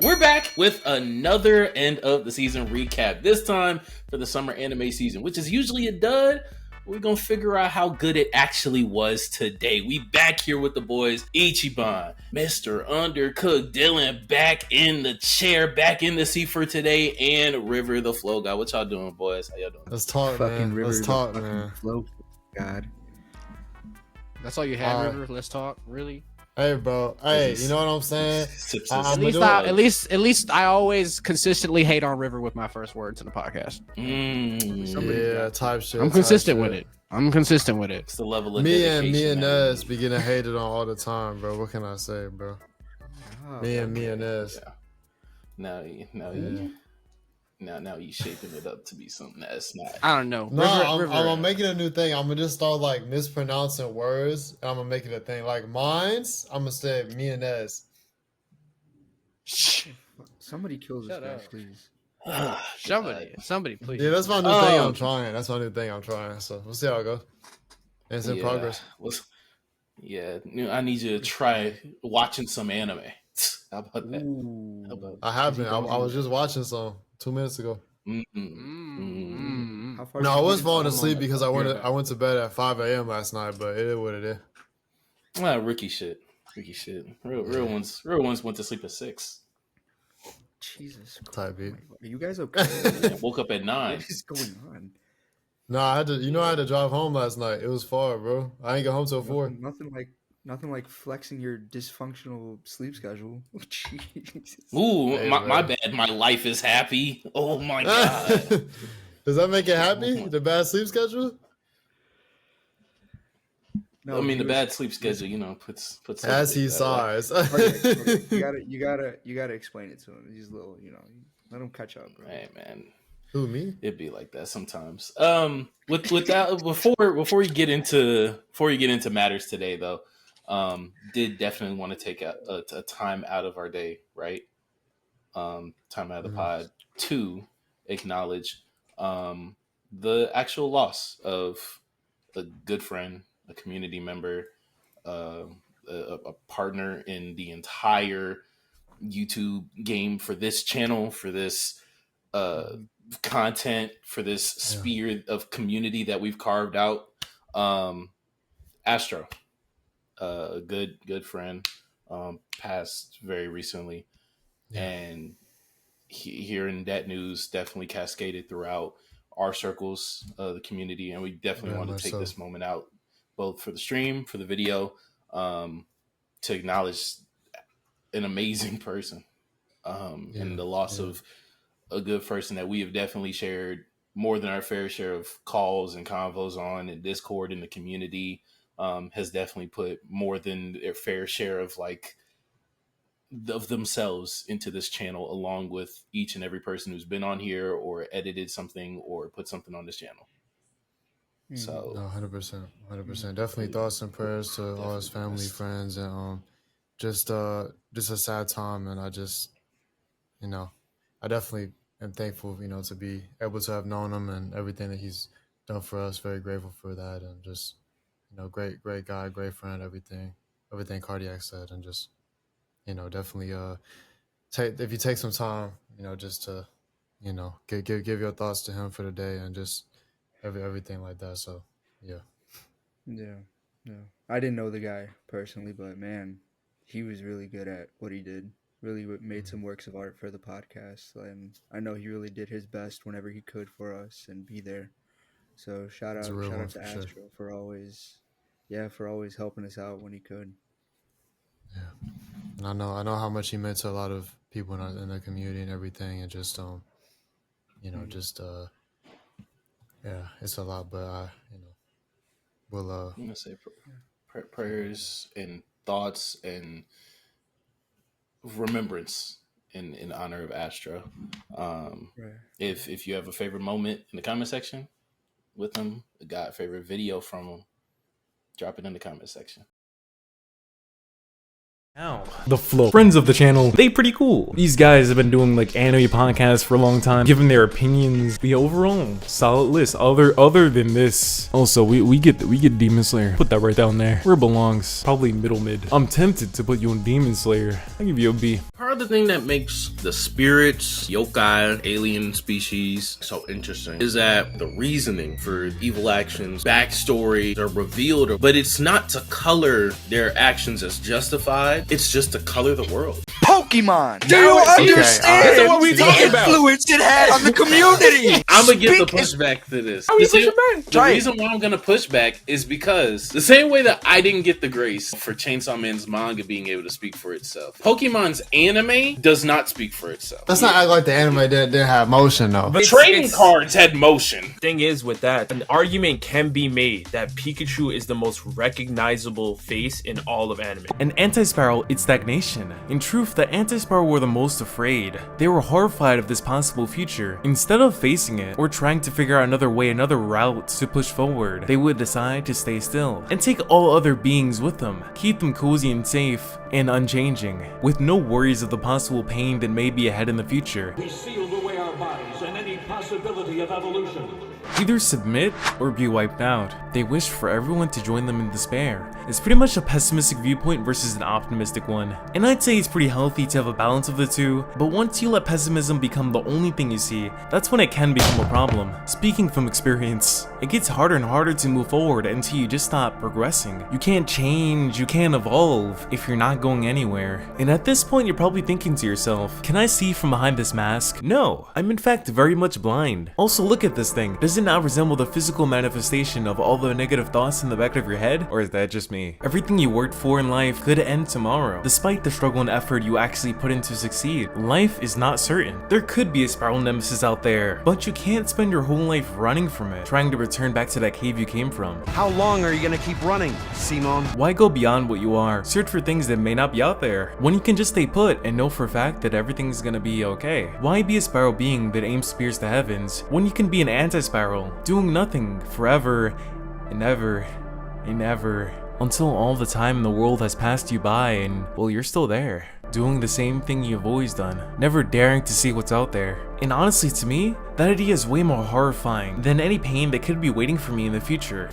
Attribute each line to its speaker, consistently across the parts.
Speaker 1: We're back with another end of the season recap. This time for the summer anime season, which is usually a dud. We're gonna figure out how good it actually was today. We back here with the boys, Ichiban, Mr. Undercooked, Dylan back in the chair, back in the seat for today, and River the Flow guy. What y'all doing, boys? How y'all doing?
Speaker 2: Let's talk,
Speaker 3: fucking
Speaker 2: man.
Speaker 3: River,
Speaker 2: Let's talk, man.
Speaker 3: Flow, God.
Speaker 4: That's all you had, River? Let's talk. Really?
Speaker 2: Hey, bro. Hey, you know what I'm saying?
Speaker 4: At least I always consistently hate on River with my first words in the podcast.
Speaker 2: Type shit.
Speaker 4: I'm consistent with it.
Speaker 1: It's the level of
Speaker 2: me
Speaker 1: dedication.
Speaker 2: and Nez be getting hated on all the time, bro. What can I say, bro? Me and Nez.
Speaker 1: Yeah. Now he's shaping it up to be something that's not.
Speaker 4: I don't know.
Speaker 2: No, I'm gonna make it a new thing. I'm gonna just start like mispronouncing words. And I'm gonna make it a thing. Like mine's, I'm gonna say me and Nez.
Speaker 3: Somebody kill this guy, please.
Speaker 4: Somebody, please.
Speaker 2: Yeah, that's my new thing I'm trying. So we'll see how it goes. It's in progress.
Speaker 1: I need you to try watching some anime. How about that?
Speaker 2: I haven't. I was just watching some 2 minutes ago.
Speaker 3: How far
Speaker 2: No, I was falling asleep because I went to bed at 5 a.m. last night, but it is what it is.
Speaker 1: Rookie shit. Real ones went to sleep at 6.
Speaker 3: Jesus Christ.
Speaker 2: Type beat.
Speaker 3: Are you guys okay?
Speaker 1: Woke up at 9.
Speaker 3: What is going on?
Speaker 2: No, I had to drive home last night. It was far, bro. I ain't get home till 4.
Speaker 3: Nothing like flexing your dysfunctional sleep schedule. Jesus.
Speaker 1: Ooh, my bad. My life is happy. Oh my god.
Speaker 2: Does that make it happy? The bad sleep schedule?
Speaker 3: No,
Speaker 1: I mean, the bad sleep schedule, puts
Speaker 2: as he sighs.
Speaker 3: Okay. You gotta explain it to him. He's little, let him catch up, bro.
Speaker 1: Hey, man.
Speaker 2: Who, me?
Speaker 1: It'd be like that sometimes. With that, before you get into matters today, though, did definitely want to take a time out of our day, right? Time out of the pod to acknowledge the actual loss of a good friend, a community member, a partner in the entire YouTube game for this channel, for this content, for this sphere of community that we've carved out. Astro, a good friend, passed very recently, and hearing that news definitely cascaded throughout our circles, the community, and we definitely want to take this moment out, both for the stream, for the video, to acknowledge an amazing person, and the loss of a good person that we have definitely shared more than our fair share of calls and convos on, and Discord in the community, has definitely put more than their fair share of of themselves into this channel, along with each and every person who's been on here or edited something or put something on this channel. So,
Speaker 2: no, 100%. Definitely thoughts and prayers to all his family, friends, and just a sad time. And I just, I definitely am thankful, to be able to have known him and everything that he's done for us. Very grateful for that, and just, great guy, great friend, everything Cardiac said, and just, definitely if you take some time, just to, give your thoughts to him for the day, and just everything like that. So yeah.
Speaker 3: I didn't know the guy personally, but man, he was really good at what he did. Really made some works of art for the podcast, and I know he really did his best whenever he could for us and be there. So shout out to Astro for always helping us out when he could.
Speaker 2: Yeah, and I know how much he meant to a lot of people in the community and everything, and just it's a lot, but we'll
Speaker 1: I'm gonna say prayers and thoughts and remembrance in honor of Astro. If you have a favorite moment in the comment section with him, got a favorite video from him, drop it in the comment section.
Speaker 5: Ow. The Flow. Friends of the channel, they pretty cool. These guys have been doing like anime podcasts for a long time, giving their opinions. The overall solid list. Other than this, also we get Demon Slayer. Put that right down there where it belongs. Probably middle mid. I'm tempted to put you in Demon Slayer. I'll give you a B.
Speaker 1: Part of the thing that makes the spirits, yokai, alien species so interesting is that the reasoning for evil actions, backstories are revealed, but it's not to color their actions as justified. It's just to color the world.
Speaker 3: Pokemon. Do you understand
Speaker 1: That's what we talking about.
Speaker 3: influence it had on the community?
Speaker 1: I'm gonna get the pushback to this. The reason why I'm gonna push back is because the same way that I didn't get the grace for Chainsaw Man's manga being able to speak for itself, Pokemon's anime does not speak for itself.
Speaker 2: That's not like the anime didn't have motion though.
Speaker 1: But trading cards had motion.
Speaker 6: Thing is with that, an argument can be made that Pikachu is the most recognizable face in all of anime.
Speaker 5: An anti-spiral, it's stagnation. In truth, the anti-spiral were the most afraid. They were horrified of this possible future. Instead of facing it or trying to figure out another way, another route to push forward, they would decide to stay still and take all other beings with them, keep them cozy and safe and unchanging, with no worries of the possible pain that may be ahead in the future.
Speaker 7: We sealed away our bodies and any possibility of evolution.
Speaker 5: Either submit or be wiped out. They wish for everyone to join them in despair. It's pretty much a pessimistic viewpoint versus an optimistic one. And I'd say it's pretty healthy to have a balance of the two, but once you let pessimism become the only thing you see, that's when it can become a problem. Speaking from experience, it gets harder and harder to move forward until you just stop progressing. You can't change, you can't evolve if you're not going anywhere. And at this point you're probably thinking to yourself, can I see from behind this mask? No, I'm in fact very much blind. Also look at this thing. Does it not resemble the physical manifestation of all the negative thoughts in the back of your head? Or is that just me? Everything you worked for in life could end tomorrow, despite the struggle and effort you actually put in to succeed. Life is not certain. There could be a spiral nemesis out there, but you can't spend your whole life running from it, trying to return back to that cave you came from.
Speaker 8: How long are you gonna keep running, Simon?
Speaker 5: Why go beyond what you are? Search for things that may not be out there, when you can just stay put and know for a fact that everything's gonna be okay. Why be a spiral being that aims spears to heavens, when you can be an anti-spiral, doing nothing forever and ever and ever, until all the time in the world has passed you by and, well, you're still there, doing the same thing you've always done, never daring to see what's out there. And honestly, to me, that idea is way more horrifying than any pain that could be waiting for me in the future.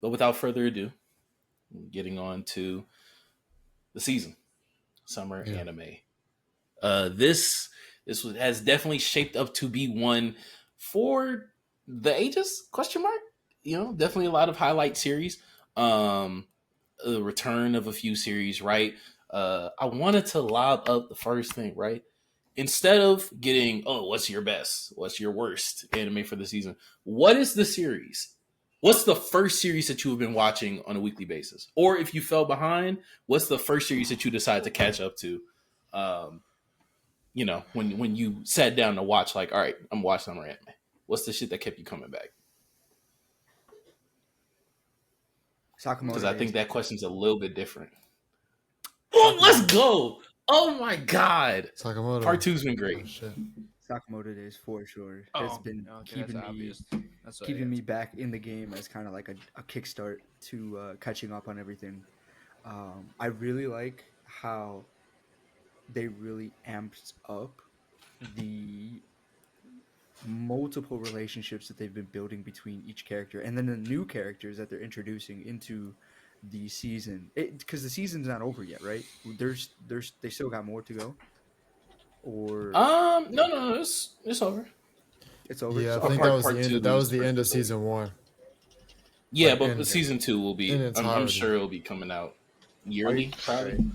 Speaker 1: But without further ado, getting on to the season, summer anime. This has definitely shaped up to be one for the ages, question mark. You know, definitely a lot of highlight series. The return of a few series, right? I wanted to lob up the first thing, right? Instead of getting, oh, what's your best? What's your worst anime for the season? What is the series? What's the first series that you have been watching on a weekly basis? Or if you fell behind, what's the first series that you decided to catch up to? You know, when you sat down to watch, like, all right, I'm watching summer anime. What's the shit that kept you coming back?
Speaker 3: SAKAMOTO.
Speaker 1: Because I think that question's a little bit different. Oh, let's go! Oh my god!
Speaker 2: SAKAMOTO.
Speaker 1: Part 2's been great.
Speaker 2: Oh, shit.
Speaker 3: SAKAMOTO Days for sure has been keeping me back in the game as kind of like a kickstart to catching up on everything. I really like how they really amped up the multiple relationships that they've been building between each character, and then the new characters that they're introducing into the season. Because the season's not over yet, right? They still got more to go. Or
Speaker 1: no, it's over.
Speaker 3: It's over.
Speaker 2: Yeah,
Speaker 3: So
Speaker 2: I think
Speaker 1: part-
Speaker 2: that was
Speaker 1: part
Speaker 2: the
Speaker 1: two
Speaker 2: end. That was
Speaker 1: is
Speaker 2: the end of
Speaker 1: pretty
Speaker 2: season 1.
Speaker 1: Yeah,
Speaker 2: Like,
Speaker 1: but
Speaker 2: in-
Speaker 1: season 2 will be.
Speaker 2: in
Speaker 1: I'm
Speaker 2: entirety.
Speaker 1: sure it'll be coming out yearly, probably.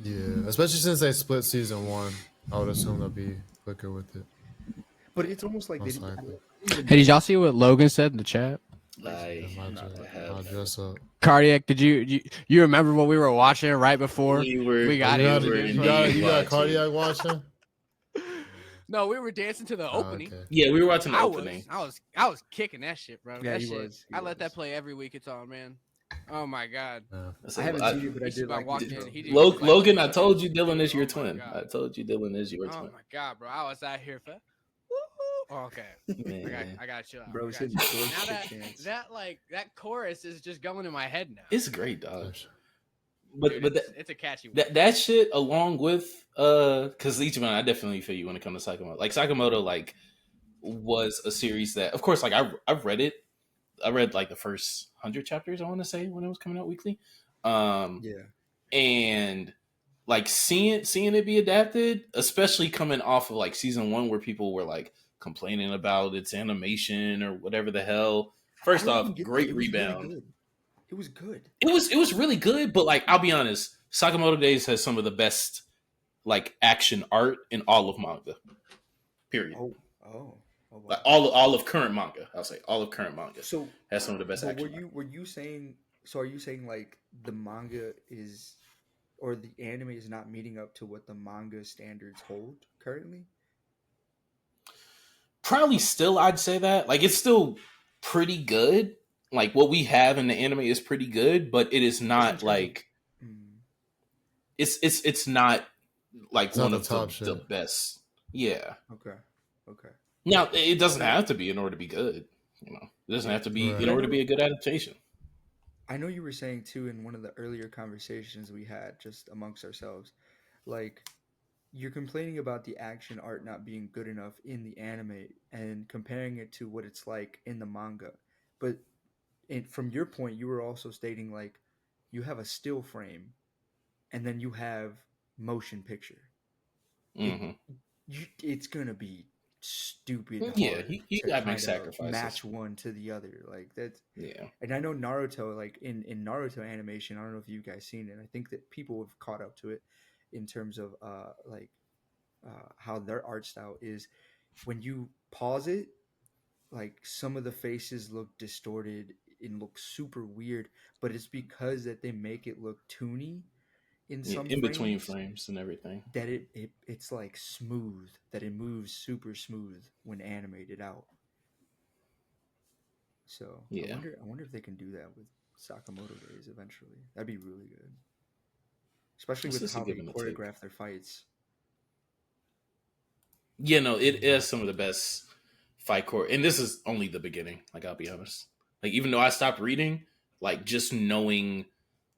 Speaker 2: Yeah, especially since they split season 1, I would assume they'll be quicker with it.
Speaker 3: But it's almost like
Speaker 2: Most likely.
Speaker 4: Hey, did y'all see what Logan said in the chat?
Speaker 2: I'll dress up.
Speaker 4: Cardiac, did you remember what we were watching right before we got
Speaker 2: You
Speaker 4: in?
Speaker 2: got cardiac watching?
Speaker 4: No, we were dancing to the opening.
Speaker 2: Okay.
Speaker 1: Yeah, we were watching the opening.
Speaker 4: I was kicking that shit, bro.
Speaker 3: Yeah,
Speaker 4: that
Speaker 3: he
Speaker 4: shit.
Speaker 3: was. He
Speaker 4: I let that
Speaker 3: was.
Speaker 4: play every week it's on, man. Oh my god.
Speaker 3: I haven't seen it, but I did
Speaker 4: Ichiban
Speaker 3: like
Speaker 4: walked
Speaker 3: the
Speaker 4: in,
Speaker 3: intro.
Speaker 4: he did-
Speaker 1: Logan, I told you Dylan is your
Speaker 4: Oh my
Speaker 1: twin.
Speaker 4: God.
Speaker 1: I told you Dylan is your
Speaker 4: Oh
Speaker 1: twin.
Speaker 4: my god, bro. I was out here for okay. I got chill out.
Speaker 3: Bro,
Speaker 4: I got
Speaker 3: said
Speaker 4: you.
Speaker 3: George
Speaker 4: Now
Speaker 3: Chance.
Speaker 4: that chorus is just going in my head now.
Speaker 1: It's great, dog.
Speaker 4: But it's a catchy one.
Speaker 1: That shit along with because Ichiban, I definitely feel you when it comes to Sakamoto. Like Sakamoto, like was a series that, of course, like I've read it. I read like the first 100 chapters, I want to say, when it was coming out weekly.
Speaker 3: Yeah.
Speaker 1: And like seeing it be adapted, especially coming off of like season 1 where people were like complaining about its animation or whatever the hell. First off, great rebound.
Speaker 3: Really it was good.
Speaker 1: It was really good, but like I'll be honest, Sakamoto Days has some of the best like action art in all of manga. Period.
Speaker 3: Oh wow.
Speaker 1: Like all of current manga. I'll say all of current manga.
Speaker 3: So
Speaker 1: has some of the best action.
Speaker 3: Were you saying? So are you saying like the manga is, or the anime is not meeting up to what the manga standards hold currently?
Speaker 1: Probably still, I'd say that. Like it's still pretty good. Like what we have in the anime is pretty good, but it is not like it's not like one of the best. Yeah.
Speaker 3: Okay.
Speaker 1: Now it doesn't have to be in order to be good. You know, it doesn't have to be in order to be a good adaptation.
Speaker 3: I know you were saying too in one of the earlier conversations we had just amongst ourselves, like you're complaining about the action art not being good enough in the anime and comparing it to what it's like in the manga. But from your point, you were also stating like you have a still frame and then you have motion picture.
Speaker 1: Mm-hmm.
Speaker 3: It's gonna be stupid hard.
Speaker 1: Yeah, you gotta make sacrifices.
Speaker 3: Match one to the other, like that's
Speaker 1: yeah.
Speaker 3: And I know Naruto, like in Naruto animation, I don't know if you guys seen it. I think that people have caught up to it in terms of how their art style is. When you pause it, like some of the faces look distorted and look super weird, but it's because that they make it look toony in some
Speaker 1: in between frames and everything.
Speaker 3: That it's like smooth, that it moves super smooth when animated out. So yeah. I wonder if they can do that with Sakamoto Days eventually. That'd be really good, especially with how they choreograph their fights.
Speaker 1: Yeah, no, it is some of the best fight core, and this is only the beginning. Like I'll be honest, like even though I stopped reading, like just knowing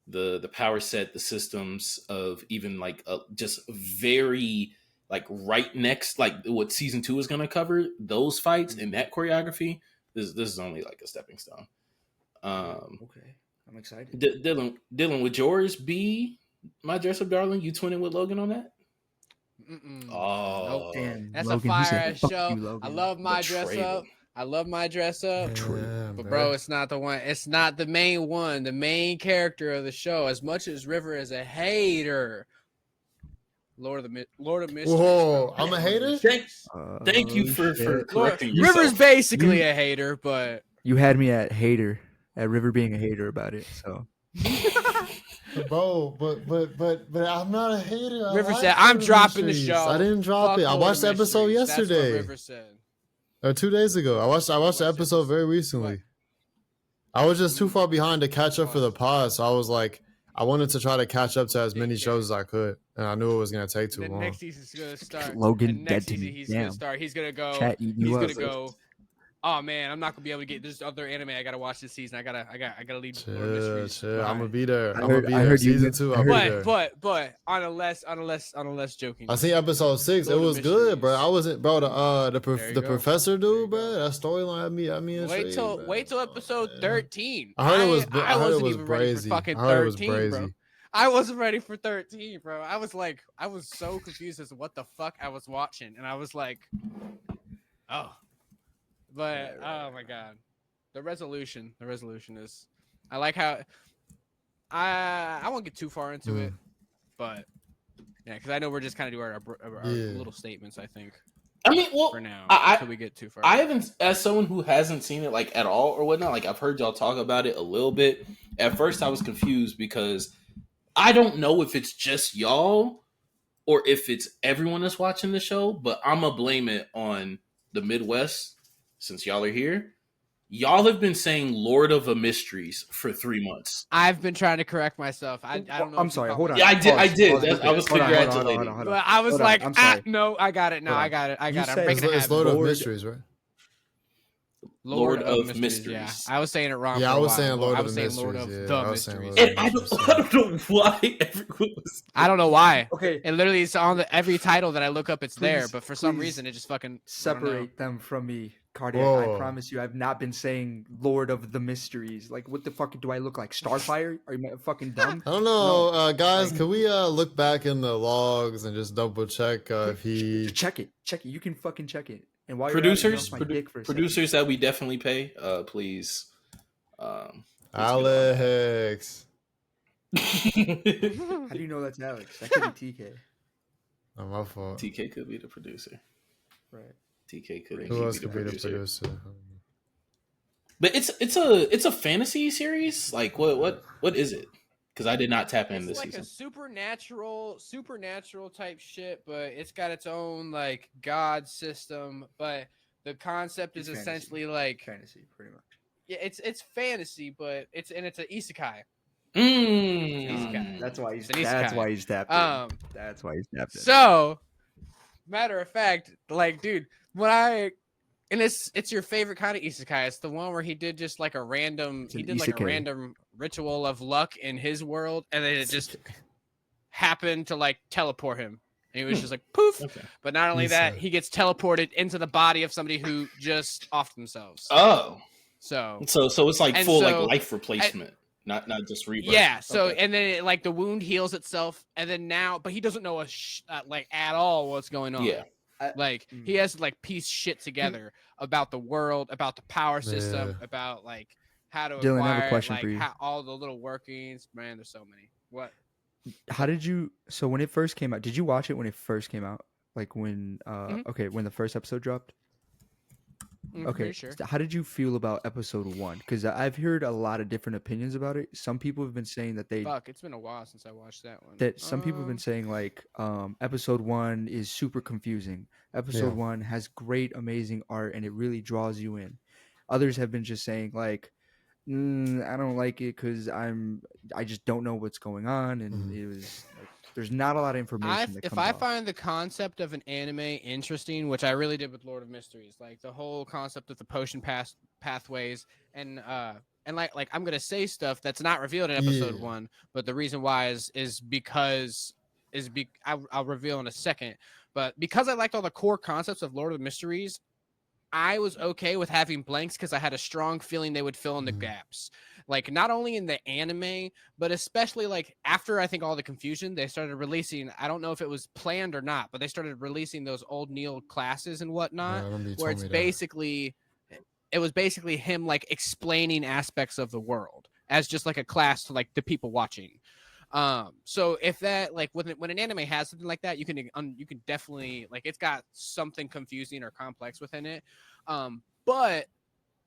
Speaker 1: the power set, the systems of even like just very like right next, like what season 2 is going to cover, those fights and that choreography. This is only like a stepping stone.
Speaker 3: Okay, I'm excited.
Speaker 1: Dylan, would yours be My Dress Up Darling? You twinning with Logan on that? Oh,
Speaker 4: nope. Damn, that's Logan, a fire ass show. I love My Dress Up. I love My Dress Up.
Speaker 2: Yeah,
Speaker 4: but bro, it's not the one. It's not the main one. The main character of the show. As much as River is a hater, Lord of Mystery.
Speaker 2: Whoa, I'm a hater.
Speaker 1: Thank you for correcting yourself.
Speaker 4: River's basically a hater, but
Speaker 3: you had me at hater, at River being a hater about it. So.
Speaker 2: Bro, but I'm not a hater.
Speaker 4: River said, "I'm dropping the show."
Speaker 2: I didn't drop it. I watched the episode yesterday.
Speaker 4: That's what River said.
Speaker 2: 2 days ago. I watched the episode very recently. I was just too far behind to catch up for the pod, so I was like, I wanted to try to catch up to as many shows as I could, and I knew it was gonna take too long.
Speaker 4: Next season's gonna start.
Speaker 3: Logan dead to me.
Speaker 4: He's gonna start. He's gonna go.
Speaker 3: Chat,
Speaker 4: he's gonna go. Oh man, I'm not gonna be able to get this other anime. I gotta watch this season. I gotta leave.
Speaker 2: Chill. I'm gonna be there.
Speaker 3: I'm gonna be there.
Speaker 2: Season 2. I'll be there.
Speaker 4: But on a less joking.
Speaker 2: I seen episode 6. It was good, bro. I wasn't, bro. The professor dude, bro. That storyline had me intrigued.
Speaker 4: Wait till episode 13.
Speaker 2: I heard it was.
Speaker 4: I wasn't even
Speaker 2: crazy.
Speaker 4: ready for fucking 13, bro. I wasn't ready for 13, bro. I was so confused as to what the fuck I was watching, and I was like, oh. But oh my god, the resolution is. I like how. I won't get too far into it, but yeah, because I know we're just kind of doing our little statements. I think.
Speaker 1: I mean, well,
Speaker 4: for now,
Speaker 1: until
Speaker 4: we get too far.
Speaker 1: I haven't, as someone who hasn't seen it like at all or whatnot. Like I've heard y'all talk about it a little bit. At first, I was confused because I don't know if it's just y'all or if it's everyone that's watching the show. But I'm gonna blame it on the Midwest. Since y'all are here, Y'all have been saying Lord of the Mysteries for 3 months.
Speaker 4: I've been trying to correct myself. I don't know.
Speaker 3: I'm
Speaker 4: if you
Speaker 3: sorry.
Speaker 4: caught
Speaker 3: Hold
Speaker 4: me.
Speaker 3: on.
Speaker 1: Yeah, I did. I
Speaker 3: Pause,
Speaker 1: did.
Speaker 3: pause,
Speaker 1: I was
Speaker 3: hold on,
Speaker 1: congratulating.
Speaker 3: hold on.
Speaker 4: But I was
Speaker 3: Hold on,
Speaker 4: like,
Speaker 3: I'm sorry.
Speaker 4: no, I got it. No,
Speaker 3: Hold
Speaker 4: I
Speaker 3: on.
Speaker 4: got it. I
Speaker 3: You
Speaker 4: got it. I'm
Speaker 3: said-
Speaker 4: breaking a
Speaker 2: It's
Speaker 4: habit.
Speaker 2: Lord of
Speaker 3: Lord-
Speaker 2: Mysteries, right?
Speaker 1: Lord of
Speaker 4: Mysteries.
Speaker 1: Mysteries.
Speaker 4: Yeah, I was saying it wrong.
Speaker 2: Yeah,
Speaker 4: for
Speaker 2: I
Speaker 4: a
Speaker 2: was
Speaker 4: while.
Speaker 2: saying Lord
Speaker 4: I
Speaker 2: of
Speaker 4: was
Speaker 2: the
Speaker 4: saying Lord of
Speaker 2: Mysteries.
Speaker 4: the
Speaker 2: Yeah, I was saying
Speaker 4: Mysteries.
Speaker 2: Lord
Speaker 1: And I don't know why everyone was.
Speaker 4: I don't know why.
Speaker 3: Okay.
Speaker 4: It literally is on every title that I look up. It's there,
Speaker 3: Please-
Speaker 4: but for some
Speaker 3: please
Speaker 4: reason it just fucking I don't know.
Speaker 3: Separate them from me, Cardiac. I
Speaker 2: Whoa.
Speaker 3: promise you, I've not been saying Lord of the Mysteries. Like, what the fuck do I look like? Starfire? Are you fucking dumb?
Speaker 2: I don't know,
Speaker 3: No.
Speaker 2: guys.
Speaker 3: Like-
Speaker 2: Can we look back in the logs and just double check if he?
Speaker 3: Check it. You can fucking check it. And while you're at it, get
Speaker 1: Producers,
Speaker 3: off my dick for a second.
Speaker 1: producers that we definitely pay. Please.
Speaker 2: Alex.
Speaker 3: How do you know that's Alex? That could be TK.
Speaker 2: Oh, my fault.
Speaker 1: TK could be the producer.
Speaker 3: Right.
Speaker 1: TK could
Speaker 2: Who else
Speaker 1: be the
Speaker 2: could be the
Speaker 1: producer.
Speaker 2: producer?
Speaker 1: But it's a fantasy series. Like what is it? Because I did not tap in
Speaker 4: It's
Speaker 1: this
Speaker 4: like
Speaker 1: season.
Speaker 4: a supernatural type shit, but it's got its own like god system. But the concept is
Speaker 3: It's fantasy.
Speaker 4: essentially like
Speaker 3: Fantasy, pretty much.
Speaker 4: yeah, it's fantasy, but it's an isekai.
Speaker 1: Mm.
Speaker 3: That's why he's.
Speaker 4: It's an
Speaker 3: That's
Speaker 4: isekai.
Speaker 3: why he's tapped in. That's why he's tapped in.
Speaker 4: So, matter of fact, like, dude, when I and it's your favorite kind of isekai. It's the one where he did just like a random
Speaker 3: It's an
Speaker 4: he did like a
Speaker 3: isekai.
Speaker 4: random ritual of luck in his world, and then it just happened to like teleport him. And he was just like poof.
Speaker 1: Okay.
Speaker 4: But not only
Speaker 2: He's,
Speaker 4: that, he gets teleported into the body of somebody who just offed themselves.
Speaker 1: Oh,
Speaker 4: So
Speaker 1: so it's like
Speaker 4: And
Speaker 1: full
Speaker 4: so-
Speaker 1: like life replacement, not just rebirth.
Speaker 4: yeah, so
Speaker 1: Okay.
Speaker 4: and then it, like the wound heals itself, and then now, but he doesn't know like at all what's going on.
Speaker 1: Yeah.
Speaker 4: Like he has to like piece shit together about the world, about the power system,
Speaker 2: Yeah.
Speaker 4: about like how to
Speaker 3: Dylan, I have a
Speaker 4: acquire,
Speaker 3: question
Speaker 4: like
Speaker 3: for you.
Speaker 4: how, all the little workings. Man, there's so many. What?
Speaker 3: How did you? So when it first came out, did you watch it when it first came out? Like when? Okay, when the first episode dropped.
Speaker 4: I'm
Speaker 3: Okay,
Speaker 4: pretty sure.
Speaker 3: so how did you feel about episode 1? Because I've heard a lot of different opinions about it. Some people have been saying that
Speaker 4: Fuck, it's been a while since I watched that one.
Speaker 3: some people have been saying like episode 1 is super confusing. Episode
Speaker 2: Yeah.
Speaker 3: 1 has great, amazing art, and it really draws you in. Others have been just saying like, I don't like it because I just don't know what's going on, and it was like there's not a lot of information.
Speaker 4: If I find the concept of an anime interesting, which I really did with Lord of Mysteries, like the whole concept of the potion pathways, and like I'm gonna say stuff that's not revealed in episode
Speaker 2: Yeah.
Speaker 4: 1, but the reason why is because I'll reveal in a second. But because I liked all the core concepts of Lord of Mysteries, I was okay with having blanks because I had a strong feeling they would fill in the gaps. Like not only in the anime, but especially like after I think all the confusion, they started releasing. I don't know if it was planned or not, but they started releasing those old Neil classes and whatnot,
Speaker 2: Yeah, I remember you
Speaker 4: where
Speaker 2: told
Speaker 4: it's
Speaker 2: me that.
Speaker 4: basically it was basically him like explaining aspects of the world as just like a class to like the people watching. So if that like when an anime has something like that, you can definitely like it's got something confusing or complex within it. But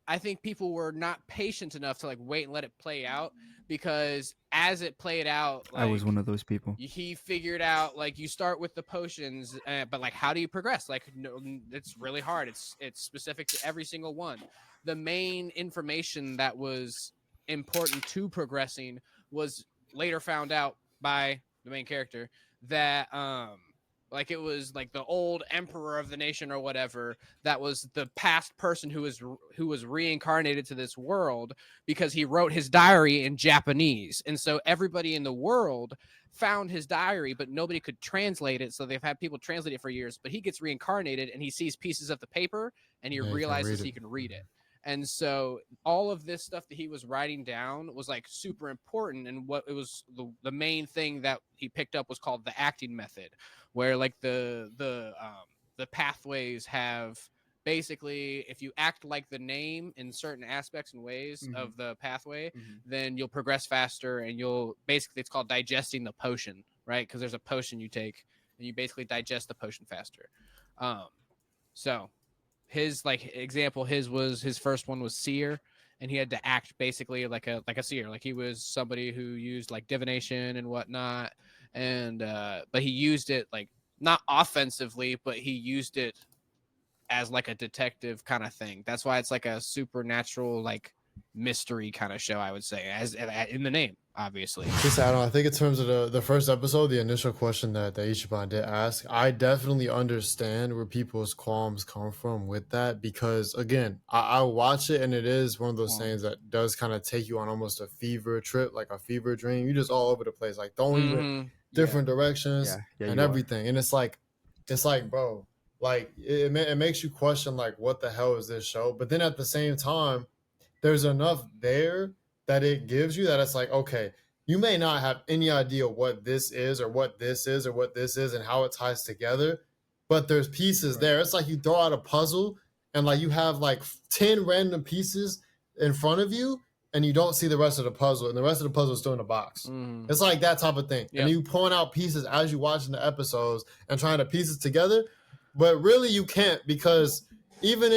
Speaker 4: I think people were not patient enough to like wait and let it play out, because as it played out, like,
Speaker 3: I was one of those people.
Speaker 4: he figured out like you start with the potions, but like how do you progress? Like no, it's really hard. It's specific to every single one. The main information that was important to progressing was later found out by the main character that like it was like the old emperor of the nation or whatever that was the past person who was reincarnated to this world, because he wrote his diary in Japanese, and so everybody in the world found his diary, but nobody could translate it, so they've had people translate it for years. But he gets reincarnated and he sees pieces of the paper and he
Speaker 2: Yeah, he can
Speaker 4: realizes
Speaker 2: read
Speaker 4: he
Speaker 2: it.
Speaker 4: can read it. And so all of this stuff that he was writing down was like super important. And what it was, the main thing that he picked up was called the acting method, where like the pathways have basically, if you act like the name in certain aspects and ways of the pathway, then you'll progress faster, and you'll basically, it's called digesting the potion, right? Because there's a potion you take and you basically digest the potion faster. So his like example, his first one was seer, and he had to act basically like a seer, like he was somebody who used like divination and whatnot, and but he used it like not offensively, but he used it as like a detective kind of thing. That's why it's like a supernatural like mystery kind of show, I would say, as in the name, obviously.
Speaker 2: Just add on, I think in terms of the first episode, the initial question that Ichiban did ask, I definitely understand where people's qualms come from with that, because again, I watch it and it is one of those things that does kind of take you on almost a fever trip, like a fever dream. You're just all over the place, like throwing you in different directions and everything. And it's like, bro, like it makes you question like, what the hell is this show? But then at the same time, there's enough there that it gives you that it's like, okay, you may not have any idea what this is or what this is or what this is and how it ties together, but there's pieces there. It's like you throw out a puzzle and like you have like 10 random pieces in front of you and you don't see the rest of the puzzle, and the rest of the puzzle is still in the box. It's like that type of thing. And you point out pieces as you watching the episodes and trying to piece it together, but really you can't, because even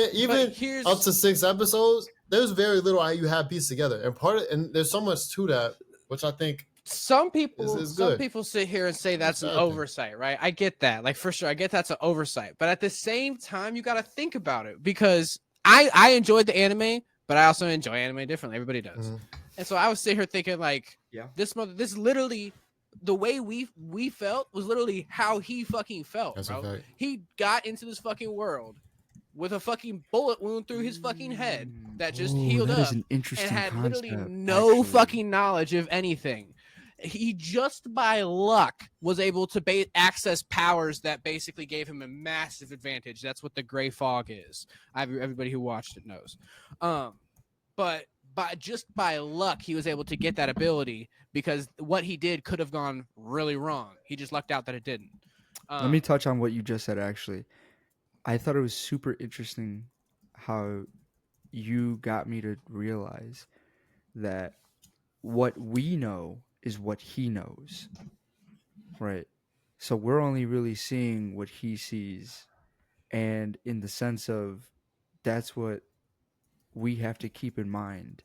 Speaker 2: up to 6 episodes, there's very little how you have pieced together, and there's so much to that, which I think
Speaker 4: some people sit here and say that's an oversight, right? I get that, like for sure, I get that's an oversight, but at the same time, you got to think about it, because I enjoyed the anime, but I also enjoy anime differently. Everybody does, and so I was sitting here thinking like, this literally. The way we felt was literally how he fucking felt, bro. He got into this fucking world with a fucking bullet wound through his fucking head that just healed up and had literally no fucking knowledge of anything. He just by luck was able to access powers that basically gave him a massive advantage. That's what the gray fog is. Everybody who watched it knows. But by luck, he was able to get that ability, because what he did could have gone really wrong. He just lucked out that it didn't.
Speaker 3: Let me touch on what you just said, actually. I thought it was super interesting how you got me to realize that what we know is what he knows, right? So we're only really seeing what he sees, and in the sense of that's what we have to keep in mind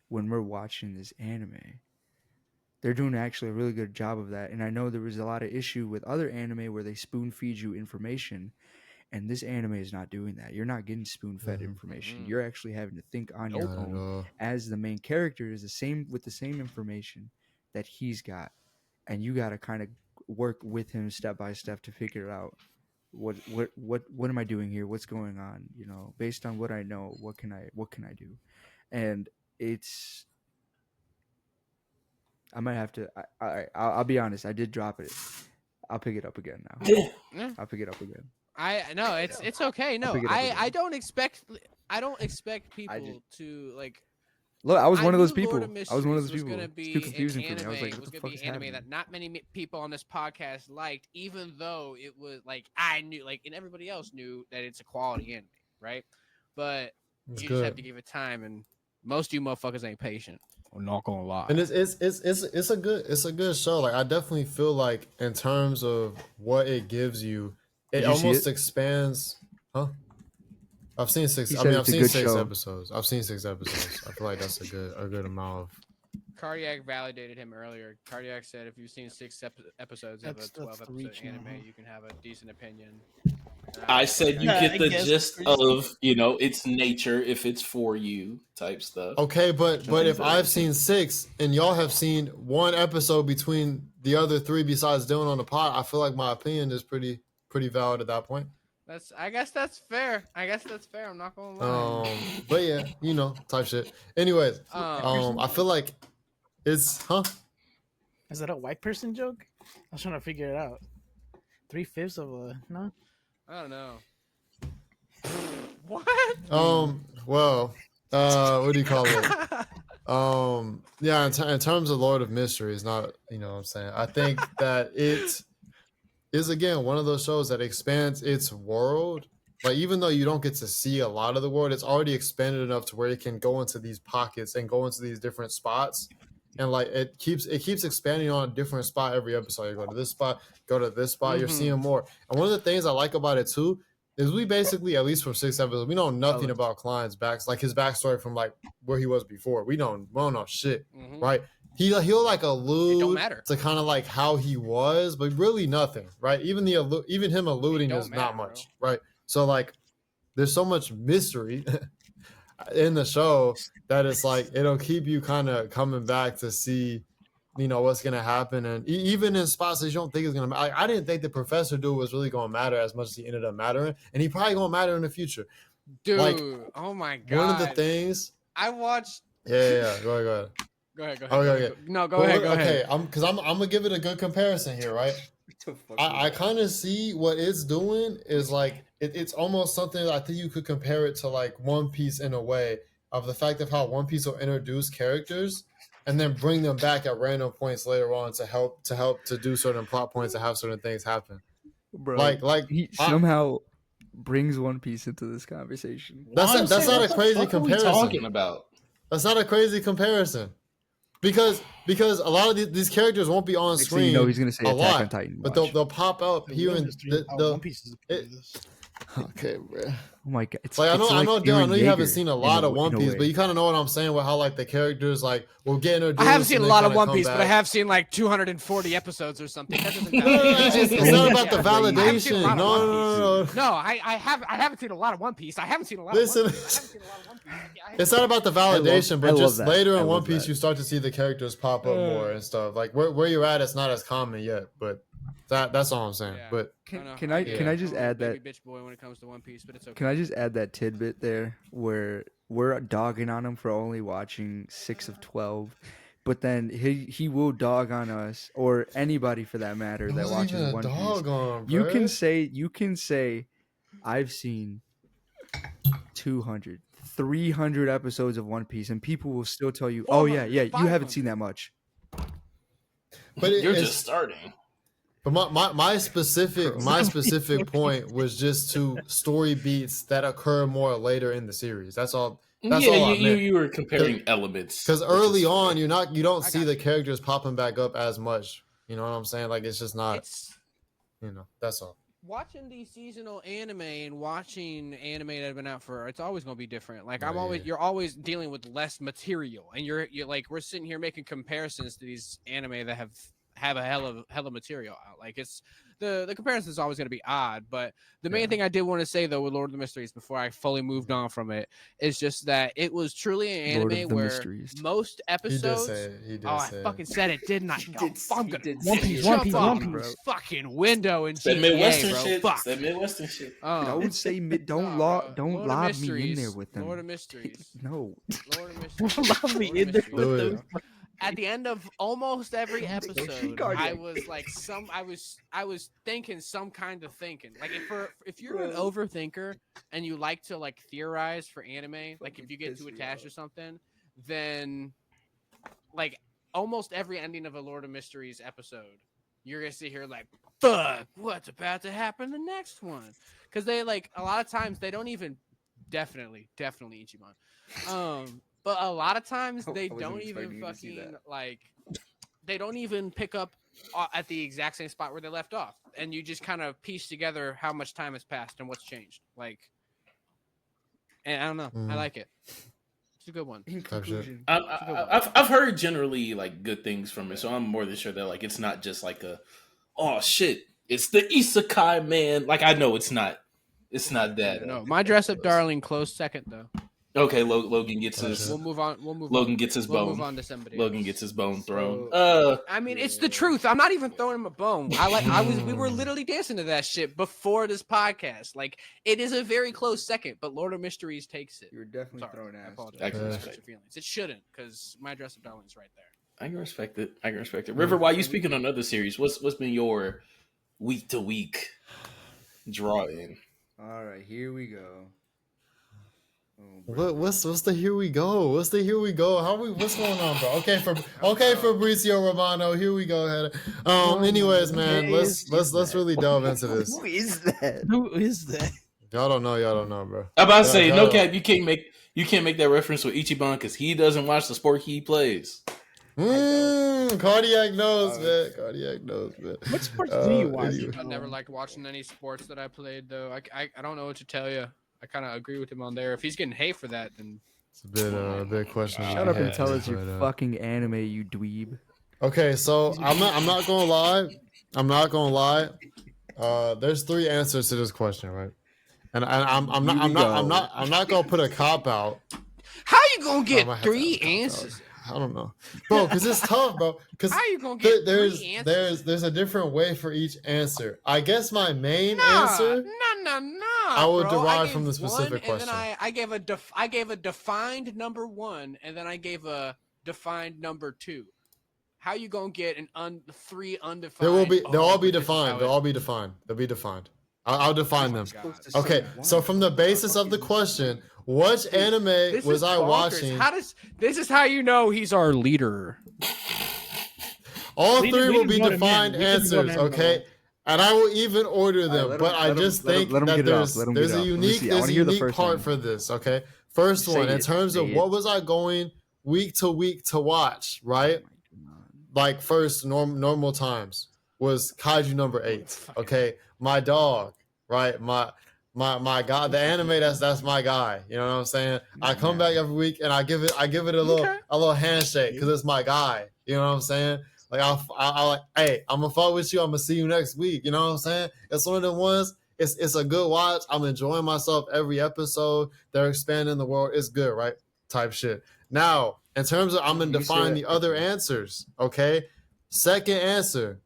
Speaker 3: when we're watching this anime. They're doing actually a really good job of that, and I know there was a lot of issue with other anime where they spoon feed you information. And this anime is not doing that. You're not getting spoon-fed information. You're actually having to think on your own as the main character is with the same information that he's got. And you got to kind of work with him step by step to figure out what am I doing here? What's going on? You know, based on what I know, what can I do? And I might have to, I'll be honest. I did drop it. I'll pick it up again now. I'll pick it up again.
Speaker 4: No, it's okay. No, I don't expect people to like.
Speaker 3: Look, I was one of those people. I was one of those people.
Speaker 4: It's too confusing for me. I was like, what the fuck is happening? That not many people on this podcast liked, even though it was like I knew, like, and everybody else knew that it's a quality anime, right? But you just have to give it time, and most of you motherfuckers ain't patient. I'm not gonna lie.
Speaker 2: And it's a good show. Like I definitely feel like in terms of what it gives you. It almost expands, huh? I've seen 6. I've seen 6 episodes. I feel like that's a good amount of.
Speaker 4: Cardiac validated him earlier. Cardiac said, if you've seen 6 episodes of a 12-episode anime, you can have a decent opinion.
Speaker 1: I said you get the gist of, it's nature if it's for you type stuff.
Speaker 2: Okay, but if I've seen 6 and y'all have seen 1 episode between the other 3 besides Dylan on the pod, I feel like my opinion is pretty valid at that point.
Speaker 4: I guess that's fair. I'm not gonna lie.
Speaker 2: But yeah, type shit. Anyways, I feel like it's
Speaker 9: Is that a white person joke? I was trying to figure it out. 3/5 of a no.
Speaker 4: I don't know. What?
Speaker 2: Well, what do you call it? Yeah, in terms of Lord of Mysteries, not what I'm saying. I think that it is again one of those shows that expands its world. Like even though you don't get to see a lot of the world, it's already expanded enough to where it can go into these pockets and go into these different spots. And like it keeps expanding on a different spot every episode. You go to this spot, you're seeing more. And one of the things I like about it too is we basically, at least from 6 episodes, we know nothing about Klein's like his backstory from like where he was before. We don't know shit, right? He'll like allude to kind of like how he was, but really nothing, right? Even him alluding is not much, right? So like there's so much mystery in the show that it's like it'll keep you kind of coming back to see, what's gonna happen, and even in spots that you don't think is gonna. I didn't think the Professor dude was really gonna matter as much as he ended up mattering, and he probably gonna matter in the future.
Speaker 4: Dude,
Speaker 2: like,
Speaker 4: oh my god!
Speaker 2: One of the things
Speaker 4: I watched.
Speaker 2: Yeah. Go ahead.
Speaker 4: Go ahead.
Speaker 2: Okay.
Speaker 4: No, go ahead.
Speaker 2: Okay, I'm gonna give it a good comparison here, right? I kind of see what it's doing is like it's almost something I think you could compare it to like One Piece in a way of the fact of how One Piece will introduce characters and then bring them back at random points later on to help to do certain plot points and have certain things happen.
Speaker 3: Bro,
Speaker 2: like
Speaker 3: he somehow brings One Piece into this conversation.
Speaker 2: That's not a crazy comparison.
Speaker 1: Talking about?
Speaker 2: That's not a crazy comparison. Because a lot of these characters won't be on screen.
Speaker 3: He's gonna say
Speaker 2: a
Speaker 3: Attack
Speaker 2: lot,
Speaker 3: on Titan.
Speaker 2: but they'll pop up here and
Speaker 9: One Piece is
Speaker 2: okay, bro.
Speaker 3: Oh my god!
Speaker 2: I know, you haven't seen a lot of One Piece, but you kind of know what I'm saying with how like the characters like will get introduced.
Speaker 4: I haven't seen a lot of One Piece, but I have seen like 240 episodes or something. That doesn't
Speaker 2: it's not about the validation. No.
Speaker 4: No, I haven't seen a lot of One Piece. I haven't seen a lot.
Speaker 2: Listen,
Speaker 4: of One Piece.
Speaker 2: it's not about the validation, but just later in One Piece,
Speaker 3: that.
Speaker 2: you start to see the characters pop up more and stuff. Like where you're at, it's not as common yet, but that's all I'm saying.
Speaker 4: Yeah.
Speaker 2: But
Speaker 3: can I just add that
Speaker 4: bitch boy when it comes to One Piece, but it's okay.
Speaker 3: Can I just add that tidbit there where we're dogging on him for only watching 6 of 12, but then he will dog on us or anybody for that matter that watches One Piece. You can say I've seen 200, 300 episodes of One Piece, and people will still tell you, "Oh yeah, you haven't seen that much."
Speaker 2: But
Speaker 1: you're just starting.
Speaker 2: But my specific point was just to story beats that occur more later in the series. That's all. That's all I meant.
Speaker 1: You were comparing elements
Speaker 2: because early on you don't see the characters popping back up as much. You know what I'm saying? Like it's just not. That's all.
Speaker 4: Watching these seasonal anime and watching anime that have been out it's always going to be different. Like you're always dealing with less material, and you're like we're sitting here making comparisons to these anime that have a hell of material out. Like it's the comparison is always going to be odd, but the main thing I did want to say though with Lord of the Mysteries before I fully moved on from it is just that it was truly an anime where most episodes I fucking said it, didn't I? I'm gonna One Piece fucking window and
Speaker 1: that Midwestern
Speaker 4: bro.
Speaker 1: shit.
Speaker 4: Fuck.
Speaker 1: That Midwestern shit.
Speaker 3: Don't say don't lob me in there with them.
Speaker 4: Lord of Mysteries.
Speaker 3: No.
Speaker 4: Lord of Mysteries.
Speaker 9: Lob me in there with them.
Speaker 4: At the end of almost every episode, I was like I was thinking some kind of thinking. Like if you're an overthinker and you like to like theorize for anime, like if you get too attached or something, then like almost every ending of a Lord of Mysteries episode, you're gonna sit here like, fuck, what's about to happen the next one? Because they like a lot of times they don't even definitely Ichiban. But a lot of times they don't even fucking like they don't even pick up at the exact same spot where they left off, and you just kind of piece together how much time has passed and what's changed. Like, and I don't know, I like it. It's a good one.
Speaker 3: In conclusion,
Speaker 1: I've heard generally like good things from it, so I'm more than sure that like it's not just like oh shit, it's the Isekai man. Like I know it's not that.
Speaker 4: No, My Dress Up Darling close second though.
Speaker 1: Okay, Logan gets his.
Speaker 4: We'll move on.
Speaker 1: Logan gets his bone.
Speaker 4: We'll move on to somebody.
Speaker 1: Logan gets his bone thrown.
Speaker 4: I mean, it's the truth. I'm not even throwing him a bone. We were literally dancing to that shit before this podcast. Like, it is a very close second, but Lord of Mysteries takes it.
Speaker 3: You're definitely throwing ass.
Speaker 4: I apologize. I can respect your feelings. It shouldn't, because My Dress Up Darling is right there.
Speaker 1: I can respect it. River, while you speaking on other series, what's been your week to week draw in?
Speaker 3: All right, here we go.
Speaker 2: What's the here we go? What's the here we go? What's going on, bro? Okay, Fabrizio Romano, here we go. Anyways, man, let's really delve into this.
Speaker 3: Who is that?
Speaker 9: Who is that?
Speaker 2: Y'all don't know, bro.
Speaker 1: I'm about to say, no cap, you can't make that reference with Ichiban because he doesn't watch the sport he plays.
Speaker 2: Cardiac knows, man.
Speaker 9: What sports do you watch?
Speaker 4: I never liked watching any sports that I played, though. I don't know what to tell you. I kind of agree with him on there. If he's getting hate for that, then
Speaker 2: it's a bit questionable.
Speaker 3: Shut up and tell us your fucking anime, you dweeb.
Speaker 2: Okay, so I'm not gonna lie. There's 3 answers to this question, right? and I'm not gonna put a cop out.
Speaker 4: How you gonna
Speaker 2: I
Speaker 4: get
Speaker 2: might have to
Speaker 4: 3
Speaker 2: have a cop out.
Speaker 4: answers?
Speaker 2: I don't know, bro, because it's tough, bro. Because
Speaker 4: How you gonna get
Speaker 2: there's
Speaker 4: 3 answers?
Speaker 2: there's a different way for each answer. I guess my main answer
Speaker 4: No.
Speaker 2: I will
Speaker 4: bro.
Speaker 2: derive
Speaker 4: gave
Speaker 2: from the
Speaker 4: one,
Speaker 2: specific
Speaker 4: and then
Speaker 2: question.
Speaker 4: I gave a defined number 1, and then I gave a defined number 2. How you gonna get 3 undefined?
Speaker 2: They'll all be
Speaker 4: this is how
Speaker 2: defined.
Speaker 4: it-
Speaker 2: They'll all be defined. They'll be defined. I'll define them.
Speaker 4: God.
Speaker 2: Okay, so from the basis of the question, which anime
Speaker 4: This
Speaker 2: was
Speaker 4: is
Speaker 2: I
Speaker 4: bonkers.
Speaker 2: watching?
Speaker 4: This is how you know he's our leader.
Speaker 2: All
Speaker 9: We
Speaker 2: three
Speaker 9: need
Speaker 2: will
Speaker 9: to
Speaker 2: be
Speaker 9: go to
Speaker 2: defined
Speaker 9: men. We need to go to
Speaker 2: ansers,
Speaker 9: men,
Speaker 2: okay? And I will even order them,
Speaker 3: let
Speaker 2: but I just think
Speaker 3: let him
Speaker 2: that
Speaker 3: get it off. Let him
Speaker 2: there's
Speaker 3: get
Speaker 2: a
Speaker 3: it off. Let me
Speaker 2: unique
Speaker 3: see. I wanna hear the first
Speaker 2: part
Speaker 3: one.
Speaker 2: for this, okay? First
Speaker 3: Say
Speaker 2: one, in
Speaker 3: it.
Speaker 2: terms of
Speaker 3: Say
Speaker 2: what
Speaker 3: it.
Speaker 2: was I going week to week to watch, right? Like first normal times was Kaiju number 8. Okay, my dog, right? My guy, the anime that's my guy. You know what I'm saying? I come back every week and I give it a little handshake because it's my guy. You know what I'm saying? Like I like, hey, I'm gonna fuck with you. I'm gonna see you next week. You know what I'm saying? It's one of them ones. It's a good watch. I'm enjoying myself every episode. They're expanding the world. It's good, right? Type shit. Now, in terms of, I'm gonna define the other answers. Okay, second answer.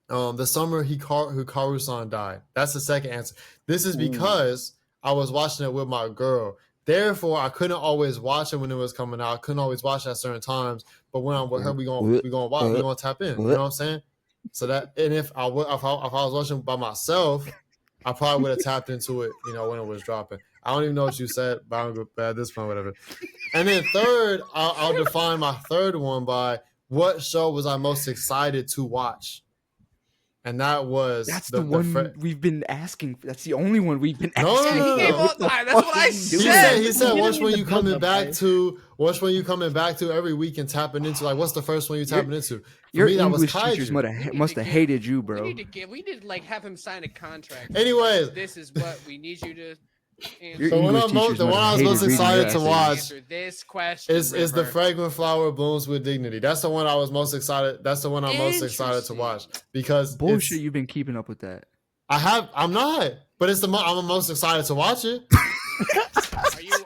Speaker 2: The Summer Hikaru Died. That's the second answer. This is because I was watching it with my girl. Therefore, I couldn't always watch it when it was coming out. I couldn't always watch it at certain times. But when I'm with her, we gonna watch. We gonna tap in. You know what I'm saying? So that, and if I was watching by myself, I probably would have tapped into it. You know, when it was dropping. I don't even know what you said, but at this point, whatever. And then third, I'll define my third one by what show was I most excited to watch. And that was
Speaker 3: That's the one we've been asking. That's the only one we've been asking.
Speaker 2: No.
Speaker 4: That's what I said.
Speaker 2: He said, which one you coming back to? Which one you coming back to every week and tapping into? Like, what's the first one you tapping into? For
Speaker 3: Your
Speaker 2: me, that was
Speaker 3: English teachers
Speaker 2: Kaiju.
Speaker 3: must have hated you, bro.
Speaker 4: We need to like have him sign a contract.
Speaker 2: Anyways.
Speaker 4: This is what we need you to answer.
Speaker 2: So the one I was most excited to watch
Speaker 4: Answer this question
Speaker 2: is the Fragrant Flower Blooms with Dignity. That's the one I was most excited. That's the one I'm most excited to watch because
Speaker 3: bullshit. You've been keeping up with that.
Speaker 2: I'm not, but it's I'm the most excited to watch it.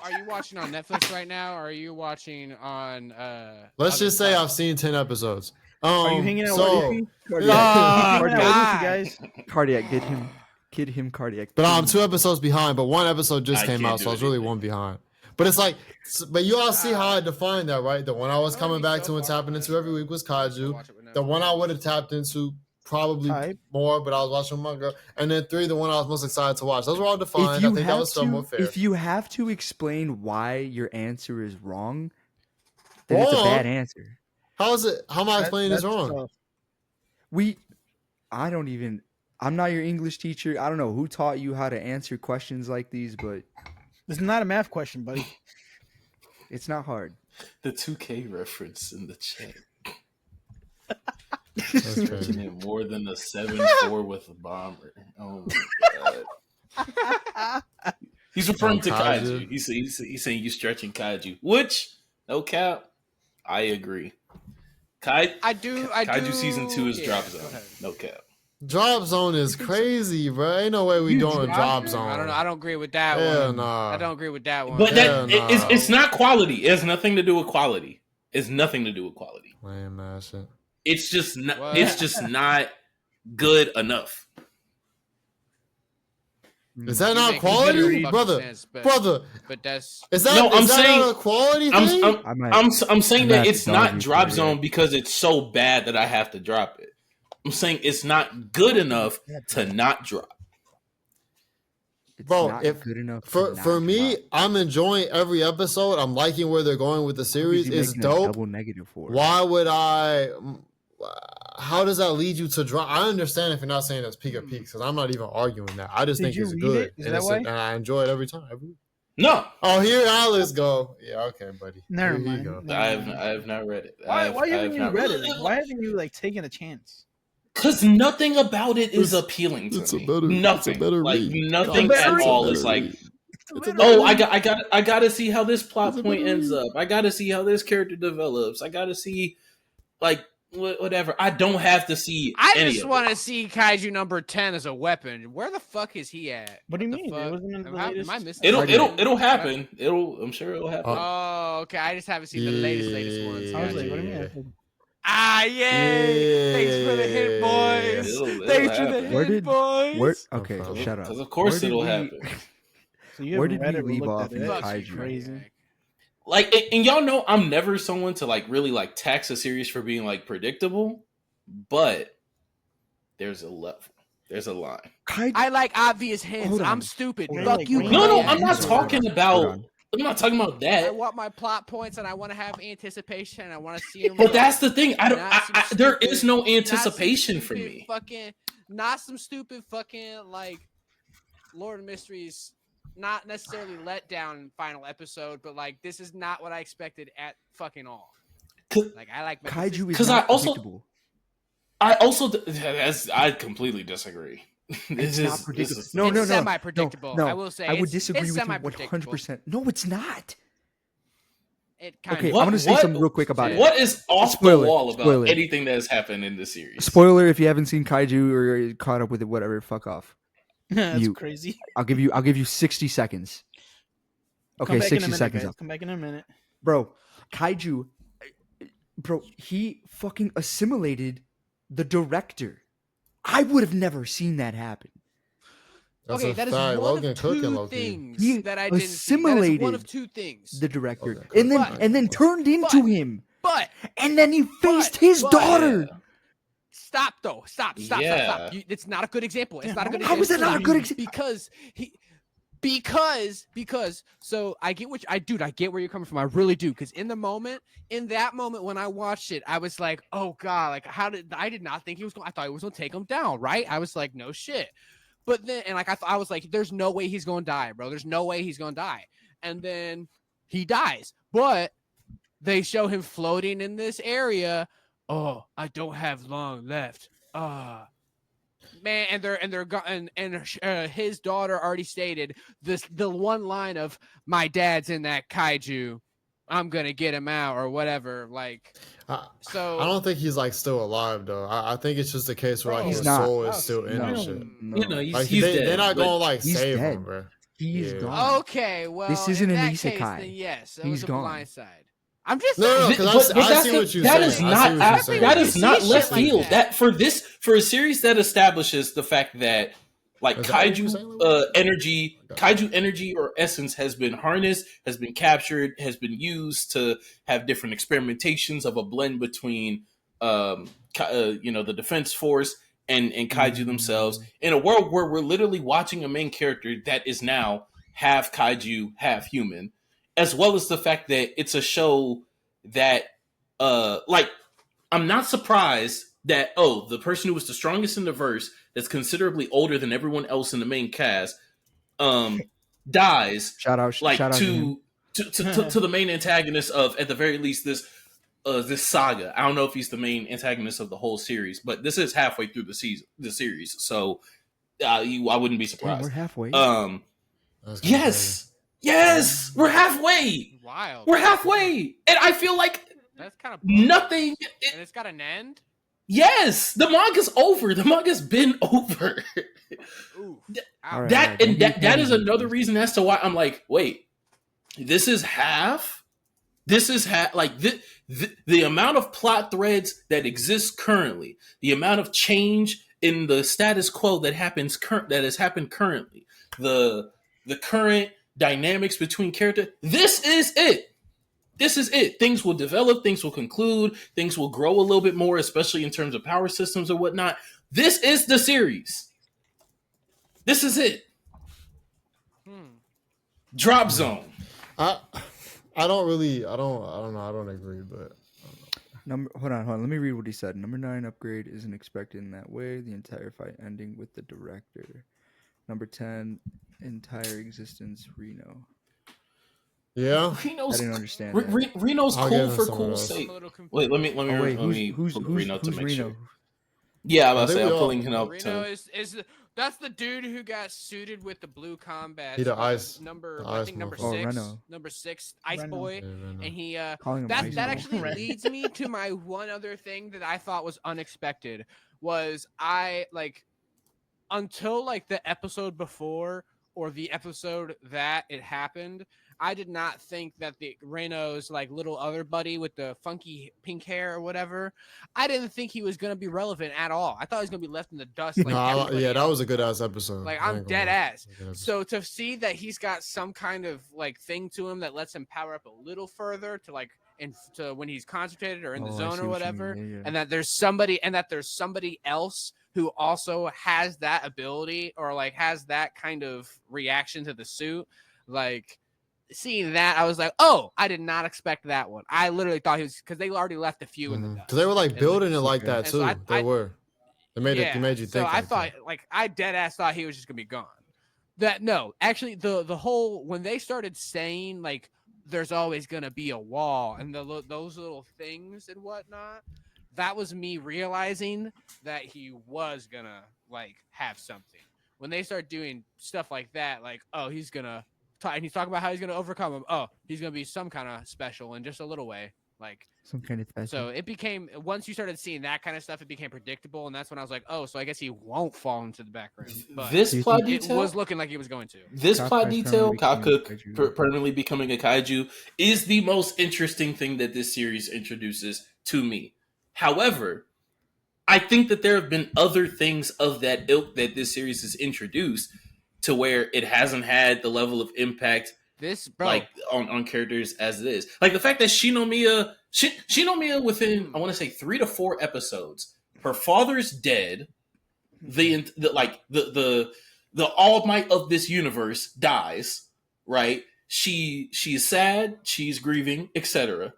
Speaker 4: Are you watching on Netflix right now, or are you watching on?
Speaker 2: Let's just say I've seen 10 episodes.
Speaker 9: Are you hanging out with
Speaker 3: guys? Cardiac, Kid him cardiac.
Speaker 2: But I'm 2 episodes behind, but 1 episode just came out, so I was really 1 behind. But it's like, but you all see how I defined that, right? The one I was coming back to and tapping into every week was Kaiju. The one I would have tapped into probably more, but I was watching with my girl. And then 3, the one I was most excited to watch. Those were all defined. I think that was somewhat fair.
Speaker 3: If you have to explain why your answer is wrong, then it's a bad answer.
Speaker 2: How is it? How am I explaining this wrong?
Speaker 3: I'm not your English teacher. I don't know who taught you how to answer questions like these, but
Speaker 9: this is not a math question, buddy.
Speaker 3: It's not hard.
Speaker 1: The 2K reference in the chat.
Speaker 2: That's crazy.
Speaker 1: More than a 7-4 with a bomber. Oh my god. He's referring to Kaiju. He's saying you stretching Kaiju, which no cap. I agree. Kaiju season 2 is Drop Zone. No cap.
Speaker 2: Drop Zone is crazy, bro. Ain't no way we doing Drop Zone.
Speaker 4: I don't know. I don't agree with that one. I don't agree with that one.
Speaker 1: But it's not quality. It has nothing to do with quality. It's nothing to do with quality.
Speaker 2: Lame ass shit.
Speaker 1: It's just not. It's just not good enough.
Speaker 2: Is that not quality, brother? Brother,
Speaker 4: but that's
Speaker 2: is that not a quality thing?
Speaker 1: I'm saying that it's not Drop Zone because it's so bad that I have to drop it. I'm saying it's not good enough to not drop.
Speaker 2: Bro, good enough for me, I'm enjoying every episode. I'm liking where they're going with the series. It's dope. Why would I? How does that lead you to drop? I understand if you're not saying it's peak of peaks because I'm not even arguing that. I just think it's good, and I enjoy it every time.
Speaker 1: No.
Speaker 2: Oh, here Alex go. Yeah, okay, buddy.
Speaker 9: Never mind.
Speaker 1: I have not read it.
Speaker 9: Why haven't you read it? Why haven't you taken a chance?
Speaker 1: Because nothing about it is appealing to me. Nothing. Nothing at all is like. Oh, I gotta see how this plot point ends up. I gotta see how this character develops. I gotta see, whatever. I don't have to see.
Speaker 4: I
Speaker 1: any
Speaker 4: just
Speaker 1: of
Speaker 4: want
Speaker 1: it.
Speaker 4: to see Kaiju number 10 as a weapon. Where the fuck is he at?
Speaker 9: What do you
Speaker 4: the
Speaker 9: mean?
Speaker 4: fuck?
Speaker 9: It wasn't in the
Speaker 4: Am I
Speaker 9: latest.
Speaker 4: missing
Speaker 1: It'll
Speaker 4: something?
Speaker 1: happen. I'm sure it'll happen.
Speaker 4: Oh, okay. I just haven't seen the latest ones.
Speaker 9: I was like,
Speaker 4: Gotcha.
Speaker 9: what do you mean? I said,
Speaker 4: Ah, yay! Thanks for the hint, boys.
Speaker 1: It'll
Speaker 4: Thanks for the
Speaker 1: happen.
Speaker 3: Where
Speaker 4: hint,
Speaker 3: did-
Speaker 4: boys.
Speaker 3: Where? Okay,
Speaker 2: problem.
Speaker 3: shut up.
Speaker 1: Because of course
Speaker 3: Where did
Speaker 1: it'll
Speaker 3: we-
Speaker 1: happen.
Speaker 9: So you
Speaker 3: Where
Speaker 9: haven't
Speaker 3: did
Speaker 9: read
Speaker 3: we
Speaker 9: it or
Speaker 3: leave
Speaker 9: looked
Speaker 3: off
Speaker 9: at
Speaker 3: in
Speaker 9: it?
Speaker 4: Fuck
Speaker 3: Kaiju?
Speaker 4: you,
Speaker 9: Crazy.
Speaker 4: Maniac.
Speaker 1: Like, and y'all know I'm never someone to like really like tax a series for being like predictable, but there's a level. There's a line.
Speaker 4: I like obvious hints.
Speaker 3: Hold on.
Speaker 4: I'm stupid.
Speaker 3: Hold
Speaker 4: Fuck
Speaker 9: on.
Speaker 4: you.
Speaker 1: No,
Speaker 4: Maniac.
Speaker 1: I'm not talking about.
Speaker 3: on.
Speaker 1: I'm not talking about
Speaker 4: I
Speaker 1: that.
Speaker 4: want my plot points and I want to have anticipation. I want to see them.
Speaker 1: But that's the thing. I don't.
Speaker 4: Not some
Speaker 1: There
Speaker 4: stupid-
Speaker 1: is no
Speaker 4: not some
Speaker 1: anticipation for
Speaker 4: stupid
Speaker 1: me.
Speaker 4: Not some stupid fucking like Lord of Mysteries. Not necessarily let down final episode, but like this is not what I expected at fucking all.
Speaker 1: 'Cause-
Speaker 4: Like I like my
Speaker 3: Kaiju is
Speaker 1: 'Cause
Speaker 3: not
Speaker 1: I also-
Speaker 3: predictable.
Speaker 1: I completely disagree.
Speaker 3: It's not predictable.
Speaker 1: This is-
Speaker 3: No,
Speaker 4: It's semi-predictable.
Speaker 3: No,
Speaker 4: I will say
Speaker 3: I would
Speaker 4: it's
Speaker 3: disagree with you
Speaker 4: semi-predictable.
Speaker 3: 100%. No, it's not.
Speaker 4: It kind
Speaker 3: Okay,
Speaker 4: of
Speaker 1: What-
Speaker 3: I'm gonna say
Speaker 1: what-
Speaker 3: something real quick about it.
Speaker 1: What is off
Speaker 3: Spoiler,
Speaker 1: the wall about
Speaker 3: spoiler.
Speaker 1: anything that has happened in this series?
Speaker 3: Spoiler: if you haven't seen Kaiju or you're caught up with it, whatever, fuck off.
Speaker 9: That's
Speaker 3: You-
Speaker 9: crazy.
Speaker 3: I'll give you 60 seconds. Okay,
Speaker 9: Come back in a
Speaker 3: 60
Speaker 9: minute,
Speaker 3: seconds
Speaker 9: guys.
Speaker 3: up.
Speaker 9: Come back in a minute.
Speaker 3: Bro, Kaiju, bro, he fucking assimilated the director. I would have never seen that happen.
Speaker 2: That's
Speaker 4: okay,
Speaker 2: a
Speaker 4: that is
Speaker 2: fact.
Speaker 4: one
Speaker 2: Logan
Speaker 4: of
Speaker 2: cooking,
Speaker 4: two
Speaker 2: low-key.
Speaker 4: things
Speaker 3: He
Speaker 4: that I didn't see. That is
Speaker 3: assimilated
Speaker 4: one of two things.
Speaker 3: The director,
Speaker 2: Okay,
Speaker 3: and then
Speaker 4: but-
Speaker 3: and then turned into him,
Speaker 4: But
Speaker 3: and then he faced his
Speaker 4: but-
Speaker 3: daughter.
Speaker 4: stop though. Stop.
Speaker 1: Yeah.
Speaker 4: It's not a good example. It's not a good
Speaker 3: How
Speaker 4: example.
Speaker 3: is that not a good example?
Speaker 4: Because so I get I get where you're coming from. I really do. Because in that moment when I watched it, I was like, oh god, like I did not think he was going. I thought he was going to take him down, right? I was like, no shit. But then, and like I was like, there's no way he's going to die, bro. There's no way he's going to die. And then he dies. But they show him floating in this area. Oh, I don't have long left. Man, and his daughter already stated the one line of my dad's in that kaiju. I'm gonna get him out or whatever. Like, so
Speaker 2: I don't think he's like still alive though. I think it's just a case where like
Speaker 4: Bro,
Speaker 2: his
Speaker 3: he's not.
Speaker 2: soul is still in
Speaker 3: No,
Speaker 2: and shit.
Speaker 1: You know,
Speaker 3: no.
Speaker 1: he's dead.
Speaker 2: They're not
Speaker 1: but-
Speaker 2: gonna like
Speaker 3: he's
Speaker 2: save
Speaker 3: dead.
Speaker 2: him, bro.
Speaker 3: He's
Speaker 2: Yeah.
Speaker 3: gone.
Speaker 4: okay. Well,
Speaker 3: This isn't
Speaker 4: in
Speaker 3: an
Speaker 4: that case,
Speaker 3: isekai.
Speaker 4: then yes, it
Speaker 3: He's
Speaker 4: was a
Speaker 3: gone.
Speaker 4: blind side. I'm just
Speaker 2: No,
Speaker 4: saying.
Speaker 2: because I
Speaker 1: that's
Speaker 2: see
Speaker 1: the-
Speaker 2: what you're
Speaker 1: that
Speaker 2: saying.
Speaker 1: is
Speaker 2: I see
Speaker 1: not
Speaker 2: what you're
Speaker 1: that
Speaker 2: saying.
Speaker 1: that
Speaker 4: You
Speaker 1: is
Speaker 4: see
Speaker 1: not
Speaker 4: shit
Speaker 1: left
Speaker 4: like
Speaker 1: field.
Speaker 4: that.
Speaker 1: That for a series that establishes the fact that like
Speaker 2: Is that what you're saying,
Speaker 1: kaiju energy or essence has been harnessed, has been captured, has been used to have different experimentations of a blend between the defense force and kaiju themselves in a world where we're literally watching a main character that is now half kaiju, half human, as well as the fact that it's a show that I'm not surprised that the person who was the strongest in the verse, that's considerably older than everyone else in the main cast, dies
Speaker 3: Shout out to him.
Speaker 1: to the main antagonist of, at the very least, this saga. I don't know if he's the main antagonist of the whole series, but this is halfway through the series, so I wouldn't be
Speaker 3: Damn,
Speaker 1: surprised.
Speaker 3: we're halfway.
Speaker 2: That's kinda
Speaker 1: Yes, we're halfway.
Speaker 4: Wild.
Speaker 1: We're halfway, and I feel like
Speaker 4: That's kind of
Speaker 1: nothing.
Speaker 4: And it's got an end.
Speaker 1: Yes, the manga's over. The manga's been over.
Speaker 4: Ooh.
Speaker 3: All right.
Speaker 1: That is another reason as to why I'm like, wait, this is half. This is half. Like the amount of plot threads that exist currently, the amount of change in the status quo that has happened currently, the current dynamics between characters. This is it. This is it. Things will develop, things will conclude, things will grow a little bit more, especially in terms of power systems or whatnot. This is the series. This is it. Drop zone.
Speaker 2: I don't know. I don't agree, but
Speaker 3: Hold on. Let me read what he said. Number 9 upgrade isn't expected in that way. The entire fight ending with the director. Number 10, entire existence Reno.
Speaker 2: yeah.
Speaker 3: I didn't understand.
Speaker 1: Reno's
Speaker 2: I'll give
Speaker 1: cool
Speaker 2: him
Speaker 1: for
Speaker 2: someone
Speaker 1: cool
Speaker 2: else.
Speaker 1: sake.
Speaker 4: I'm a little confused.
Speaker 1: Wait, let me
Speaker 3: Wait,
Speaker 1: let me
Speaker 3: who's
Speaker 1: pull Reno to make
Speaker 3: Reno?
Speaker 1: sure. Yeah, I was
Speaker 2: I think
Speaker 1: say
Speaker 2: we
Speaker 1: I'm
Speaker 2: all-
Speaker 1: pulling him up
Speaker 4: Reno
Speaker 1: to.
Speaker 4: is That's the dude who got suited with the blue combat.
Speaker 2: He the ice.
Speaker 4: Number,
Speaker 2: the
Speaker 4: I
Speaker 2: ice
Speaker 4: think number
Speaker 2: motherfucker.
Speaker 4: 6.
Speaker 3: Reno.
Speaker 4: Number 6, Ice
Speaker 9: Reno.
Speaker 4: Boy.
Speaker 2: Yeah, Reno.
Speaker 4: And he
Speaker 3: Calling him
Speaker 4: that
Speaker 3: Ice
Speaker 4: that
Speaker 3: Boy.
Speaker 4: actually
Speaker 9: Right.
Speaker 4: leads me to my one other thing that I thought was unexpected was I like until like the episode before or the episode that it happened, I did not think that the Reno's like little other buddy with the funky pink hair or whatever, I didn't think he was gonna be relevant at all. I thought he was gonna be left in the dust. Like
Speaker 2: Yeah, that
Speaker 4: else
Speaker 2: was a good ass episode.
Speaker 4: Like
Speaker 2: I
Speaker 4: I'm
Speaker 2: ain't
Speaker 4: dead
Speaker 2: gonna lie.
Speaker 4: ass. So to see that he's got some kind of like thing to him that lets him power up a little further to like to when he's concentrated or in the
Speaker 3: I
Speaker 4: zone
Speaker 3: see
Speaker 4: or
Speaker 3: what you
Speaker 4: whatever,
Speaker 3: mean. Yeah.
Speaker 4: and that there's somebody else who also has that ability or like has that kind of reaction to the suit, like. Seeing that, I was like, "Oh, I did not expect that one." I literally thought he was because they already left a few in the dust.
Speaker 2: Because they were like building it like
Speaker 3: Okay.
Speaker 2: that
Speaker 4: And so
Speaker 2: too. They were. They made it. They made you
Speaker 4: so
Speaker 2: think.
Speaker 4: I
Speaker 2: like
Speaker 4: thought,
Speaker 2: that.
Speaker 4: like, I dead ass thought he was just gonna be gone. That no, actually, the whole when they started saying like, "There's always gonna be a wall," and those little things and whatnot, that was me realizing that he was gonna like have something. When they start doing stuff like that, like, oh, he's gonna. And he's talking about how he's going to overcome him. Oh, he's going to be some kind of special in just a little way. Like,
Speaker 3: Some kind of special.
Speaker 4: so it became, once you started seeing that kind of stuff, it became predictable. And that's when I was like, oh, so I guess he won't fall into the background. But
Speaker 1: This plot
Speaker 4: it
Speaker 1: detail
Speaker 4: was looking like he was going to.
Speaker 1: This
Speaker 3: Kafka's
Speaker 1: plot detail,
Speaker 3: permanently
Speaker 1: Kafka
Speaker 3: becoming a kaiju.
Speaker 1: permanently becoming a kaiju, is the most interesting thing that this series introduces to me. However, I think that there have been other things of that ilk that this series has introduced to where it hasn't had the level of impact
Speaker 4: This, bro.
Speaker 1: like on characters as it is. Like the fact that Shinomiya within I want to say 3 to 4 episodes, her father's dead. The all might of this universe dies. Right? She's sad. She's grieving, etc.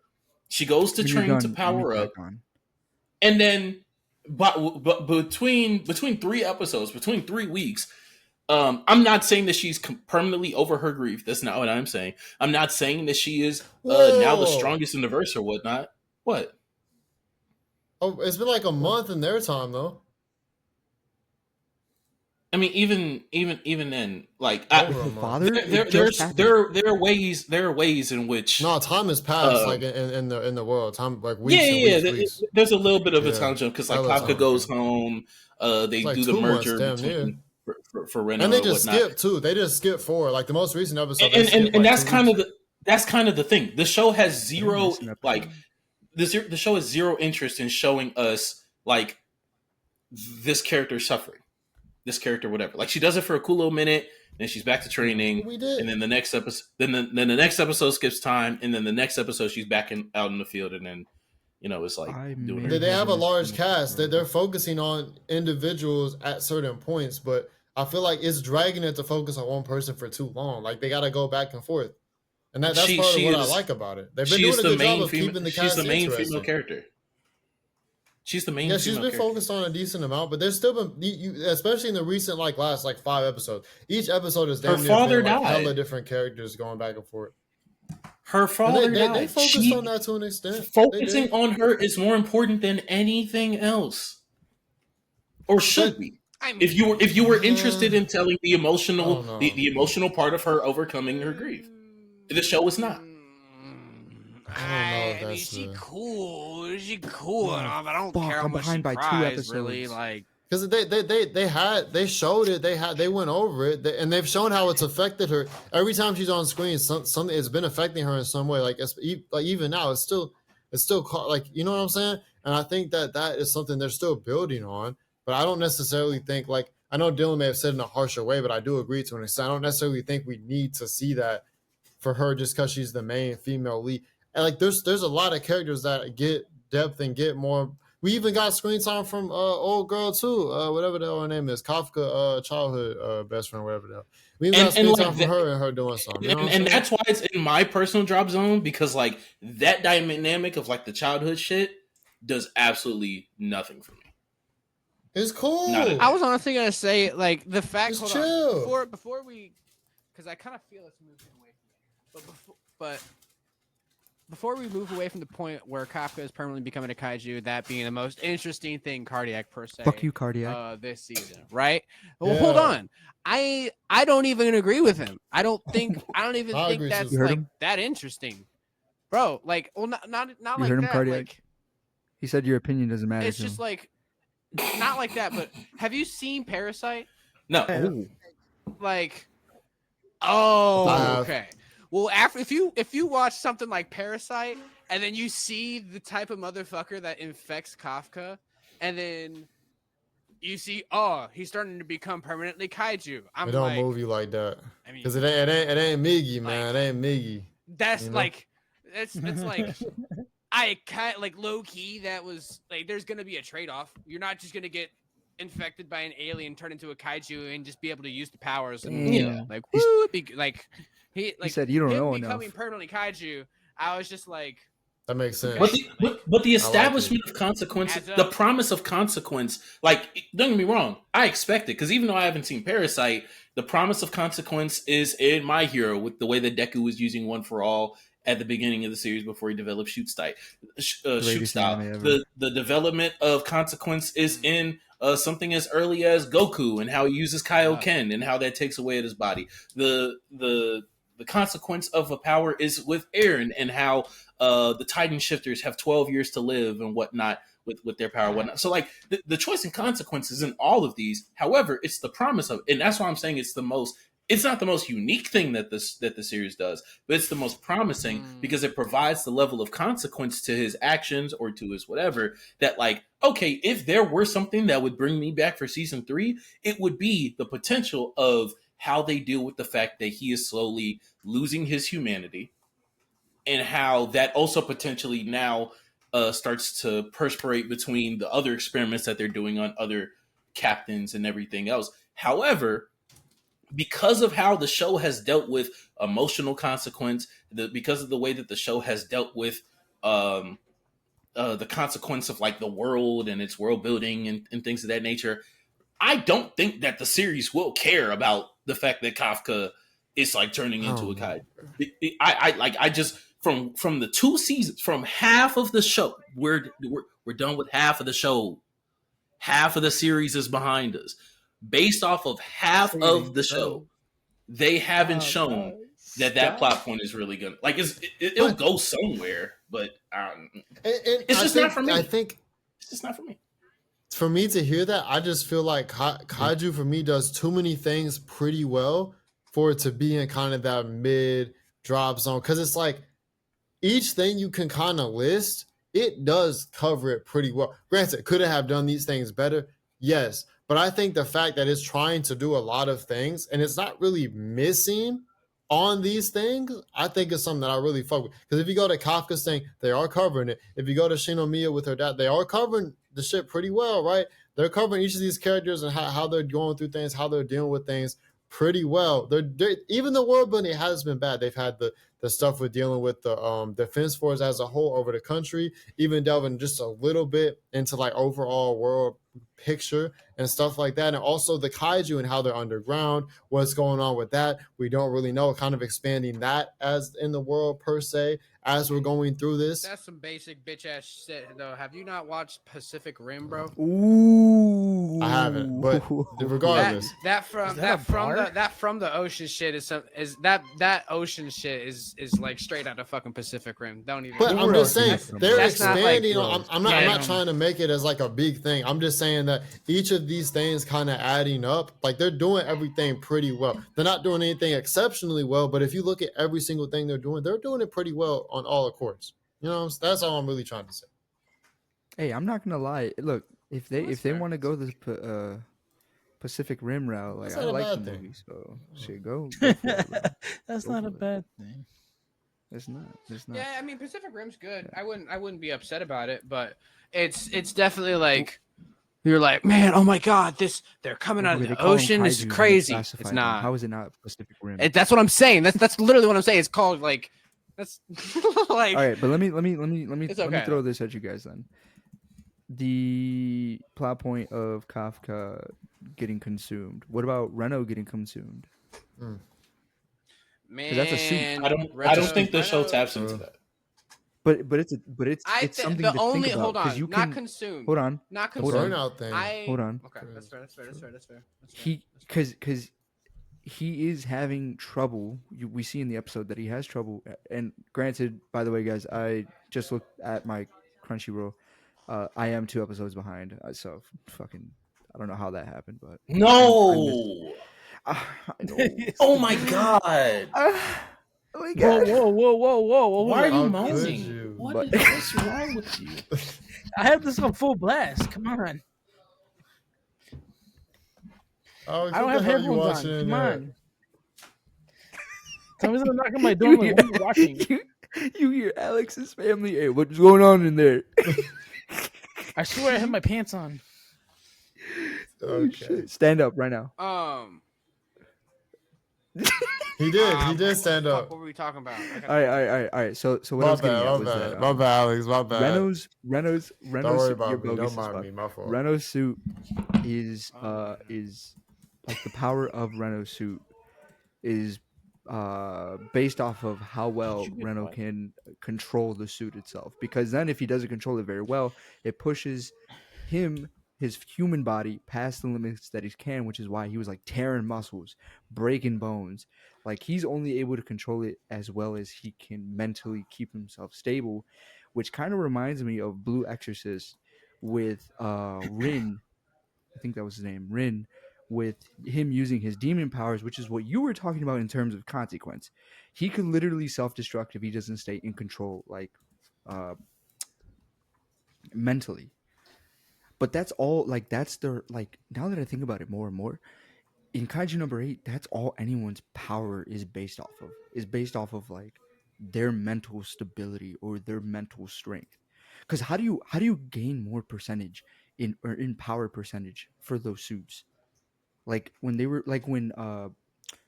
Speaker 1: She goes to train to power up, and then but between 3 episodes, between 3 weeks. I'm not saying that she's permanently over her grief. That's not what I'm saying. I'm not saying that she is now the strongest in the verse or whatnot. What?
Speaker 2: Oh, it's been like a month in their time though.
Speaker 1: I mean, even then, like there are ways in which
Speaker 2: time has passed like in the world. Time like weeks. Weeks.
Speaker 1: There's a little bit of a time jump because like Kafka goes home. They
Speaker 2: like
Speaker 1: do the merger
Speaker 2: months,
Speaker 1: between. For Reno
Speaker 2: and they just
Speaker 1: whatnot.
Speaker 2: skip too. They just skip forward. Like the most recent episode,
Speaker 1: and that's kind of the thing. The show has zero like the show has zero interest in showing us like this character suffering, this character whatever. Like she does it for a cool little minute, then she's back to training, and then the next episode, then the next episode skips time, and then the next episode she's back out in the field, and then. It's like doing
Speaker 2: they have a large cast. They're focusing on individuals at certain points, but I feel like it's dragging it to focus on one person for too long. Like they got to go back and forth, and that's part of what I like about it. They've been doing a good job of keeping the cast.
Speaker 1: She's the main female character. She's the main.
Speaker 2: Yeah, she's been focused on a decent amount, but there's still been, especially in the recent last 5 episodes. Each episode is damn
Speaker 1: her father
Speaker 2: near
Speaker 1: died.
Speaker 2: Hella different characters going back and forth.
Speaker 1: Her father died.
Speaker 2: They focused on that to an extent.
Speaker 1: Focusing on her is more important than anything else, or should be. I mean, if you were interested in telling the emotional the emotional part of her overcoming her grief, the show is not.
Speaker 4: I mean, she's cool and all, but I don't care how much she cries, really. Like,
Speaker 2: because they showed it, they went over it, and they've shown how it's affected her every time she's on screen. Something it's been affecting her in some way. Like even now, it's still like, you know what I'm saying. And I think that is something they're still building on. But I don't necessarily think, like, I know Dylan may have said in a harsher way, but I do agree to an extent. I don't necessarily think we need to see that for her just because she's the main female lead. And like there's a lot of characters that get depth and get more. We even got screen time from old girl too, whatever the hell her name is, Kafka, childhood best friend, whatever the hell. We even got screen time from her and her doing something. You know
Speaker 1: and that's why it's in my personal drop zone, because like that dynamic of like the childhood shit does absolutely nothing for me.
Speaker 2: It's cool.
Speaker 4: I was honestly gonna say like the fact.
Speaker 2: Just chill.
Speaker 4: Before we, because I kind of feel it's moving away from it. But before we move away from the point where Kafka is permanently becoming a kaiju, that being the most interesting thing, Cardiac per se.
Speaker 3: Fuck you, Cardiac.
Speaker 4: This season, right? Well, hold on. I don't even agree with him. I don't even think that's like that interesting, bro. Like, well, not
Speaker 3: you
Speaker 4: like
Speaker 3: heard him,
Speaker 4: that.
Speaker 3: Cardiac?
Speaker 4: Like,
Speaker 3: he said your opinion doesn't matter.
Speaker 4: it's just like not like that. But have you seen Parasite?
Speaker 1: No.
Speaker 3: Oh.
Speaker 4: Like, oh, okay. Well, if you watch something like Parasite and then you see the type of motherfucker that infects Kafka, and then you see, oh, he's starting to become permanently kaiju.
Speaker 2: It don't move you like that. I mean, because it ain't Miggy, man. It ain't Miggy.
Speaker 4: That's like, it's like, I kind like low key. That was like, there's gonna be a trade off. You're not just gonna get infected by an alien, turn into a kaiju, and just be able to use the powers. And like, woo, like. He
Speaker 3: said you don't know
Speaker 4: becoming
Speaker 3: enough.
Speaker 4: permanently kaiju. I was just like,
Speaker 2: that makes sense.
Speaker 1: But the establishment of consequence, the promise of consequence, like, don't get me wrong, I expect it, because even though I haven't seen Parasite, the promise of consequence is in My Hero with the way that Deku was using One for All at the beginning of the series before he developed Shoot Style. The development of consequence is in something as early as Goku and how he uses Kaioken and how that takes away at his body. The consequence of a power is with Eren and how the Titan Shifters have 12 years to live and whatnot with their power and whatnot. So like the choice and consequences in all of these, however, it's the promise of, and that's why I'm saying it's not the most unique thing that the series does, but it's the most promising because it provides the level of consequence to his actions or to his whatever that, like, okay, if there were something that would bring me back for season 3, it would be the potential of how they deal with the fact that he is slowly losing his humanity and how that also potentially now starts to perspirate between the other experiments that they're doing on other captains and everything else. However, because of how the show has dealt with emotional consequence, because of the way that the show has dealt with the consequence of like the world and its world building and things of that nature, I don't think that the series will care about the fact that Kafka is like turning into a kaiju. I just from the 2 seasons, from half of the show, we're done with half of the show. Half of the series is behind us. Based off of half of the show, they haven't shown that plot point is really gonna, like, it'll go somewhere, but it's just not for me.
Speaker 2: I think
Speaker 1: it's just not for me.
Speaker 2: For me to hear that, I just feel like Kaiju for me does too many things pretty well for it to be in kind of that mid drop zone. Because it's like each thing you can kind of list, it does cover it pretty well. Granted, could it have done these things better? Yes. But I think the fact that it's trying to do a lot of things and it's not really missing on these things, I think is something that I really fuck with. Because if you go to Kafka's thing, they are covering it. If you go to Shinomiya with her dad, they are covering the shit pretty well, right? They're covering each of these characters and how they're going through things, how they're dealing with things pretty well. They're even the world building has been bad. They've had the stuff with dealing with the defense force as a whole over the country, even delving just a little bit into like overall world picture and stuff like that, and also the kaiju and how they're underground, what's going on with that, we don't really know, kind of expanding that as in the world per se as we're going through this.
Speaker 4: That's some basic bitch ass shit though. Have you not watched Pacific Rim, bro?
Speaker 3: Ooh,
Speaker 2: I haven't, but regardless,
Speaker 4: that from the ocean shit is that ocean shit is like straight out of fucking Pacific Rim. Don't even.
Speaker 2: But I'm just saying they're expanding.
Speaker 4: Like,
Speaker 2: I'm not trying to make it as like a big thing. I'm just saying that each of these things kind of adding up, like they're doing everything pretty well. They're not doing anything exceptionally well, but if you look at every single thing they're doing it pretty well on all accords. You know, that's all I'm really trying to say.
Speaker 3: Hey, I'm not gonna lie. Look, if they want to go the Pacific Rim route, like, I like the movie, so shit, go for it,
Speaker 9: that's not a bad thing.
Speaker 3: It's not.
Speaker 4: Yeah, I mean, Pacific Rim's good. I wouldn't be upset about it, but it's definitely like you're like, man, oh my god, they're coming out of the ocean. This is crazy. It's not.
Speaker 3: How is it not Pacific Rim?
Speaker 4: That's what I'm saying. That's literally what I'm saying. It's called like that's like.
Speaker 3: All right, but let me throw this at you guys then. The plot point of Kafka getting consumed. What about Reno getting consumed?
Speaker 4: Man,
Speaker 3: that's a suit.
Speaker 1: I don't think the show taps into that.
Speaker 3: but it's something
Speaker 4: the
Speaker 3: to
Speaker 4: only
Speaker 3: think about because you
Speaker 4: not
Speaker 3: can
Speaker 4: consume.
Speaker 3: hold on.
Speaker 4: Not
Speaker 2: The
Speaker 4: consume.
Speaker 2: burnout thing.
Speaker 3: Hold on.
Speaker 4: Okay, that's fair. That's fair. That's fair.
Speaker 3: He because he is having trouble. We see in the episode that he has trouble. And granted, by the way, guys, I just looked at my Crunchyroll. I am 2 episodes behind, so fucking I don't know how that happened, but
Speaker 1: No.
Speaker 3: I know.
Speaker 1: Oh my god.
Speaker 3: Oh my
Speaker 9: Whoa,
Speaker 3: god.
Speaker 9: whoa!
Speaker 1: Why are you
Speaker 2: How
Speaker 1: moaning?
Speaker 2: could you?
Speaker 1: What's wrong with you?
Speaker 9: I have this on full blast. Come on.
Speaker 2: Alex,
Speaker 9: I don't
Speaker 2: what
Speaker 9: have
Speaker 2: the hell you
Speaker 9: headphones
Speaker 2: watching
Speaker 9: on.
Speaker 2: in
Speaker 9: Come
Speaker 2: there?
Speaker 9: on. Somebody's gonna knock on my door. I'm like, what are you watching?
Speaker 3: You hear Alex's family? Hey, what's going on in there?
Speaker 9: I swear I have my pants on.
Speaker 2: Okay.
Speaker 3: Stand up right now.
Speaker 2: He did stand
Speaker 4: Fuck,
Speaker 2: up.
Speaker 4: what were we talking about?
Speaker 3: All right. So what I
Speaker 2: My
Speaker 3: was getting at
Speaker 2: bad,
Speaker 3: was that
Speaker 2: my bad, Alex, my bad.
Speaker 3: Renault's
Speaker 2: Don't worry
Speaker 3: suit,
Speaker 2: about
Speaker 3: you're
Speaker 2: me.
Speaker 3: bogus
Speaker 2: Don't
Speaker 3: as
Speaker 2: mind
Speaker 3: fuck.
Speaker 2: me. My fault.
Speaker 3: Renault's suit is like the power of Renault's suit is based off of how well Renault can control the suit itself. Because then if he doesn't control it very well, it pushes his human body past the limits that he can, which is why he was like tearing muscles, breaking bones. Like he's only able to control it as well as he can mentally keep himself stable, which kind of reminds me of Blue Exorcist with Rin. I think that was his name, Rin, with him using his demon powers, which is what you were talking about in terms of consequence. He could literally self-destruct if he doesn't stay in control, like mentally. But that's all. Like that's the like. Now that I think about it more and more, in Kaiju number 8, that's all anyone's power is based off of. Is based off of like their mental stability or their mental strength. Because how do you gain more percentage in power percentage for those suits? Like when they were like when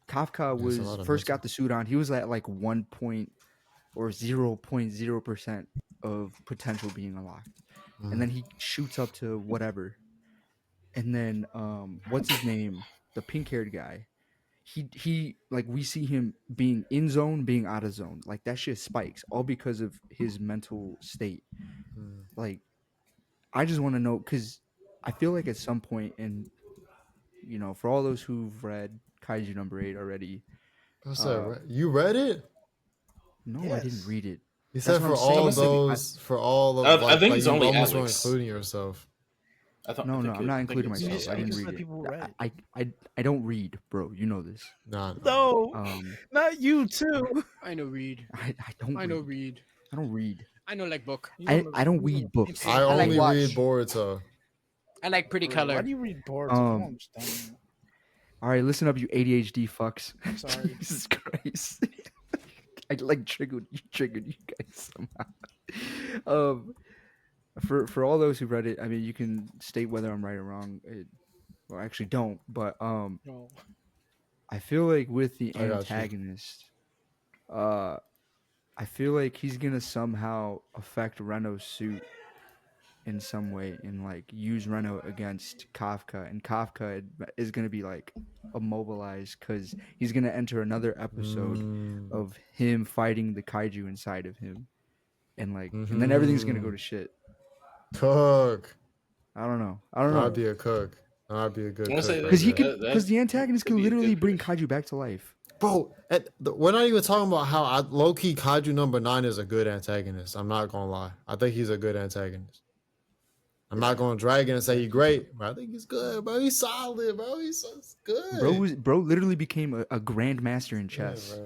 Speaker 3: Kafka
Speaker 2: There's a
Speaker 3: was
Speaker 2: lot of
Speaker 3: first
Speaker 2: mental.
Speaker 3: got the suit on, he was at like 1 point or 0.0% of potential being unlocked. And then he shoots up to whatever. And then what's his name? The pink-haired guy. He like we see him being in zone, being out of zone. Like that shit spikes all because of his mental state. Like I just want to know cuz I feel like at some point and you know, for all those who've read Kaiju number 8 already.
Speaker 2: What's that? You read it?
Speaker 3: No,
Speaker 9: Yes.
Speaker 3: I didn't read it.
Speaker 2: He
Speaker 3: That's
Speaker 2: said
Speaker 3: what
Speaker 2: for
Speaker 3: I'm saying.
Speaker 2: all
Speaker 3: Like,
Speaker 2: those, for all of
Speaker 1: I think
Speaker 2: like
Speaker 1: it's
Speaker 2: you
Speaker 1: only
Speaker 2: almost were
Speaker 1: Alex.
Speaker 2: including yourself.
Speaker 3: No, I'm not including
Speaker 1: it's
Speaker 3: myself.
Speaker 1: just
Speaker 3: I didn't
Speaker 9: just
Speaker 3: read
Speaker 9: let
Speaker 3: it.
Speaker 9: people read
Speaker 3: I don't read, bro. You know this.
Speaker 2: Nah.
Speaker 9: No, not you too.
Speaker 4: I know read.
Speaker 3: I don't.
Speaker 4: I know
Speaker 3: read.
Speaker 4: read.
Speaker 3: I don't read.
Speaker 4: I know like book.
Speaker 3: I don't read books.
Speaker 2: I
Speaker 4: like
Speaker 2: only
Speaker 4: watch.
Speaker 2: read Boruto.
Speaker 4: I like pretty
Speaker 9: Why
Speaker 4: color.
Speaker 9: do you read boards? I don't understand.
Speaker 3: All right, listen up, you ADHD fucks.
Speaker 9: Sorry.
Speaker 3: Jesus Christ. I like triggered you guys somehow. For all those who read it, I mean, you can state whether I'm right or wrong. Well, actually, don't. But
Speaker 9: No.
Speaker 3: I feel like with the
Speaker 2: I got you.
Speaker 3: antagonist, I feel like he's gonna somehow affect Renault's suit in some way and like use Renault against Kafka, and Kafka is gonna be like immobilized because he's gonna enter another episode of him fighting the kaiju inside of him, and like, and then everything's gonna go to shit.
Speaker 2: Cook.
Speaker 3: I don't know.
Speaker 2: I'd be a cook. I'd be a good
Speaker 1: I'm gonna
Speaker 2: cook.
Speaker 1: say
Speaker 3: Because he
Speaker 2: right there.
Speaker 3: could, because the antagonist
Speaker 1: could
Speaker 3: can
Speaker 1: be a
Speaker 3: literally
Speaker 1: good
Speaker 3: bring
Speaker 1: push.
Speaker 3: kaiju back to life.
Speaker 2: Bro, we're not even talking about how low-key Kaiju number 9 is a good antagonist. I'm not gonna lie. I think he's a good antagonist. I'm not gonna drag it and say he's great, but I think he's good, bro. He's solid, bro. He's good.
Speaker 3: Bro literally became a grandmaster in chess.
Speaker 2: Yeah,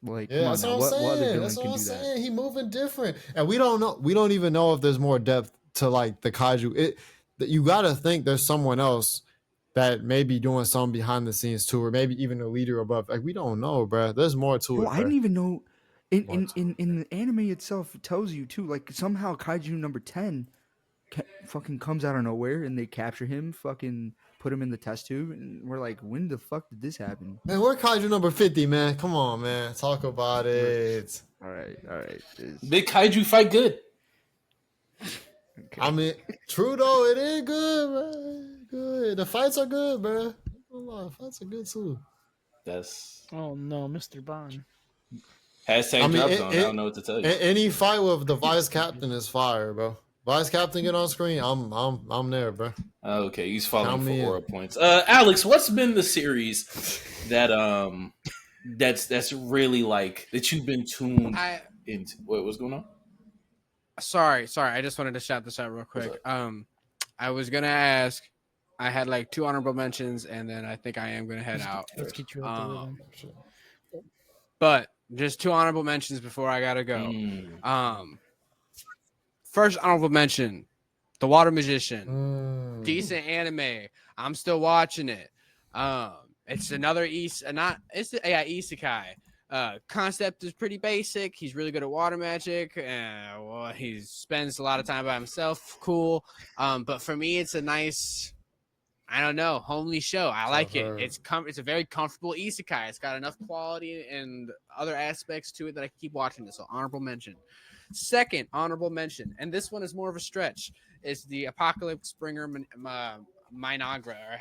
Speaker 2: bro.
Speaker 3: Like,
Speaker 2: Yeah,
Speaker 3: come on
Speaker 2: that's
Speaker 3: now.
Speaker 2: what I'm
Speaker 3: What other
Speaker 2: saying.
Speaker 3: villain
Speaker 2: That's what
Speaker 3: can
Speaker 2: I'm
Speaker 3: do that?
Speaker 2: saying. He moving different, and we don't know. We don't even know if there's more depth to like the kaiju. You gotta think there's someone else that may be doing something behind the scenes too, or maybe even a leader above. Like we don't know, bro. There's more to
Speaker 3: Bro,
Speaker 2: it.
Speaker 3: I didn't even know. In
Speaker 2: What?
Speaker 3: the anime itself, it tells you too. Like somehow Kaiju number 10 fucking comes out of nowhere, and they capture him, fucking put him in the test tube, and we're like, when the fuck did this happen?
Speaker 2: Man, we're Kaiju number 50, man. Come on, man. Talk about it.
Speaker 3: All right.
Speaker 1: Big kaiju fight good.
Speaker 3: Okay.
Speaker 2: I mean, true though, it is good, bro. Good. The fights are good, bro. The fights are good too.
Speaker 1: That's
Speaker 9: Oh no, Mr. Bond.
Speaker 1: Hashtag drop zone. I don't know what to tell you.
Speaker 2: Any fight with the vice captain is fire, bro. Vice captain get on screen, I'm there, bro.
Speaker 1: Okay, he's falling for aura points. Alex, what's been the series that that's really like that you've been tuned into? What's going on?
Speaker 4: Sorry. I just wanted to shout this out real quick. I was gonna ask. I had like 2 honorable mentions, and then I think I am gonna head out.
Speaker 9: Let's get you out the rhythm.
Speaker 4: But just 2 honorable mentions before I gotta go. First honorable mention, The Water Magician. Decent anime. I'm still watching it. It's another isekai. Concept is pretty basic. He's really good at water magic. He spends a lot of time by himself. Cool. But for me, it's a nice, I don't know, homely show. I like it. It's a very comfortable isekai. It's got enough quality and other aspects to it that I can keep watching this. So honorable mention. Second honorable mention, and this one is more of a stretch, is the Apocalypse Springer Minagra, or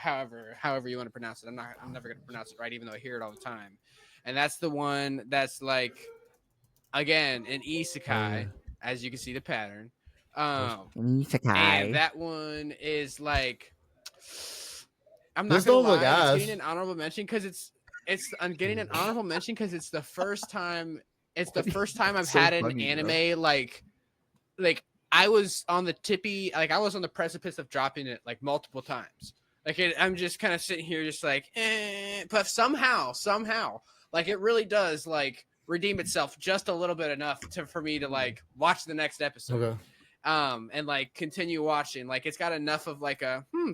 Speaker 4: however you want to pronounce it. I'm never gonna pronounce it right, even though I hear it all the time. And that's the one that's like, again, an isekai, as you can see the pattern.
Speaker 10: Isekai.
Speaker 4: And that one is like, I'm not gonna lie, it's getting an honorable mention because I'm getting an honorable mention because it's the first time. It's the first time I've had an anime like I was on the precipice of dropping it like multiple times. I'm just kind of sitting here just like, but somehow, like it really does like redeem itself just a little bit enough for me to like watch the next episode.
Speaker 2: Okay.
Speaker 4: And like continue watching. Like it's got enough of like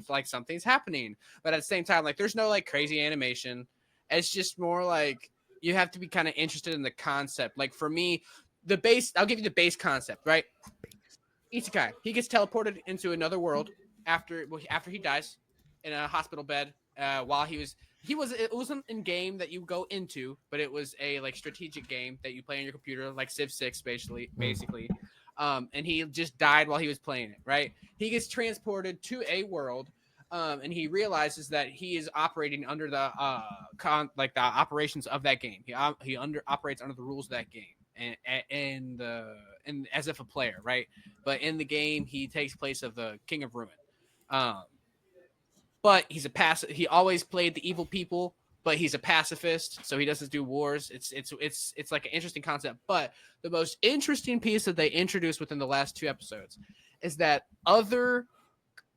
Speaker 4: like something's happening, but at the same time, like there's no like crazy animation. It's just more like you have to be kind of interested in the concept. Like for me, I'll give you the base concept, right? Isekai. He gets teleported into another world after he dies in a hospital bed. While it wasn't in game that you go into, but it was a like strategic game that you play on your computer, like Civ 6, basically. And he just died while he was playing it, right? He gets transported to a world. And he realizes that he is operating under the the operations of that game. He operates under the rules of that game, and as if a player, right? But in the game, he takes place of the King of Ruin. But he's he always played the evil people, but he's a pacifist, so he doesn't do wars. It's like an interesting concept. But the most interesting piece that they introduced within the last 2 episodes is that other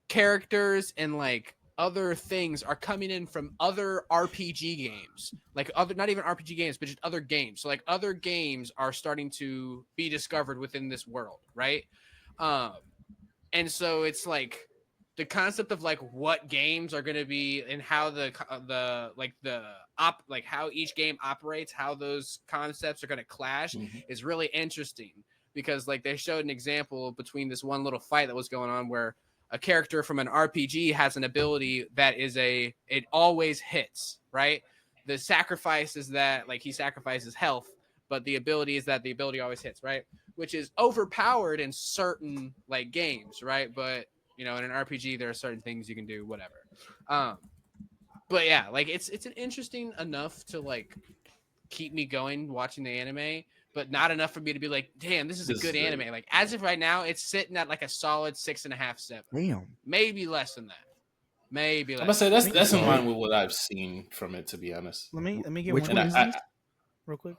Speaker 4: characters and like other things are coming in from other RPG games, like not even RPG games, but just other games. So like other games are starting to be discovered within this world, right? And so it's like the concept of like what games are going to be and how how each game operates, how those concepts are going to clash is really interesting, because like they showed an example between this one little fight that was going on where a character from an RPG has an ability that is it always hits, right? The sacrifice is that like he sacrifices health, but the ability is that the ability always hits, right? Which is overpowered in certain like games, right? But in an RPG there are certain things you can do, whatever. But yeah, like it's an interesting enough to like keep me going watching the anime, but not enough for me to be like, damn, this is a good anime. Like as of right now, it's sitting at like a solid 6.5, 7.
Speaker 10: Damn.
Speaker 4: Maybe less than that. Maybe less.
Speaker 1: I'm gonna say that's in line with what I've seen from it, to be honest.
Speaker 9: Let me get one real quick.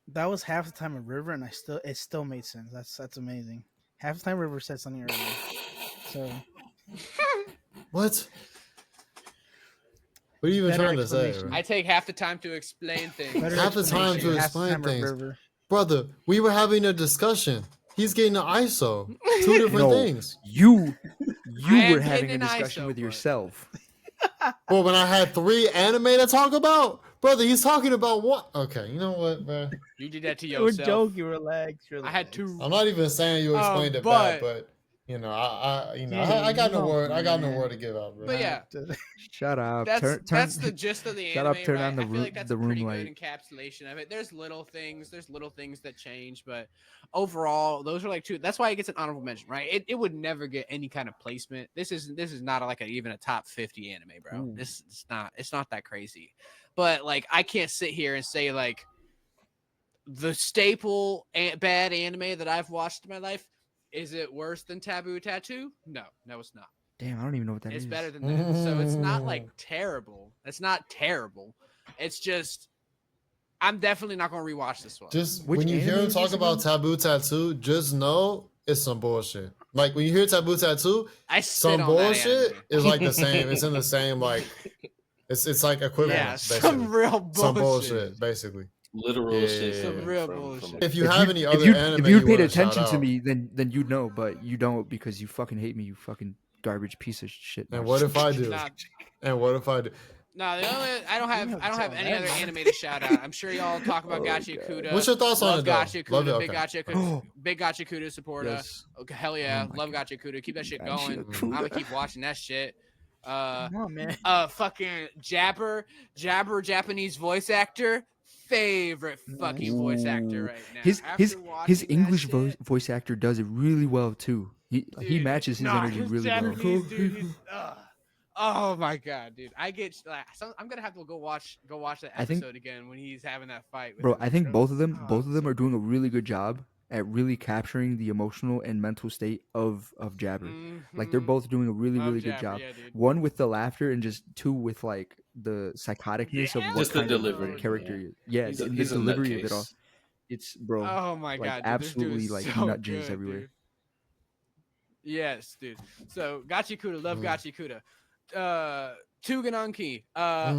Speaker 9: That was half the time of River, and it still made sense. That's amazing. Half the time River said something earlier. So
Speaker 2: what? What are you even trying to say?
Speaker 4: I take half the time to explain things.
Speaker 2: Half the time to explain things. Brother, we were having a discussion. He's getting an ISO. 2 different things.
Speaker 10: You were having a discussion with yourself.
Speaker 2: Well, when I had 3 anime to talk about, brother, he's talking about what? Okay, you know what, man?
Speaker 4: You did that to yourself.
Speaker 9: We're joking. Relax.
Speaker 4: I had 2.
Speaker 2: I'm not even saying you explained it bad, but I got no word. I got no word to give out, bro.
Speaker 4: But yeah,
Speaker 10: shut up.
Speaker 4: That's the gist of the anime.
Speaker 10: Shut up. Turn on the
Speaker 4: I feel like that's
Speaker 10: the
Speaker 4: a
Speaker 10: room
Speaker 4: pretty
Speaker 10: light.
Speaker 4: good encapsulation of it. There's little things that change, but overall, those are like 2. That's why it gets an honorable mention, right? It would never get any kind of placement. This is not like even a top 50 anime, bro. It's not that crazy. But like I can't sit here and say like the staple bad anime that I've watched in my life. Is it worse than Taboo Tattoo? No, it's not.
Speaker 3: Damn, I don't even know what that
Speaker 4: It's
Speaker 3: is.
Speaker 4: better than that. So it's not like terrible. It's not terrible. It's just I'm definitely not going to rewatch this one.
Speaker 2: Just
Speaker 3: Which
Speaker 2: when you hear him
Speaker 3: anime is
Speaker 2: talk
Speaker 3: this
Speaker 2: about
Speaker 3: again?
Speaker 2: Taboo Tattoo, just know it's some bullshit. Like when you hear Taboo Tattoo,
Speaker 4: I
Speaker 2: some
Speaker 4: spit on that
Speaker 2: bullshit
Speaker 4: anime.
Speaker 2: is like the same. It's in the same like it's like equivalent.
Speaker 4: Yeah,
Speaker 2: basically.
Speaker 4: some real bullshit.
Speaker 2: Some bullshit, basically.
Speaker 1: Literal shit.
Speaker 4: Some real bullshit.
Speaker 2: If you have any other anime,
Speaker 3: if you
Speaker 2: you
Speaker 3: paid
Speaker 2: wanna shout
Speaker 3: attention to
Speaker 2: out.
Speaker 3: me, then you'd know, but you don't because you fucking hate me, you fucking garbage piece of shit.
Speaker 2: And what if I do?
Speaker 4: Nah,
Speaker 2: And what if I do?
Speaker 4: no, the only, I don't have any other anime to shout out. I'm sure y'all talk about Gachiakuta.
Speaker 2: What's your thoughts on it, though?
Speaker 4: Gachiakuta,
Speaker 2: Love it,
Speaker 4: big
Speaker 2: okay.
Speaker 4: Gachiakuta, big Gachiakuta supporter.
Speaker 3: Yes.
Speaker 4: Okay, hell yeah,
Speaker 3: my
Speaker 4: love Gachiakuta. Keep that shit going.
Speaker 3: Gachiakuta.
Speaker 4: I'm gonna keep watching that shit.
Speaker 9: Come on, man.
Speaker 4: Fucking Jabber, Japanese voice actor, favorite fucking voice actor right now.
Speaker 3: His
Speaker 4: After watching
Speaker 3: his
Speaker 4: that
Speaker 3: English
Speaker 4: shit-
Speaker 3: voice actor does it really well too. He
Speaker 4: Dude,
Speaker 3: matches his
Speaker 4: nah,
Speaker 3: energy
Speaker 4: his
Speaker 3: really
Speaker 4: Japanese
Speaker 3: well.
Speaker 4: dude, oh my god, dude! I get like, I'm gonna have to go watch that
Speaker 3: I think-
Speaker 4: episode again when he's having that fight. With
Speaker 3: Bro,
Speaker 4: him.
Speaker 3: I think both of them
Speaker 4: Oh,
Speaker 3: are doing a really good job at really capturing the emotional and mental state of Jabber. Like they're both doing a really
Speaker 4: Love
Speaker 3: good
Speaker 4: Jabber,
Speaker 3: job.
Speaker 4: yeah, dude.
Speaker 3: One with the laughter and just two with like the psychoticness of what
Speaker 1: Just the
Speaker 3: kind of
Speaker 1: delivery,
Speaker 3: character. Yeah,
Speaker 1: He's
Speaker 3: and
Speaker 1: he's
Speaker 3: the
Speaker 1: a
Speaker 3: delivery of it all.
Speaker 1: nutcase.
Speaker 3: It's bro.
Speaker 4: Oh my
Speaker 3: like,
Speaker 4: god, dude,
Speaker 3: absolutely
Speaker 4: this dude
Speaker 3: like
Speaker 4: is so
Speaker 3: nut jizz
Speaker 4: good,
Speaker 3: everywhere.
Speaker 4: dude. Yes, dude. So Gachiakuta, love Gachiakuta. Tugananki,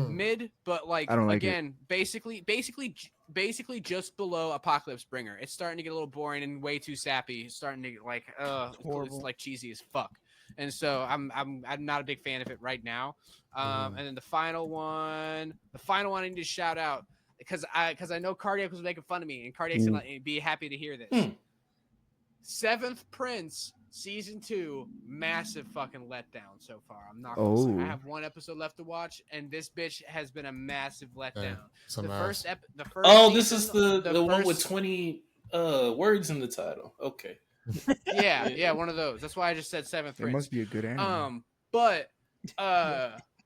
Speaker 4: mid, but like
Speaker 3: I don't like it.
Speaker 4: again, basically just below Apocalypse Bringer. It's starting to get a little boring and way too sappy. It's starting to get like it's like cheesy as fuck. And so I'm not a big fan of it right now. And then the final one I need to shout out because I know Cardiac was making fun of me, and Cardiac's gonna be happy to hear this. Seventh Prince Season 2, massive fucking letdown so far. I'm not gonna say. I have one episode left to watch, and this bitch has been a massive letdown. The first
Speaker 1: this is
Speaker 4: season,
Speaker 1: the one with 20 words in the title. Okay.
Speaker 4: Yeah, one of those. That's why I just said Seventh Prince.
Speaker 3: It must be a good anime.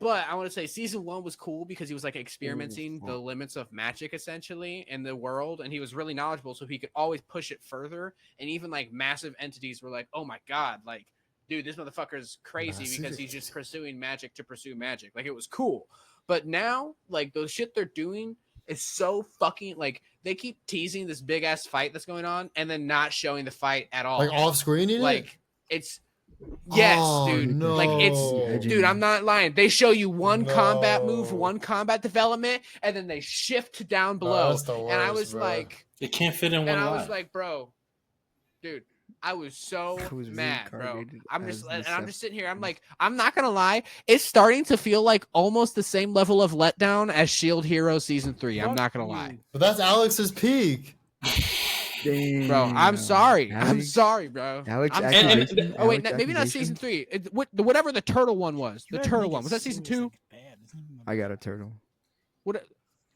Speaker 4: But I want to say season 1 was cool because he was like experimenting the limits of magic essentially in the world, and he was really knowledgeable, so he could always push it further. And even like massive entities were like, "Oh my god, like, dude, this motherfucker's crazy because he's just pursuing magic to pursue magic." Like, it was cool. But now, like, the shit they're doing is so fucking like they keep teasing this big ass fight that's going on and then not showing the fight at all.
Speaker 2: Like off screening?
Speaker 4: Like it's dude.
Speaker 2: No.
Speaker 4: Like it's dude, I'm not lying. They show you one combat move, one combat development, and then they shift down below.
Speaker 2: That's the worst,
Speaker 4: and I was
Speaker 2: bro.
Speaker 4: like,
Speaker 1: it can't fit in one
Speaker 4: and I
Speaker 1: line.
Speaker 4: was like, bro, dude, I was so mad, bro. I'm just sitting here. I'm like, I'm not gonna lie. It's starting to feel like almost the same level of letdown as Shield Hero Season 3. I'm not gonna lie.
Speaker 2: But that's Alex's peak.
Speaker 3: Damn.
Speaker 4: Bro, I'm sorry. I'm
Speaker 3: Alex-
Speaker 4: sorry, bro.
Speaker 3: Alex
Speaker 4: I'm
Speaker 3: accusation?
Speaker 4: oh wait,
Speaker 3: Alex
Speaker 4: maybe not
Speaker 3: accusation?
Speaker 4: season 3. Whatever the turtle one was. The turtle one was that season 2?
Speaker 3: I got a turtle.
Speaker 4: What?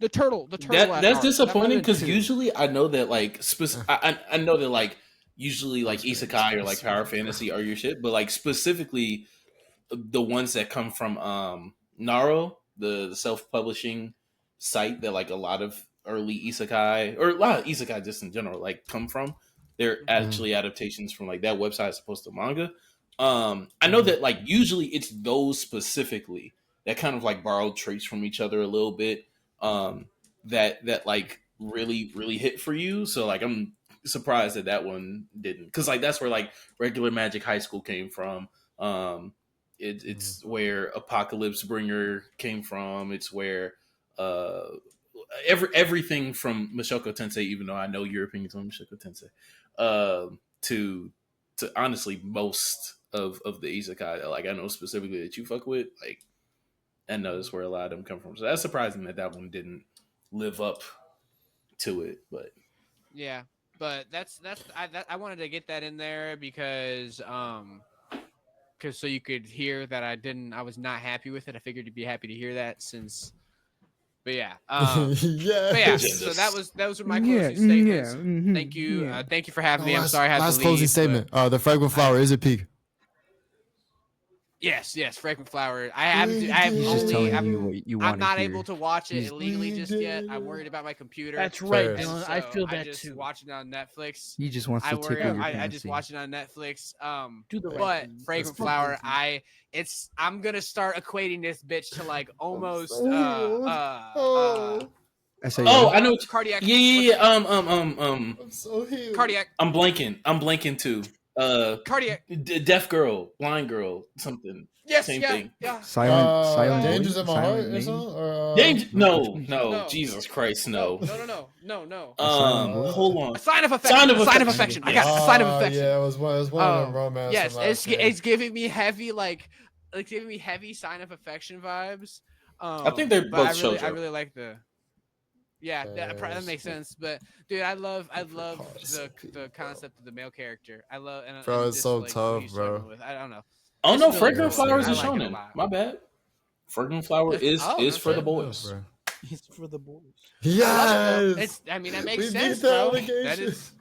Speaker 4: The turtle.
Speaker 1: That's
Speaker 4: arc.
Speaker 1: disappointing
Speaker 4: That might have
Speaker 1: because
Speaker 4: been 2.
Speaker 1: usually I know that like I know that like usually like isekai or like power fantasy are your shit, but like specifically the ones that come from Naro, the self-publishing site that like a lot of early isekai or a lot of isekai just in general like come from. They're actually adaptations from like that website as opposed to manga. I know that like usually it's those specifically that kind of like borrowed traits from each other a little bit. That like really hit for you. So like I'm surprised that one didn't, because like that's where like regular Magic High School came from. It's where Apocalypse Bringer came from. It's where everything from Mushoku Tensei, even though I know your opinions on Mushoku Tensei, to honestly most of the isekai, like I know specifically that you fuck with, like I know that's where a lot of them come from. So that's surprising that one didn't live up to it. But
Speaker 4: yeah, but I wanted to get that in there because so you could hear that I was not happy with it. I figured you'd be happy to hear that but yeah.
Speaker 2: Yeah.
Speaker 4: But yeah, so those were my closing statements. Thank you. Thank you for having me. I'm sorry I had to leave.
Speaker 2: Last closing statement. The fragrant flower, is it peak?
Speaker 4: Yes, Fragrant Flower. I haven't.
Speaker 3: He's just telling you what you want.
Speaker 4: I'm not able to watch it illegally just yet. I'm worried about my computer.
Speaker 9: That's right,
Speaker 2: Fair.
Speaker 9: Dylan.
Speaker 4: So
Speaker 9: I feel that
Speaker 4: I just
Speaker 9: too.
Speaker 4: watch it on Netflix.
Speaker 3: He just wants
Speaker 4: I
Speaker 3: to
Speaker 4: worry.
Speaker 3: tickle your
Speaker 4: I just
Speaker 3: fancy.
Speaker 4: watch it on Netflix.
Speaker 9: Do the right
Speaker 4: But
Speaker 9: thing.
Speaker 4: Fragrant
Speaker 9: It's fucking
Speaker 4: Flower,
Speaker 9: thing.
Speaker 4: I'm gonna start equating this bitch to like almost
Speaker 1: Oh, I know. What
Speaker 4: cardiac.
Speaker 1: Yeah.
Speaker 2: I'm so healed.
Speaker 4: Cardiac.
Speaker 1: I'm blanking too.
Speaker 4: Cardiac.
Speaker 1: Deaf girl, blind girl, something.
Speaker 4: Yes.
Speaker 1: Same
Speaker 4: Yeah.
Speaker 1: thing.
Speaker 4: Yeah.
Speaker 3: Silent
Speaker 2: Dangers
Speaker 3: Voice?
Speaker 2: in my
Speaker 3: Silent
Speaker 2: heart or
Speaker 3: Name?
Speaker 2: something? Or,
Speaker 1: No,
Speaker 4: No.
Speaker 1: Jesus Christ, no.
Speaker 4: No.
Speaker 3: Silent Voice?
Speaker 1: Hold on.
Speaker 4: A sign of affection.
Speaker 1: Sign of
Speaker 4: A sign of
Speaker 1: affection.
Speaker 4: affection. I got a sign of
Speaker 2: Ah,
Speaker 4: affection.
Speaker 2: yeah, it was one of them romance.
Speaker 4: Yes,
Speaker 2: from last year.
Speaker 4: it's giving me heavy giving me heavy sign of affection vibes.
Speaker 1: I think they're
Speaker 4: but
Speaker 1: both
Speaker 4: I
Speaker 1: shoujo.
Speaker 4: really like the. Yeah, that makes sense. But dude, I love the concept of the male character. I love and
Speaker 2: Bro, it's
Speaker 4: just,
Speaker 2: so
Speaker 4: like,
Speaker 2: tough,
Speaker 4: what he's
Speaker 2: bro.
Speaker 4: struggling with. I don't know.
Speaker 1: Oh
Speaker 4: It's
Speaker 1: no,
Speaker 4: really
Speaker 1: Fragrant
Speaker 2: cool.
Speaker 1: Flower is
Speaker 2: I
Speaker 1: a
Speaker 2: like
Speaker 4: it a
Speaker 1: shonen.
Speaker 4: lot.
Speaker 1: My bad. Fragrant Flower is
Speaker 4: that's
Speaker 1: for the
Speaker 4: fair.
Speaker 1: boys.
Speaker 2: Bro.
Speaker 9: It's for the boys.
Speaker 2: Yes.
Speaker 4: I mean, that makes
Speaker 2: We
Speaker 4: sense,
Speaker 2: beat the
Speaker 4: bro.
Speaker 2: allegation.
Speaker 4: That is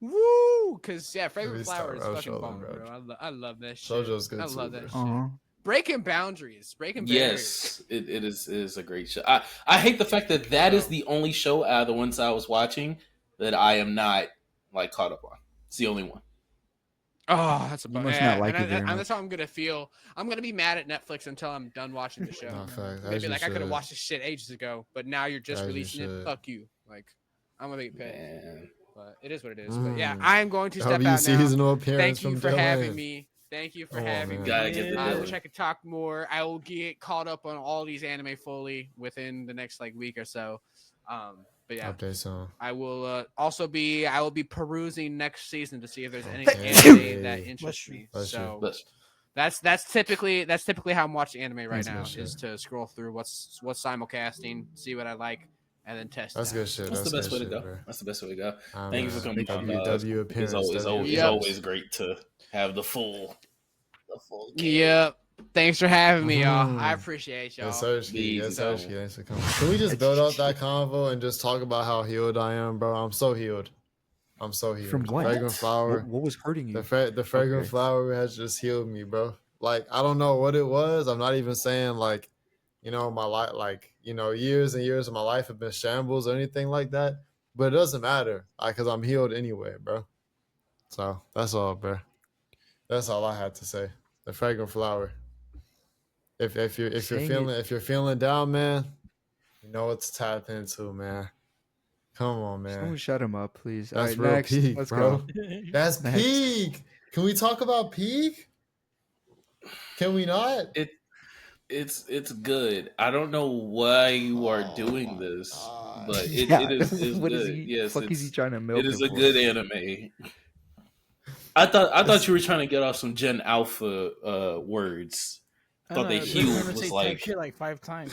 Speaker 4: woo. Cause Fragrant
Speaker 2: me
Speaker 4: Flower
Speaker 2: stop
Speaker 4: is fucking
Speaker 2: showing,
Speaker 4: bomb,
Speaker 2: bro.
Speaker 4: bro. I love that shit.
Speaker 2: Shoujo's good
Speaker 4: I
Speaker 2: too,
Speaker 4: love that
Speaker 2: bro.
Speaker 4: shit. Breaking boundaries, breaking barriers.
Speaker 1: Yes, it is a great show. I hate the fact that is the only show out of the ones I was watching that I am not like caught up on. It's the only one.
Speaker 4: Oh, that's a
Speaker 3: You must not like it very much.
Speaker 4: That's how I'm gonna feel. I'm gonna be mad at Netflix until I'm done watching the show.
Speaker 2: Nah, facts.
Speaker 4: I'm gonna
Speaker 2: As
Speaker 4: be
Speaker 2: you
Speaker 4: like, I could have
Speaker 2: should.
Speaker 4: watched this shit ages ago, but now you're just
Speaker 2: As you
Speaker 4: releasing it.
Speaker 2: should.
Speaker 4: Fuck you. Like, I'm gonna be pissed.
Speaker 1: Man.
Speaker 4: But it is what it is. But yeah, I am going to
Speaker 2: That'll
Speaker 4: step
Speaker 2: be
Speaker 4: out now.
Speaker 2: seasonal appearance
Speaker 4: Thank you
Speaker 2: from
Speaker 4: for having
Speaker 2: Dylan.
Speaker 4: me. Thank you for
Speaker 2: Come on,
Speaker 4: having
Speaker 2: man.
Speaker 4: me.
Speaker 1: Gotta get the
Speaker 4: I
Speaker 1: dough.
Speaker 4: wish I could talk more. I will get caught up on all these anime fully within the next like week or so. But yeah,
Speaker 2: Update soon.
Speaker 4: I will I will be perusing next season to see if there's any
Speaker 2: Okay.
Speaker 4: anime that interests me.
Speaker 2: Bless you.
Speaker 4: So
Speaker 1: But
Speaker 4: that's typically how I'm watching anime right
Speaker 2: That's
Speaker 4: now
Speaker 2: good shit.
Speaker 4: is to scroll through what's simulcasting, see what I like, and then test.
Speaker 2: That's
Speaker 4: it
Speaker 2: good
Speaker 4: out.
Speaker 2: shit.
Speaker 1: that's the best way to
Speaker 2: good
Speaker 1: go.
Speaker 2: shit, bro.
Speaker 1: That's the best way to go.
Speaker 2: Ah,
Speaker 1: Thank you
Speaker 2: man.
Speaker 1: for coming on.
Speaker 2: WW appearance.
Speaker 1: It's
Speaker 2: W.
Speaker 1: always great to have the full
Speaker 4: Yep. Thanks for having me, y'all. I
Speaker 2: Mhm.
Speaker 4: appreciate y'all.
Speaker 2: Yes, sir.
Speaker 1: Easy.
Speaker 2: Yes, sir. Thanks for coming. Can we just build up that convo and just talk about how healed I am, bro? I'm so healed.
Speaker 3: From what?
Speaker 2: Fragrant flower.
Speaker 3: What was hurting you?
Speaker 2: The fragrant
Speaker 3: Okay.
Speaker 2: flower has just healed me, bro. Like, I don't know what it was. I'm not even saying like, my life, like, years and years of my life have been shambles or anything like that. But it doesn't matter, because I'm healed anyway, bro. So that's all, bro. That's all I had to say. The fragrant flower. If you're feeling down, man, you know what to tap into, man. Come on, man.
Speaker 3: Someone shut him up, please.
Speaker 2: That's
Speaker 3: All
Speaker 2: real
Speaker 3: right, next.
Speaker 2: peak,
Speaker 3: Let's
Speaker 2: bro.
Speaker 3: go.
Speaker 2: That's
Speaker 3: Next.
Speaker 2: peak. Can we talk about peak? Can we not?
Speaker 1: It's good. I don't know why you are doing this, but it is
Speaker 3: What
Speaker 1: good.
Speaker 3: is he?
Speaker 1: Yes,
Speaker 3: Fuck is he trying to milk
Speaker 1: it is
Speaker 3: it
Speaker 1: a
Speaker 3: for?
Speaker 1: good anime. I thought you were trying to get off some Gen Alpha words. Thought they healed was like
Speaker 9: shit like 5 times.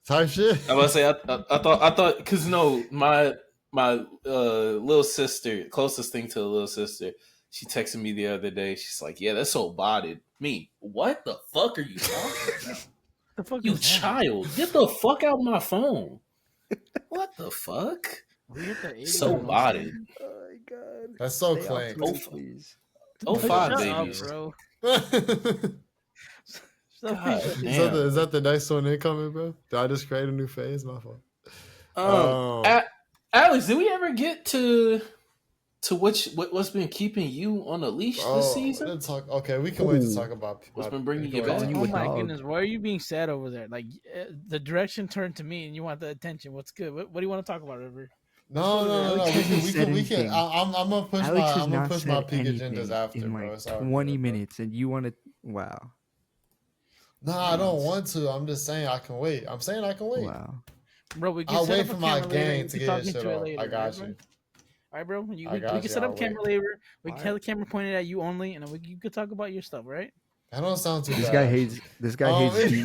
Speaker 2: Type shit.
Speaker 1: I was say I thought because my little sister, closest thing to a little sister, she texted me the other day. She's like, "Yeah, that's so botted." Me, what the fuck are you talking about?
Speaker 9: The fuck
Speaker 1: You
Speaker 9: is that?
Speaker 1: child, get the fuck out of my phone. What the fuck?
Speaker 9: We hit the 80
Speaker 1: So
Speaker 9: level.
Speaker 1: botted.
Speaker 3: Oh my god.
Speaker 2: That's so
Speaker 3: Stay off
Speaker 2: clank.
Speaker 3: Twitter, please.
Speaker 1: Oh, five
Speaker 9: Shut up,
Speaker 1: babies.
Speaker 9: bro.
Speaker 1: God
Speaker 2: Is
Speaker 1: damn.
Speaker 2: that the next one incoming, bro? Did I just create a new phase? My fault.
Speaker 1: Alex, did we ever get to what's been keeping you on a leash this season?
Speaker 2: Okay, we can wait to talk about
Speaker 1: What's been bringing
Speaker 2: we
Speaker 1: you
Speaker 2: can wait
Speaker 1: back?
Speaker 2: to
Speaker 9: Oh
Speaker 2: talk
Speaker 9: my
Speaker 2: about-
Speaker 9: goodness, why are you being sad over there? Like the direction turned to me, and you want the attention. What's good? What do you want to talk about, River?
Speaker 2: No.
Speaker 3: Alex hasn't said
Speaker 2: We can.
Speaker 3: anything.
Speaker 2: I'm gonna push
Speaker 3: Alex has
Speaker 2: I'm gonna
Speaker 3: not
Speaker 2: push my
Speaker 3: said
Speaker 2: peak
Speaker 3: anything
Speaker 2: agendas after,
Speaker 3: in
Speaker 2: bro.
Speaker 3: like
Speaker 2: It's all
Speaker 3: 20
Speaker 2: good, bro.
Speaker 3: minutes, and you want to? Wow.
Speaker 2: No, I don't want to. I'm just saying I can wait. I'm saying I can wait.
Speaker 3: Wow.
Speaker 9: Bro, we can
Speaker 2: I'll
Speaker 9: set
Speaker 2: wait
Speaker 9: up a
Speaker 2: for my
Speaker 9: camera later,
Speaker 2: gang
Speaker 9: and
Speaker 2: to
Speaker 9: we
Speaker 2: get
Speaker 9: talk
Speaker 2: his
Speaker 9: into
Speaker 2: shit
Speaker 9: it
Speaker 2: off.
Speaker 9: later,
Speaker 2: I got
Speaker 9: right,
Speaker 2: you.
Speaker 9: bro? All right, bro. We
Speaker 2: I got
Speaker 9: can
Speaker 2: you,
Speaker 9: set up
Speaker 2: I'll
Speaker 9: camera
Speaker 2: wait.
Speaker 9: later. We can have the camera pointed at you only, and then you could talk about your stuff, right?
Speaker 2: That don't sound too
Speaker 3: This
Speaker 2: bad.
Speaker 3: guy hates. This guy hates DEI.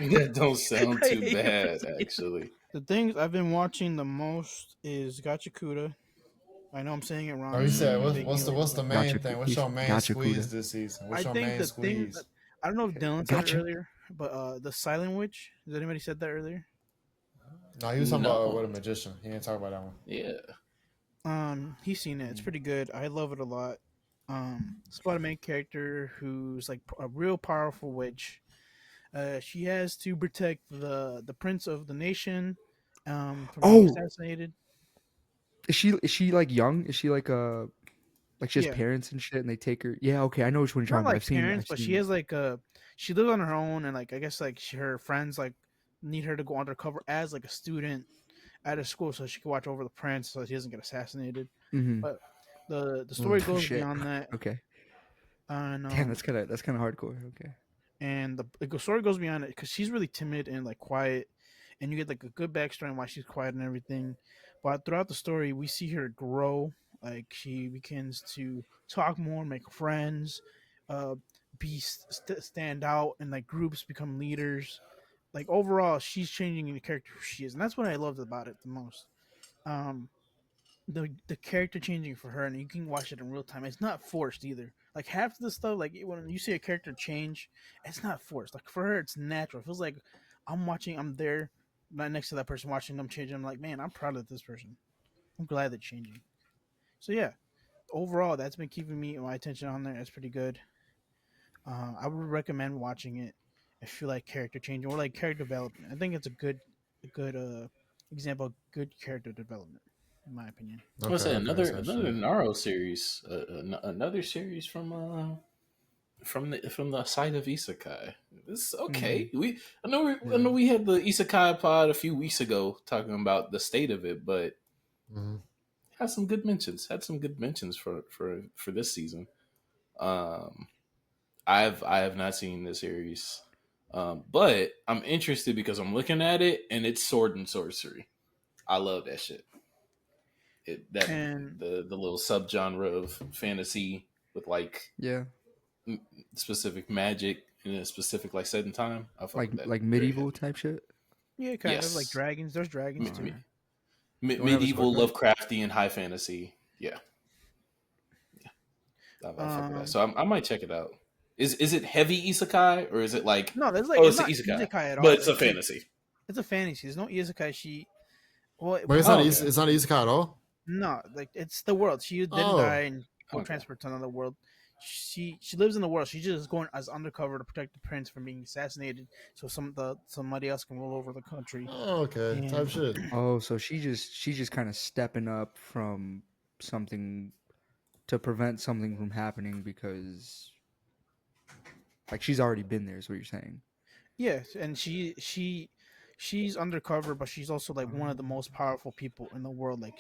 Speaker 1: That don't sound too bad, actually.
Speaker 9: The things I've been watching the most is Gachiakuta. I know I'm saying it wrong.
Speaker 2: Oh, you said
Speaker 9: Big
Speaker 2: what's the
Speaker 9: deal.
Speaker 2: main thing? What's your main
Speaker 3: Gachiakuta.
Speaker 2: squeeze this season? What's
Speaker 9: I
Speaker 2: your
Speaker 9: think
Speaker 2: main
Speaker 9: the thing
Speaker 2: squeeze?
Speaker 9: I don't know if Dylan said it
Speaker 3: Gotcha.
Speaker 9: earlier, but the Silent Witch. Did anybody said that earlier?
Speaker 2: No, he was talking
Speaker 1: No.
Speaker 2: about What a Magician. He didn't talk about that one.
Speaker 1: Yeah.
Speaker 9: He's seen it. It's pretty good. I love it a lot. It's about a main character who's like a real powerful witch. She has to protect the prince of the nation from being assassinated.
Speaker 3: Is she like young? Is she like she has
Speaker 9: Yeah,
Speaker 3: parents and shit, and they take her? Yeah, okay, I know which one you're talking
Speaker 9: not
Speaker 3: about.
Speaker 9: like parents, but she has like she lives on her own, and like I guess like her friends like need her to go undercover as like a student at a school so she can watch over the prince so he doesn't get assassinated.
Speaker 3: Mm-hmm.
Speaker 9: But the story goes
Speaker 3: Shit.
Speaker 9: beyond that.
Speaker 3: Okay.
Speaker 9: And
Speaker 3: Damn, that's kind of hardcore. Okay.
Speaker 9: and the story goes beyond it because she's really timid and like quiet, and you get like a good backstory on why she's quiet and everything. But throughout the story, we see her grow. Like she begins to talk more, make friends, uh, stand out, and like groups become leaders. Like overall, she's changing in the character who she is, and that's what I loved about it the most. Um, the character changing for her, and you can watch it in real time. It's not forced either. Like half of the stuff, like when you see a character change, it's not forced. Like for her, it's natural. It feels like I'm there, right next to that person, watching them change. I'm like, man, I'm proud of this person. I'm glad they're changing. So yeah, overall, that's been keeping my attention on there. It's pretty good. I would recommend watching it if you like character changing or like character development. I think it's a good example of good character development, in my opinion.
Speaker 1: What's that?
Speaker 2: Okay,
Speaker 1: Another Naro series, another series from the side of Isekai. This okay. I know we had the Isekai pod a few weeks ago talking about the state of it, but had some good mentions. Had some good mentions for this season. I have not seen the series, but I'm interested because I'm looking at it and it's sword and sorcery. I love that shit.
Speaker 9: And
Speaker 1: The little subgenre of fantasy with like specific magic in a specific like set in time. I fuck with that
Speaker 3: like medieval type shit.
Speaker 9: yeah, kind of like dragons. There's dragons too.
Speaker 1: Medieval, Lovecraftian, high fantasy. Yeah. I fuck with that. So I might check it out. Is it heavy isekai or is it like
Speaker 9: no? There's like
Speaker 1: it's an
Speaker 9: not
Speaker 1: isekai,
Speaker 9: at all.
Speaker 1: but it's a fantasy.
Speaker 9: It's a fantasy. There's no isekai.
Speaker 2: Wait, it's not isekai at all.
Speaker 9: No, like it's the world. She didn't die and go transferred to another world. She lives in the world. She's just going as undercover to protect the prince from being assassinated, so somebody else can rule over the country.
Speaker 2: Oh, okay, type shit.
Speaker 3: Oh, so she's just kind of stepping up from something to prevent something from happening because, like, she's already been there. Is what you're saying?
Speaker 9: Yes, and she's undercover, but she's also like one of the most powerful people in the world. Like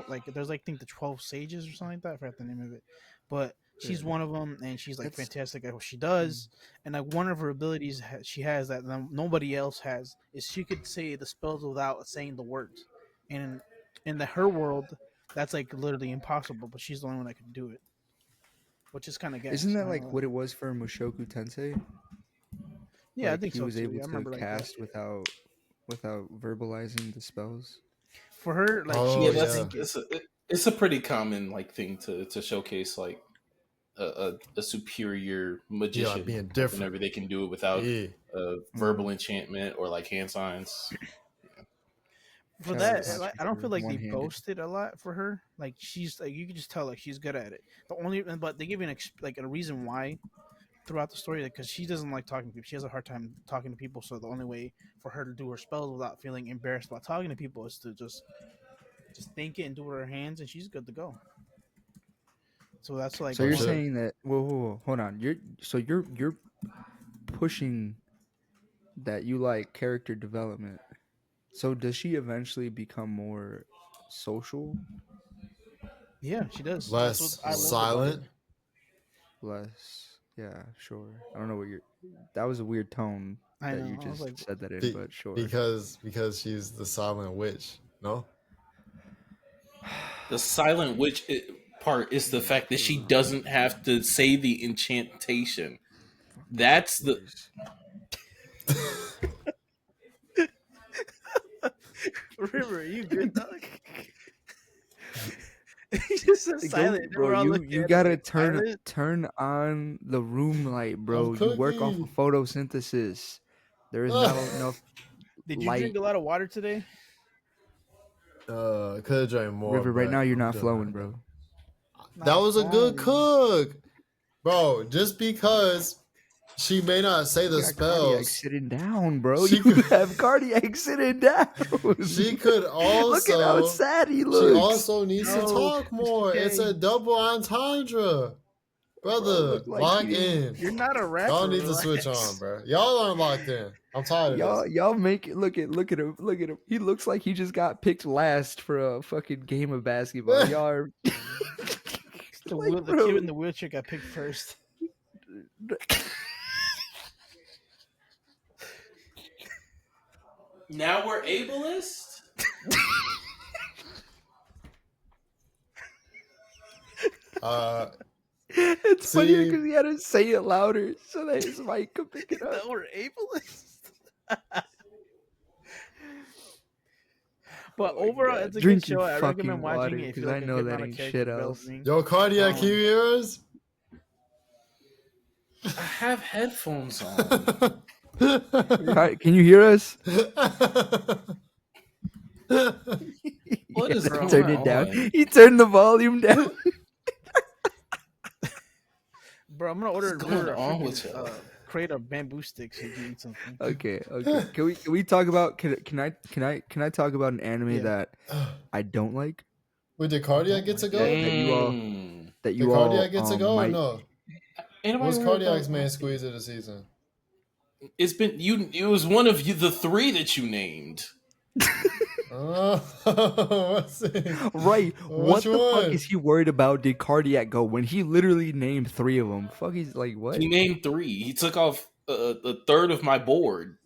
Speaker 9: like there's like I think the 12 sages or something like that. I forgot the name of it, but she's one of them, and she's like fantastic at what she does. And like one of her abilities she has that nobody else has is she could say the spells without saying the words. And in her world, that's like literally impossible. But she's the only one that can do it, which is kind of gas.
Speaker 3: Isn't that like what it was for Mushoku Tensei?
Speaker 9: Yeah,
Speaker 3: like,
Speaker 9: I think
Speaker 3: he was able to
Speaker 9: like
Speaker 3: cast without verbalizing the spells.
Speaker 9: For her, like
Speaker 1: it's a pretty common like thing to showcase like a superior magician
Speaker 2: being different
Speaker 1: whenever they can do it without verbal enchantment or like hand signs.
Speaker 9: For that, I don't feel like they boasted a lot for her. Like she's like you can just tell like she's good at it. But they give you like a reason why throughout the story because she doesn't like talking to people. She has a hard time talking to people. So the only way for her to do her spells without feeling embarrassed about talking to people is to just think it and do it with her hands, and she's good to go. So that's like.
Speaker 3: So you're saying that? Whoa, hold on. You're pushing that you like character development. So does she eventually become more social?
Speaker 9: Yeah, she does.
Speaker 2: Less silent.
Speaker 3: Less. Yeah, sure. I don't know what you're. That was a weird tone that you just said that in, but sure.
Speaker 2: Because she's the silent witch. No.
Speaker 1: The silent witch part is the fact that she doesn't have to say the enchantation. That's the.
Speaker 9: River, are you good, dog? He's just so silent,
Speaker 3: bro. You gotta turn on the room light, bro. You work off of photosynthesis. There is not enough.
Speaker 9: Did you drink a lot of water today?
Speaker 2: Could have drank more.
Speaker 3: River, right now you're not flowing, bro.
Speaker 2: That was a good
Speaker 9: fine.
Speaker 2: cook, bro. Just because she may not say the
Speaker 10: Cardiac
Speaker 2: spells,
Speaker 10: sitting down, bro.
Speaker 2: She
Speaker 10: You
Speaker 2: could-
Speaker 10: have cardiac sitting down.
Speaker 2: she could also.
Speaker 10: Look at how sad he
Speaker 2: She
Speaker 10: looks.
Speaker 2: also needs to
Speaker 9: No,
Speaker 2: talk more.
Speaker 9: Mr.
Speaker 2: It's a
Speaker 9: K.
Speaker 2: double entendre, brother.
Speaker 10: look like
Speaker 2: lock
Speaker 10: you-
Speaker 2: in.
Speaker 9: You're not a rapper.
Speaker 2: Y'all need to switch on, bro. Y'all aren't locked in. I'm tired of this.
Speaker 10: Y'all make it look at him. Look at him. He looks like he just got picked last for a fucking game of basketball. Y'all are
Speaker 9: The kid in the wheelchair got picked first.
Speaker 1: Now we're ableist?
Speaker 10: It's funny
Speaker 2: See-
Speaker 10: because he had to say it louder so that his mic could pick it up.
Speaker 9: We're ableist. But overall, it's a
Speaker 10: Drink
Speaker 9: good
Speaker 10: your
Speaker 9: show. I
Speaker 10: fucking
Speaker 9: recommend watching
Speaker 10: water,
Speaker 9: it if you
Speaker 10: 'cause I
Speaker 9: like a
Speaker 10: know
Speaker 9: good
Speaker 10: that
Speaker 9: amount of
Speaker 10: ain't
Speaker 9: character
Speaker 10: shit else.
Speaker 9: development.
Speaker 2: Yo, cardiac heroes.
Speaker 1: I have headphones on.
Speaker 10: Can you hear us?
Speaker 1: What is
Speaker 10: Turn
Speaker 1: going
Speaker 10: it down.
Speaker 1: on?
Speaker 10: He turned the volume down.
Speaker 9: Bro, I'm gonna order
Speaker 1: What's going
Speaker 9: a
Speaker 1: on
Speaker 9: freaking,
Speaker 1: with y'all?
Speaker 9: crate of bamboo sticks so you can eat something.
Speaker 10: Okay. Can we talk about? Can I talk about an anime
Speaker 9: Yeah.
Speaker 10: that I don't like?
Speaker 2: Wait, did cardiac get to go?
Speaker 10: That you all
Speaker 2: Did cardiac get to go or
Speaker 10: might.
Speaker 2: no?
Speaker 1: Ain't nobody
Speaker 2: What's
Speaker 1: worried
Speaker 2: cardiac's
Speaker 1: about-
Speaker 2: main squeeze of the season?
Speaker 1: It's been you. It was one of you, the three that you named.
Speaker 2: What's it?
Speaker 10: Right. What
Speaker 2: Which
Speaker 10: the
Speaker 2: one?
Speaker 10: fuck is he worried about? Did cardiac go when he literally named 3 of them? Fuck, he's like what?
Speaker 1: He named 3. He took off a third of my board.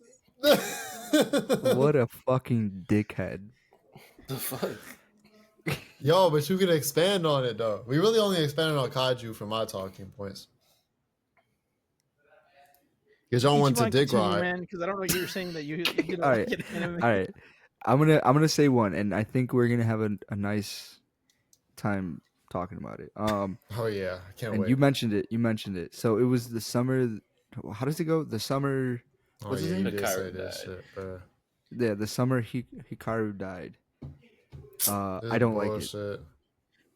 Speaker 10: What a fucking dickhead.
Speaker 1: The fuck.
Speaker 2: Yo, but you can expand on it though. We really only expanded on kaiju for my talking points. Because y'all went to
Speaker 9: Ichiban,
Speaker 2: dick
Speaker 9: continue,
Speaker 2: ride.
Speaker 9: man, because I don't know. You were saying that you didn't
Speaker 10: All
Speaker 9: like
Speaker 10: right.
Speaker 9: it. Anime.
Speaker 10: All right. I'm gonna say one, and I think we're gonna have a nice time talking about it.
Speaker 2: Oh yeah, I can't
Speaker 10: And
Speaker 2: wait.
Speaker 10: you mentioned it. So it was the summer. How does it go? The summer.
Speaker 2: Oh
Speaker 10: What's his
Speaker 2: yeah, you
Speaker 10: name?
Speaker 2: did say
Speaker 1: Hikaru
Speaker 2: this
Speaker 1: died.
Speaker 2: shit, bro.
Speaker 10: Yeah, the summer Hikaru died.
Speaker 2: This
Speaker 10: I don't like it.
Speaker 2: bullshit.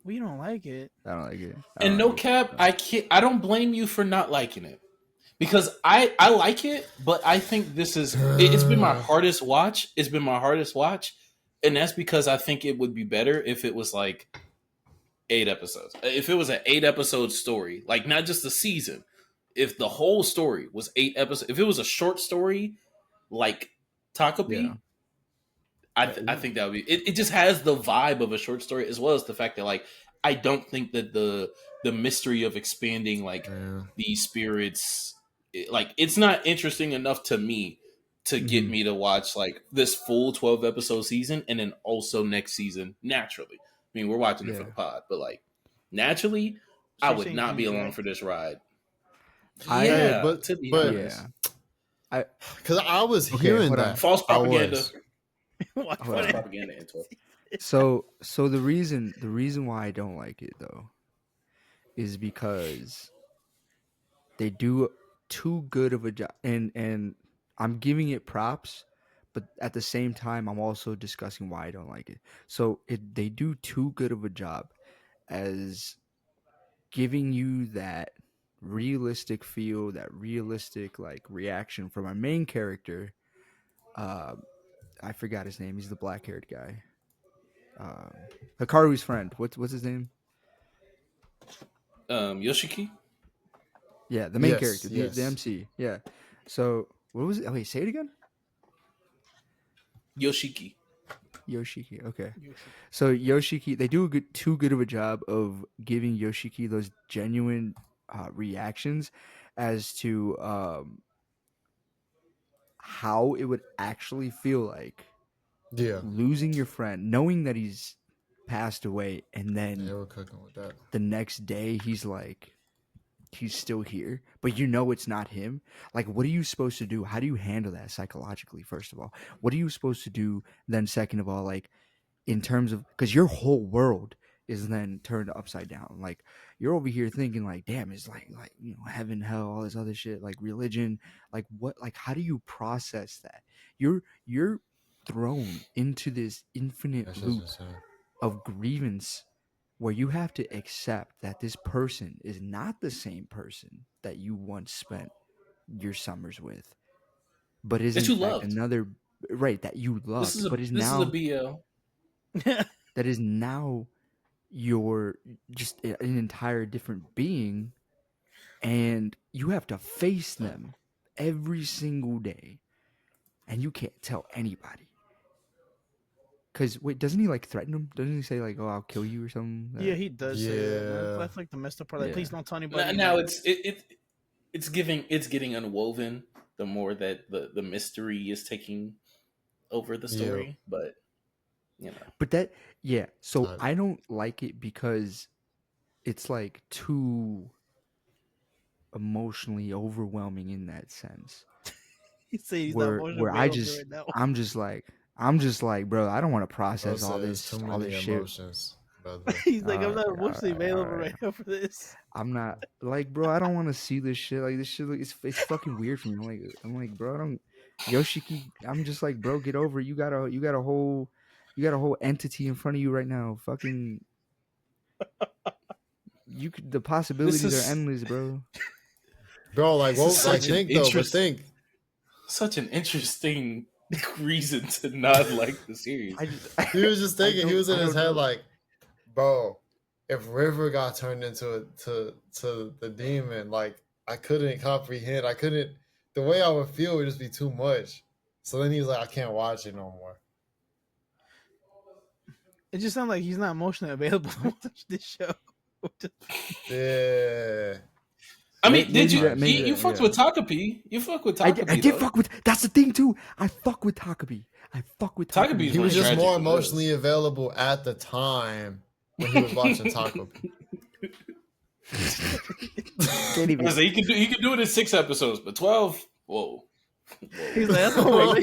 Speaker 9: We don't like it.
Speaker 10: I don't like it.
Speaker 1: And no cap, I can't. I don't blame you for not liking it because I like it, but I think this is. It's been my hardest watch. It's been my hardest watch, and that's because I think it would be better if it was like 8 episodes. If it was an 8-episode story, like not just the season. If the whole story was 8 episodes, if it was a short story like Takabi,
Speaker 10: Yeah.
Speaker 1: I think that would be. It just has the vibe of a short story, as well as the fact that like I don't think that the mystery of expanding like these spirits, like it's not interesting enough to me to get me to watch like this full 12-episode season and then also next season naturally. I mean, we're watching it for the pod, but like naturally,
Speaker 9: So
Speaker 1: I
Speaker 9: you're
Speaker 1: would
Speaker 9: saying
Speaker 1: not be
Speaker 9: you
Speaker 1: along
Speaker 9: enjoy-
Speaker 1: for this ride.
Speaker 2: Yeah, but
Speaker 1: to be
Speaker 2: but
Speaker 1: honest.
Speaker 10: Yeah.
Speaker 2: because I was
Speaker 10: Okay,
Speaker 2: hearing
Speaker 10: hold on.
Speaker 2: that
Speaker 1: False
Speaker 2: I
Speaker 1: propaganda.
Speaker 2: was.
Speaker 9: What?
Speaker 10: Hold
Speaker 1: False
Speaker 10: on.
Speaker 1: propaganda into it.
Speaker 10: So the reason why I don't like it though is because they do too good of a job, and I'm giving it props, but at the same time I'm also discussing why I don't like it. So they do too good of a job as giving you that realistic feel, that realistic like reaction from our main character. I forgot his name. He's the black-haired guy. Hikaru's friend. What's his name?
Speaker 1: Yoshiki?
Speaker 10: Yeah, the main
Speaker 2: Yes,
Speaker 10: character, the
Speaker 2: yes.
Speaker 10: MC. Yeah. So what was it? Oh, wait, say it again.
Speaker 1: Yoshiki.
Speaker 10: Yoshiki. Okay. So Yoshiki, they do too good of a job of giving Yoshiki those genuine reactions as to how it would actually feel like
Speaker 2: Yeah,
Speaker 10: losing your friend, knowing that he's passed away, and then
Speaker 2: they were cooking with that.
Speaker 10: the next day he's like he's still here, but you know it's not him. Like, what are you supposed to do? How do you handle that psychologically? First of all, what are you supposed to do then? Second of all, like in terms of, because your whole world is then turned upside down. Like you're over here thinking like, damn, it's like you know, heaven, hell, all this other shit, like religion, like what, like how do you process that? You're thrown into this infinite
Speaker 2: That's just
Speaker 10: loop
Speaker 2: insane.
Speaker 10: of grievance where you have to accept that this person is not the same person that you once spent your summers with, but is
Speaker 1: That
Speaker 10: in
Speaker 1: you
Speaker 10: fact
Speaker 1: loved.
Speaker 10: another right that you loved, but is
Speaker 1: this is a
Speaker 10: now
Speaker 1: BL.
Speaker 10: that is now your just an entire different being, and you have to face them every single day, and you can't tell anybody. Cause wait, doesn't he like threaten him? Doesn't he say like, "Oh, I'll kill you" or something?
Speaker 9: Yeah, he does say that. Man.
Speaker 2: Yeah.
Speaker 9: That's like the messed up part. Like,
Speaker 10: Yeah.
Speaker 9: please don't tell anybody.
Speaker 1: Now
Speaker 9: like,
Speaker 1: it's getting unwoven the more that the mystery is taking over the story. But you know,
Speaker 10: But that yeah. So
Speaker 2: Tight.
Speaker 10: I don't like it because it's like too emotionally overwhelming in that sense.
Speaker 9: he say he's not
Speaker 10: Where
Speaker 9: emotionally
Speaker 10: where I
Speaker 9: available
Speaker 10: just
Speaker 9: right now.
Speaker 10: I'm just like, bro, I don't want to
Speaker 2: Bro
Speaker 10: process all
Speaker 2: says too
Speaker 10: this
Speaker 2: many
Speaker 10: shit.
Speaker 2: emotions, brother.
Speaker 9: He's like, I'm not
Speaker 10: Alright,
Speaker 9: emotionally
Speaker 10: alright,
Speaker 9: available
Speaker 10: alright.
Speaker 9: right now for this.
Speaker 10: I'm not like, bro. I don't want to see this shit. Like this shit, it's fucking weird for me. I'm like, bro. I don't. Yoshiki, I'm just like, bro. Get over it. You got a whole entity in front of you right now. Fucking, you could. The
Speaker 1: this
Speaker 10: possibilities are
Speaker 1: is
Speaker 10: endless, bro.
Speaker 2: Bro, like,
Speaker 1: this is
Speaker 2: what? Like,
Speaker 1: such an
Speaker 2: think though, but
Speaker 1: interest,
Speaker 2: think.
Speaker 1: such an interesting reason to not like the series.
Speaker 2: He was just thinking. He was in his head
Speaker 10: know.
Speaker 2: like, bro, if River got turned into the demon, like I couldn't comprehend. I couldn't. The way I would feel would just be too much. So then he was like, I can't watch it no more.
Speaker 9: It just sounds like he's not emotionally available to watch this show.
Speaker 2: Yeah.
Speaker 1: I mean, did you?
Speaker 10: maybe
Speaker 1: You
Speaker 10: that,
Speaker 1: fucked
Speaker 10: yeah.
Speaker 1: with Takapi. You fucked with
Speaker 10: I
Speaker 1: Takapi.
Speaker 10: did fuck with. That's the thing too. I fuck with Takabi.
Speaker 1: Takabi's
Speaker 2: He was just
Speaker 1: tragic
Speaker 2: more
Speaker 1: with
Speaker 2: emotionally
Speaker 1: this.
Speaker 2: available at the time when he was watching Taco.
Speaker 10: Can't even.
Speaker 1: He could do it in 6 episodes, but 12. Whoa.
Speaker 9: He's like, that's not
Speaker 10: I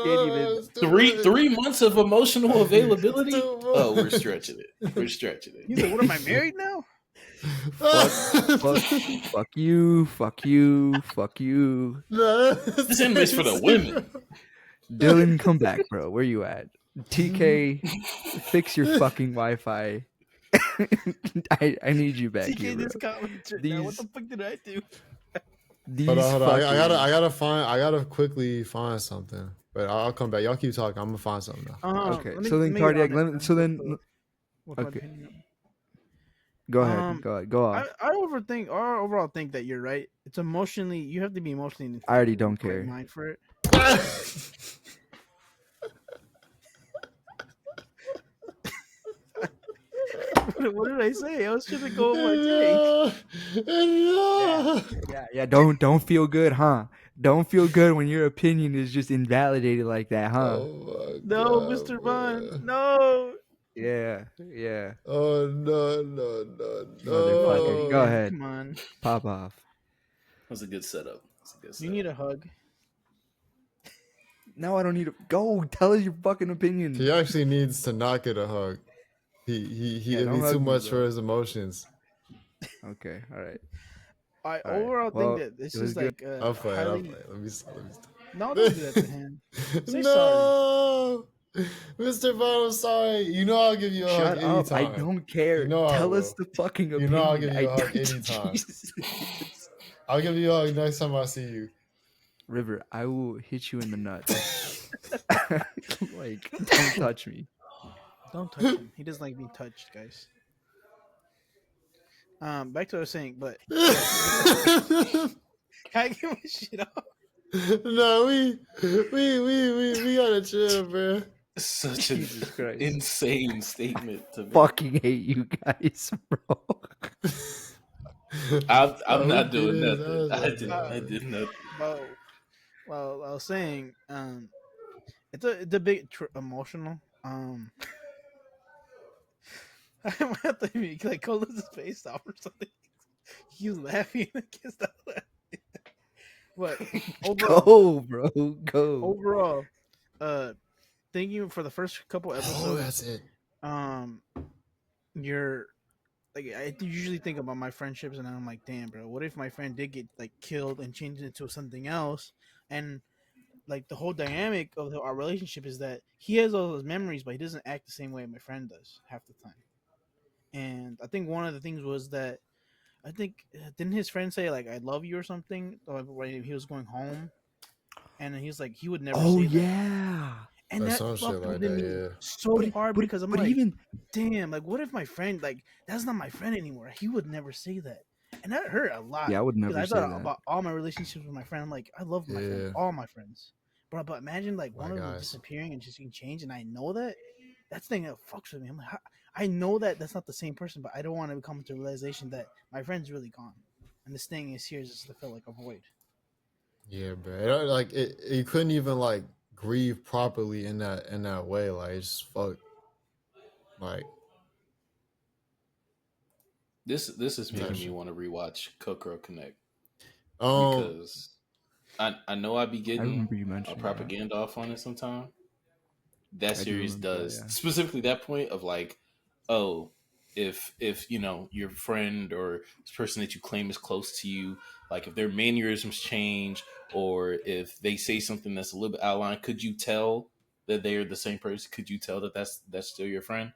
Speaker 10: can't even.
Speaker 1: Three months of emotional availability.
Speaker 2: Too much.
Speaker 1: Oh, we're stretching it. We're stretching it.
Speaker 9: He's like, what am I married now?
Speaker 10: Fuck you.
Speaker 1: This anime's for the women.
Speaker 10: Dylan, come back, bro. Where you at? TK, fix your fucking Wi-Fi. I need you back here,
Speaker 9: TK
Speaker 10: bro.
Speaker 9: this comment right now. What the fuck did I do?
Speaker 10: These
Speaker 2: Hold on.
Speaker 10: fucking-
Speaker 2: I gotta quickly find something. But I'll come back. Y'all keep talking. I'm gonna find something now.
Speaker 10: Okay, so then cardiac. Okay. Go ahead. Go on.
Speaker 9: I overall think that you're right. It's emotionally, you have to be emotionally.
Speaker 10: I already don't
Speaker 9: right
Speaker 10: care.
Speaker 9: mind for it. What did I say? I was trying to go over my take.
Speaker 10: Yeah. Don't feel good, huh? Don't feel good when your opinion is just invalidated like that, huh?
Speaker 2: Oh
Speaker 9: No,
Speaker 2: God,
Speaker 9: Mr.
Speaker 2: man.
Speaker 9: Bond. No.
Speaker 10: Yeah.
Speaker 2: Oh no.
Speaker 10: Motherfucker. Go ahead.
Speaker 9: Come on.
Speaker 10: Pop off.
Speaker 1: That was a good setup.
Speaker 9: You need a hug.
Speaker 10: No, I don't need to go. Tell us your fucking opinion.
Speaker 2: He actually needs to not get a hug. He
Speaker 10: don't
Speaker 2: needs
Speaker 10: hug
Speaker 2: too
Speaker 10: me,
Speaker 2: much
Speaker 10: bro.
Speaker 2: for his emotions.
Speaker 10: Okay, all right.
Speaker 9: I
Speaker 10: All right.
Speaker 9: overall
Speaker 10: Well,
Speaker 9: think that this
Speaker 10: it was
Speaker 9: is
Speaker 10: good.
Speaker 9: like
Speaker 2: I'll play.
Speaker 9: highly...
Speaker 2: Let me
Speaker 9: No, don't do that to him. Say sorry.
Speaker 2: No, Mr. Bond, I'm sorry. You know I'll give you a
Speaker 10: Shut
Speaker 2: hug
Speaker 10: up. I
Speaker 2: anytime.
Speaker 10: don't care.
Speaker 2: You know I
Speaker 10: Tell us
Speaker 2: will.
Speaker 10: the fucking
Speaker 2: You
Speaker 10: opinion.
Speaker 2: know I'll give you a
Speaker 10: I
Speaker 2: hug
Speaker 10: don't-
Speaker 2: anytime.
Speaker 10: Jesus.
Speaker 2: I'll give you a hug next time I see you.
Speaker 10: River, I will hit you in the nuts. Like, don't touch me.
Speaker 9: Don't touch him. He doesn't like being touched, guys. Back to what I was saying, but can I get my shit off?
Speaker 2: No, we gotta chill, bro.
Speaker 1: Such an
Speaker 10: Jesus Christ.
Speaker 1: insane statement to make.
Speaker 10: Fucking hate you guys, bro.
Speaker 1: I'm not
Speaker 2: we
Speaker 1: doing
Speaker 2: did.
Speaker 1: nothing.
Speaker 2: That was
Speaker 1: I did nothing.
Speaker 9: Well, I was saying, it's a bit emotional. I might have to like call his face off or something. He was laughing. I can't stop laughing. But overall,
Speaker 10: Go, bro. Go.
Speaker 9: overall, thank you for the first couple episodes.
Speaker 2: Oh, that's it.
Speaker 9: You're like, I usually think about my friendships, and I'm like, damn, bro, what if my friend did get like killed and changed into something else? And like the whole dynamic of our relationship is that he has all those memories, but he doesn't act the same way my friend does half the time. And I think one of the things was that I think didn't his friend say like "I love you" or something when he was going home, and he was like he would never
Speaker 10: Oh
Speaker 9: say that,
Speaker 10: yeah.
Speaker 9: and
Speaker 2: Or
Speaker 9: that
Speaker 2: some shit
Speaker 9: fucked
Speaker 2: like
Speaker 9: with
Speaker 2: that.
Speaker 9: me
Speaker 2: Yeah.
Speaker 9: so hard
Speaker 10: But
Speaker 9: because I'm
Speaker 10: but
Speaker 9: like,
Speaker 10: even
Speaker 9: damn, like what if my friend like that's not my friend anymore? He would never say that, and that hurt a lot
Speaker 10: yeah, I would
Speaker 9: because
Speaker 10: never
Speaker 9: I
Speaker 10: say
Speaker 9: thought
Speaker 10: that.
Speaker 9: about all my relationships with my friend. I'm like, I love my friends,
Speaker 2: Yeah.
Speaker 9: all my friends, but imagine like
Speaker 2: My
Speaker 9: one of them
Speaker 2: guys.
Speaker 9: disappearing and just being changed, and I know that. That's the thing that fucks with me. I'm like, I know that that's not the same person, but I don't want to come to the realization that my friend's really gone, and this thing is here just to fill like a void.
Speaker 2: Yeah, bro. Like you couldn't even like grieve properly in that way. Like it's fuck. Like
Speaker 1: This is
Speaker 2: that
Speaker 1: making me
Speaker 2: shit.
Speaker 1: want to rewatch Kokoro Connect
Speaker 2: Um.
Speaker 1: because I know I be
Speaker 10: I
Speaker 1: getting
Speaker 10: remember you
Speaker 1: a
Speaker 10: mentioning that.
Speaker 1: propaganda off on it sometime. That
Speaker 10: I do
Speaker 1: series
Speaker 10: remember that,
Speaker 1: does
Speaker 10: yeah.
Speaker 1: specifically that point of like, oh, if you know your friend or this person that you claim is close to you, like if their mannerisms change or if they say something that's a little bit out of line, could you tell that they are the same person? Could you tell that that's still your friend?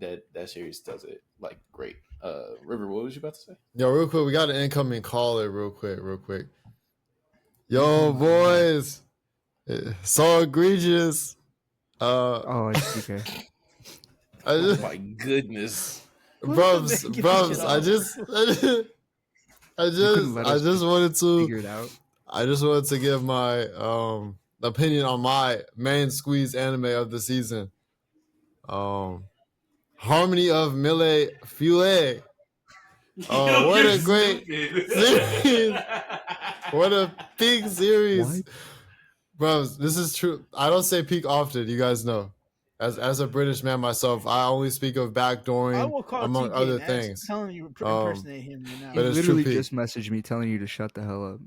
Speaker 1: That series does it like great. River, what was you about to say?
Speaker 2: Yo, real quick, we got an incoming caller. Real quick. Yo,
Speaker 10: Oh my God.
Speaker 2: boys. So egregious.
Speaker 10: Oh, it's PK.
Speaker 2: I
Speaker 1: Oh
Speaker 2: just,
Speaker 1: my goodness.
Speaker 2: Bruvs.
Speaker 10: You couldn't let
Speaker 2: I
Speaker 10: us
Speaker 2: just wanted to
Speaker 10: figure it out.
Speaker 2: I just wanted to give my opinion on my main squeeze anime of the season. Harmony of Mille Fule. Oh, what a great series. What a peak series.
Speaker 10: What?
Speaker 2: Bro, this is true. I don't say peak often, you guys know. As a British man myself, I only speak of
Speaker 9: I
Speaker 2: backdooring
Speaker 9: will call
Speaker 2: among
Speaker 9: TK
Speaker 2: other
Speaker 9: and ask,
Speaker 2: things.
Speaker 9: telling you impersonate him right now.
Speaker 10: He
Speaker 2: But it's true
Speaker 10: literally
Speaker 2: peak.
Speaker 10: just messaged me telling you to shut the hell up.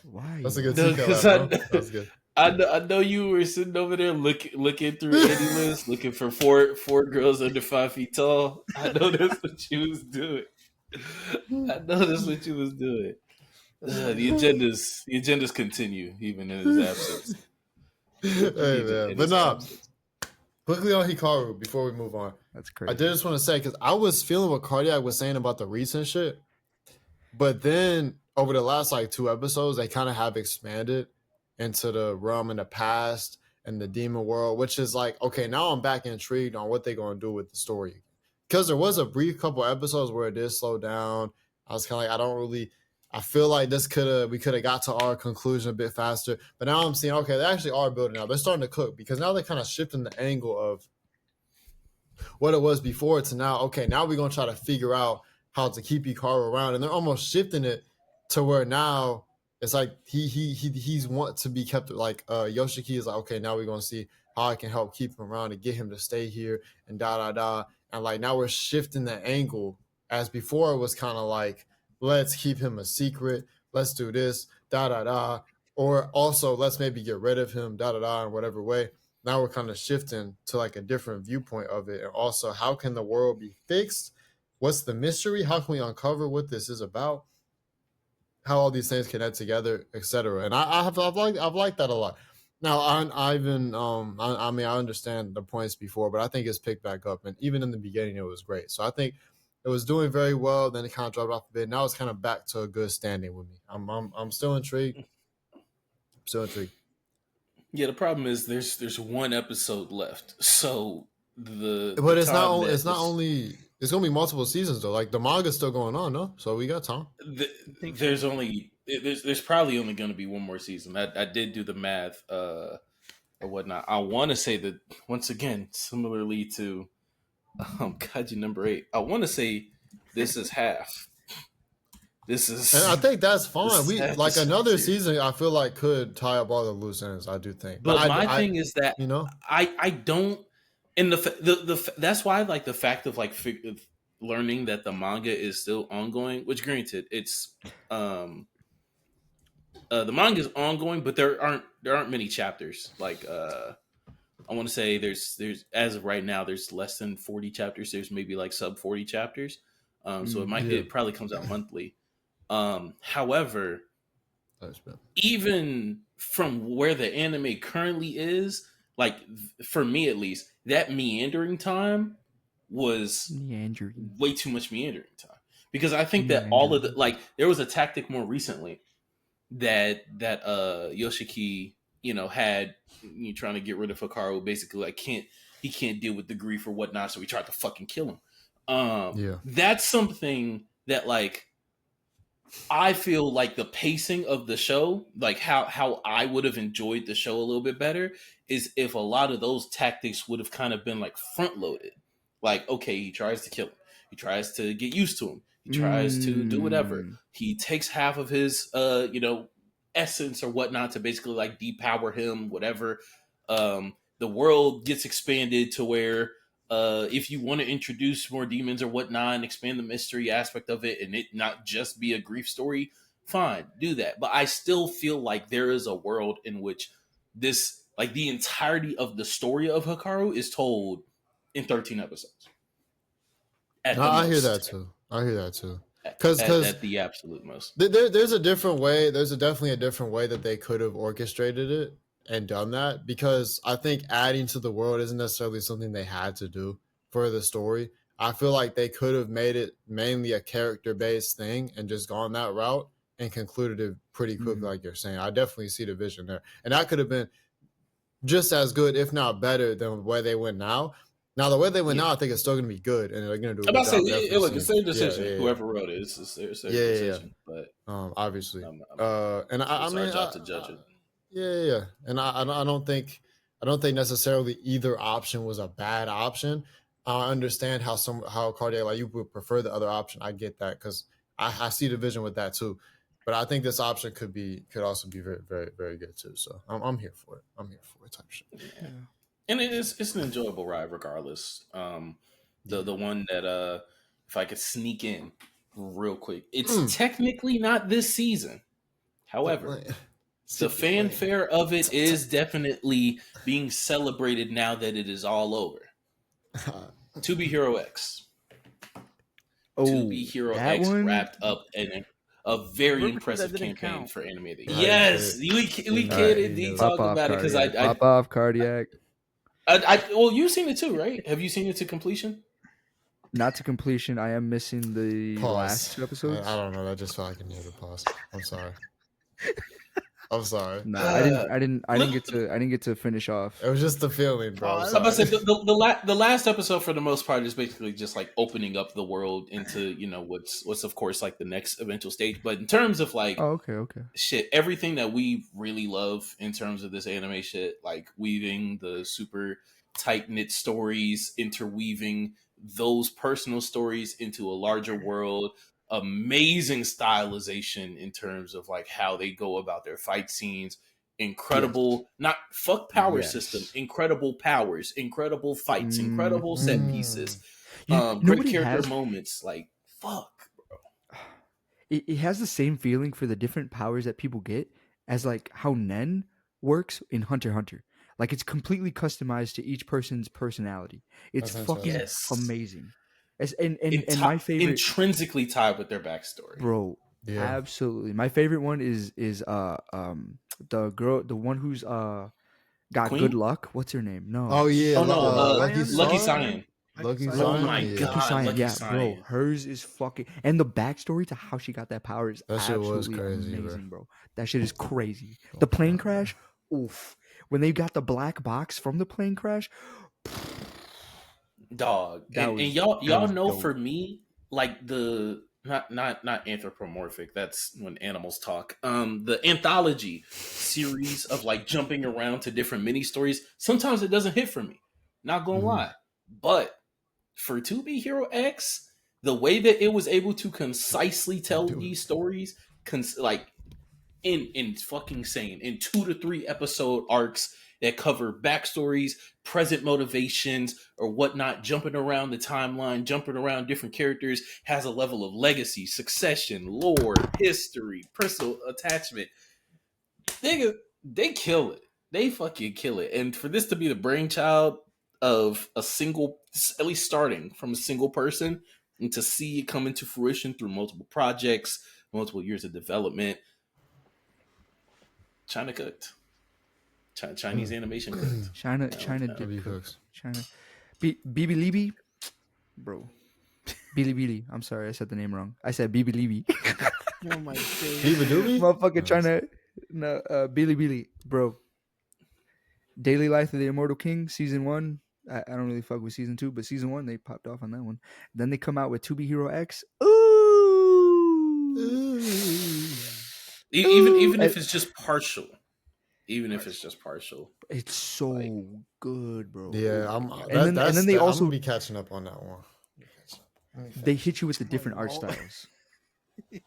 Speaker 10: Why?
Speaker 2: That's a good
Speaker 1: No,
Speaker 2: TK
Speaker 1: because
Speaker 2: laugh, bro. That's good.
Speaker 1: I know you were sitting over there looking through Eddie list, looking for four girls under 5 feet tall. I know that's what you was doing. I know that's what you was doing. The agendas continue even in his absence.
Speaker 2: Hey man, but nah. Quickly on Hikaru before we move on.
Speaker 10: That's
Speaker 2: I
Speaker 10: crazy.
Speaker 2: did just want to say because I was feeling what Cardiac was saying about the recent shit, but then over the last like 2 episodes, they kind of have expanded into the realm in the past and the demon world, which is like, okay, now I'm back intrigued on what they're gonna do with the story. Because there was a brief couple episodes where it did slow down. I was kind of like, I feel like we could have got to our conclusion a bit faster. But now I'm seeing, okay, they actually are building out. They're starting to cook because now they're kind of shifting the angle of what it was before to now. Okay, now we're gonna try to figure out how to keep Hikaru around, and they're almost shifting it to where now it's like he's want to be kept. Like Yoshiki is like, okay, now we're gonna see how I can help keep him around and get him to stay here and and like now we're shifting the angle. As before, it was kind of like, let's keep him a secret, let's do this, or also let's maybe get rid of him, in whatever way. Now we're kind of shifting to like a different viewpoint of it. And also, how can the world be fixed? What's the mystery? How can we uncover what this is about? How all these things connect together, etc. And I've liked that a lot. Now I mean I understand the points before, but I think it's picked back up. And even in the beginning, it was great. So I think it was doing very well. Then it kind of dropped off a bit. Now it's kind of back to a good standing with me. I'm still intrigued.
Speaker 1: Yeah, the problem is there's one episode left, so
Speaker 2: but it's not only it's gonna be multiple seasons though. Like the manga's still going on, no? So we got time.
Speaker 1: There's probably only going to be one more season. I did do the math or whatnot. I want to say that once again, similarly to Kaiju number 8, I want to say this is half. This is,
Speaker 2: and I think that's fine. We like another
Speaker 1: series.
Speaker 2: season. I feel like could tie up all the loose ends. I do think,
Speaker 1: but my thing is that I don't. And the that's why I like the fact of like learning that the manga is still ongoing. Which granted, it's the manga is ongoing, but there aren't many chapters. Like I want to say there's as of right now there's less than 40 chapters. There's maybe like sub 40 chapters. So it probably comes out monthly. However, even from where the anime currently is, like for me at least, that meandering time was way too much meandering time. Because I think that all of the like there was a tactic more recently that Yoshiki, had trying to get rid of Hikaru, basically like he can't deal with the grief or whatnot, so he tried to fucking kill him. That's something that like I feel like the pacing of the show, like how I would have enjoyed the show a little bit better, is if a lot of those tactics would have kind of been like front loaded. Like, okay, he tries to kill him. He tries to get used to him. He tries to do whatever. He takes half of his, essence or whatnot to basically like depower him, whatever. The world gets expanded to where if you want to introduce more demons or whatnot and expand the mystery aspect of it and it not just be a grief story, fine, do that. But I still feel like there is a world in which this, like the entirety of the story of Hikaru is told in 13 episodes.
Speaker 2: I hear that too. Because
Speaker 1: at the absolute most.
Speaker 2: There's a different way. There's definitely a different way that they could have orchestrated it and done that, because I think adding to the world isn't necessarily something they had to do for the story. I feel like they could have made it mainly a character-based thing and just gone that route and concluded it pretty quickly, like you're saying. I definitely see the vision there. And that could have been just as good, if not better, than the way they went now. Now, the way they went now, I think it's still going to be good, and they're going to do a good job.
Speaker 1: It's their decision. Whoever wrote it, it's their decision. But
Speaker 2: obviously,
Speaker 1: and
Speaker 2: I mean,
Speaker 1: our job to judge it.
Speaker 2: Yeah, and I don't think necessarily either option was a bad option. I understand how cardiac, like, you would prefer the other option. I get that, because I see the vision with that too. But I think this option could also be very, very, very good too. So I'm here for it. I'm here for it type shit.
Speaker 1: Yeah. And it's an enjoyable ride regardless. The one that if I could sneak in real quick, it's technically not this season. However, the fanfare of it is definitely being celebrated now that it is all over. To Be Hero X. To Be Hero X wrapped up in a very impressive campaign for anime of the year. Yes, we can indeed talk about it, because I
Speaker 10: pop off cardiac.
Speaker 1: Well, you've seen it too, right? Have you seen it to completion?
Speaker 10: Not to completion. I am missing the last two episodes.
Speaker 2: I don't know. That just felt like a needed a pause. I'm sorry. I'm sorry.
Speaker 10: No, I didn't get to finish off.
Speaker 2: It was just the feeling, bro.
Speaker 1: I was about to say the last episode for the most part is basically just like opening up the world into what's of course like the next eventual stage. But in terms of like
Speaker 10: okay,
Speaker 1: shit, everything that we really love in terms of this anime shit, like weaving the super tight knit stories, interweaving those personal stories into a larger world. Amazing stylization in terms of like how they go about their fight scenes. Incredible, not fuck power system. Incredible powers, incredible fights, incredible set pieces. Great character moments. Like fuck, bro.
Speaker 10: It has the same feeling for the different powers that people get as like how Nen works in Hunter x Hunter. Like it's completely customized to each person's personality. It's fucking amazing. And my favorite,
Speaker 1: intrinsically tied with their backstory,
Speaker 10: bro. Yeah. Absolutely. My favorite one is the girl, the one who's got Queen? Good luck. What's her name? No.
Speaker 2: Oh yeah.
Speaker 1: Lucky Cyan.
Speaker 2: Oh
Speaker 1: my god.
Speaker 10: Lucky Cyan.
Speaker 1: Lucky
Speaker 10: Yeah,
Speaker 1: Cyan.
Speaker 10: bro. Hers is fucking, and the backstory to how she got that power is
Speaker 2: that shit was
Speaker 10: crazy, amazing, bro. That shit is crazy. The plane crash. Oof. When they got the black box from the plane crash.
Speaker 1: Dog. And y'all know dope. For me, like the not anthropomorphic, that's when animals talk. The anthology series of like jumping around to different mini stories, sometimes it doesn't hit for me. Not gonna lie. But for To Be Hero X, the way that it was able to concisely tell these stories, like in fucking sane, in 2 to 3 episode arcs that cover backstories, present motivations, or whatnot, jumping around the timeline, jumping around different characters, has a level of legacy, succession, lore, history, personal attachment. They kill it. They fucking kill it. And for this to be the brainchild of a single, at least starting from a single person, and to see it come into fruition through multiple projects, multiple years of development, China cooked. Chinese animation cooked.
Speaker 10: China did cook. China. Bibi bro. Bilibili. I'm sorry, I said the name wrong. I said Bibi.
Speaker 9: Oh my god.
Speaker 10: Motherfucker China. No, Bilibili, bro. Daily Life of the Immortal King, season 1. I don't really fuck with season 2, but season 1 they popped off on that one. Then they come out with To Be Hero X. Ooh.
Speaker 1: Even if it's just partial. Even if it's just partial.
Speaker 10: It's so good, bro.
Speaker 2: Yeah, I'm gonna be catching up on that one.
Speaker 10: They hit you with the different art styles.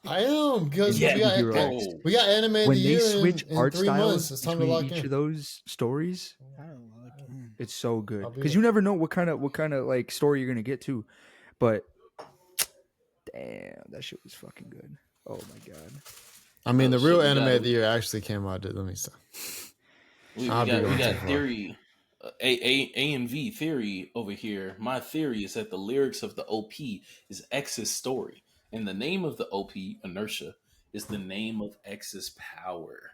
Speaker 2: I am because we got anime
Speaker 10: when
Speaker 2: of the year
Speaker 10: they switch
Speaker 2: in
Speaker 10: art
Speaker 2: 3 months.
Speaker 10: styles
Speaker 2: It's time to
Speaker 10: between
Speaker 2: lock
Speaker 10: each
Speaker 2: in.
Speaker 10: of those stories. It's so good
Speaker 2: I'll be
Speaker 10: because you never know what kind of like story you're gonna get to, but damn, that shit was fucking good. Oh my god.
Speaker 2: I mean, the real anime of the year actually came out. Let me stop.
Speaker 1: We got theory, A and V theory over here. My theory is that the lyrics of the OP is X's story, and the name of the OP, Inertia, is the name of X's power.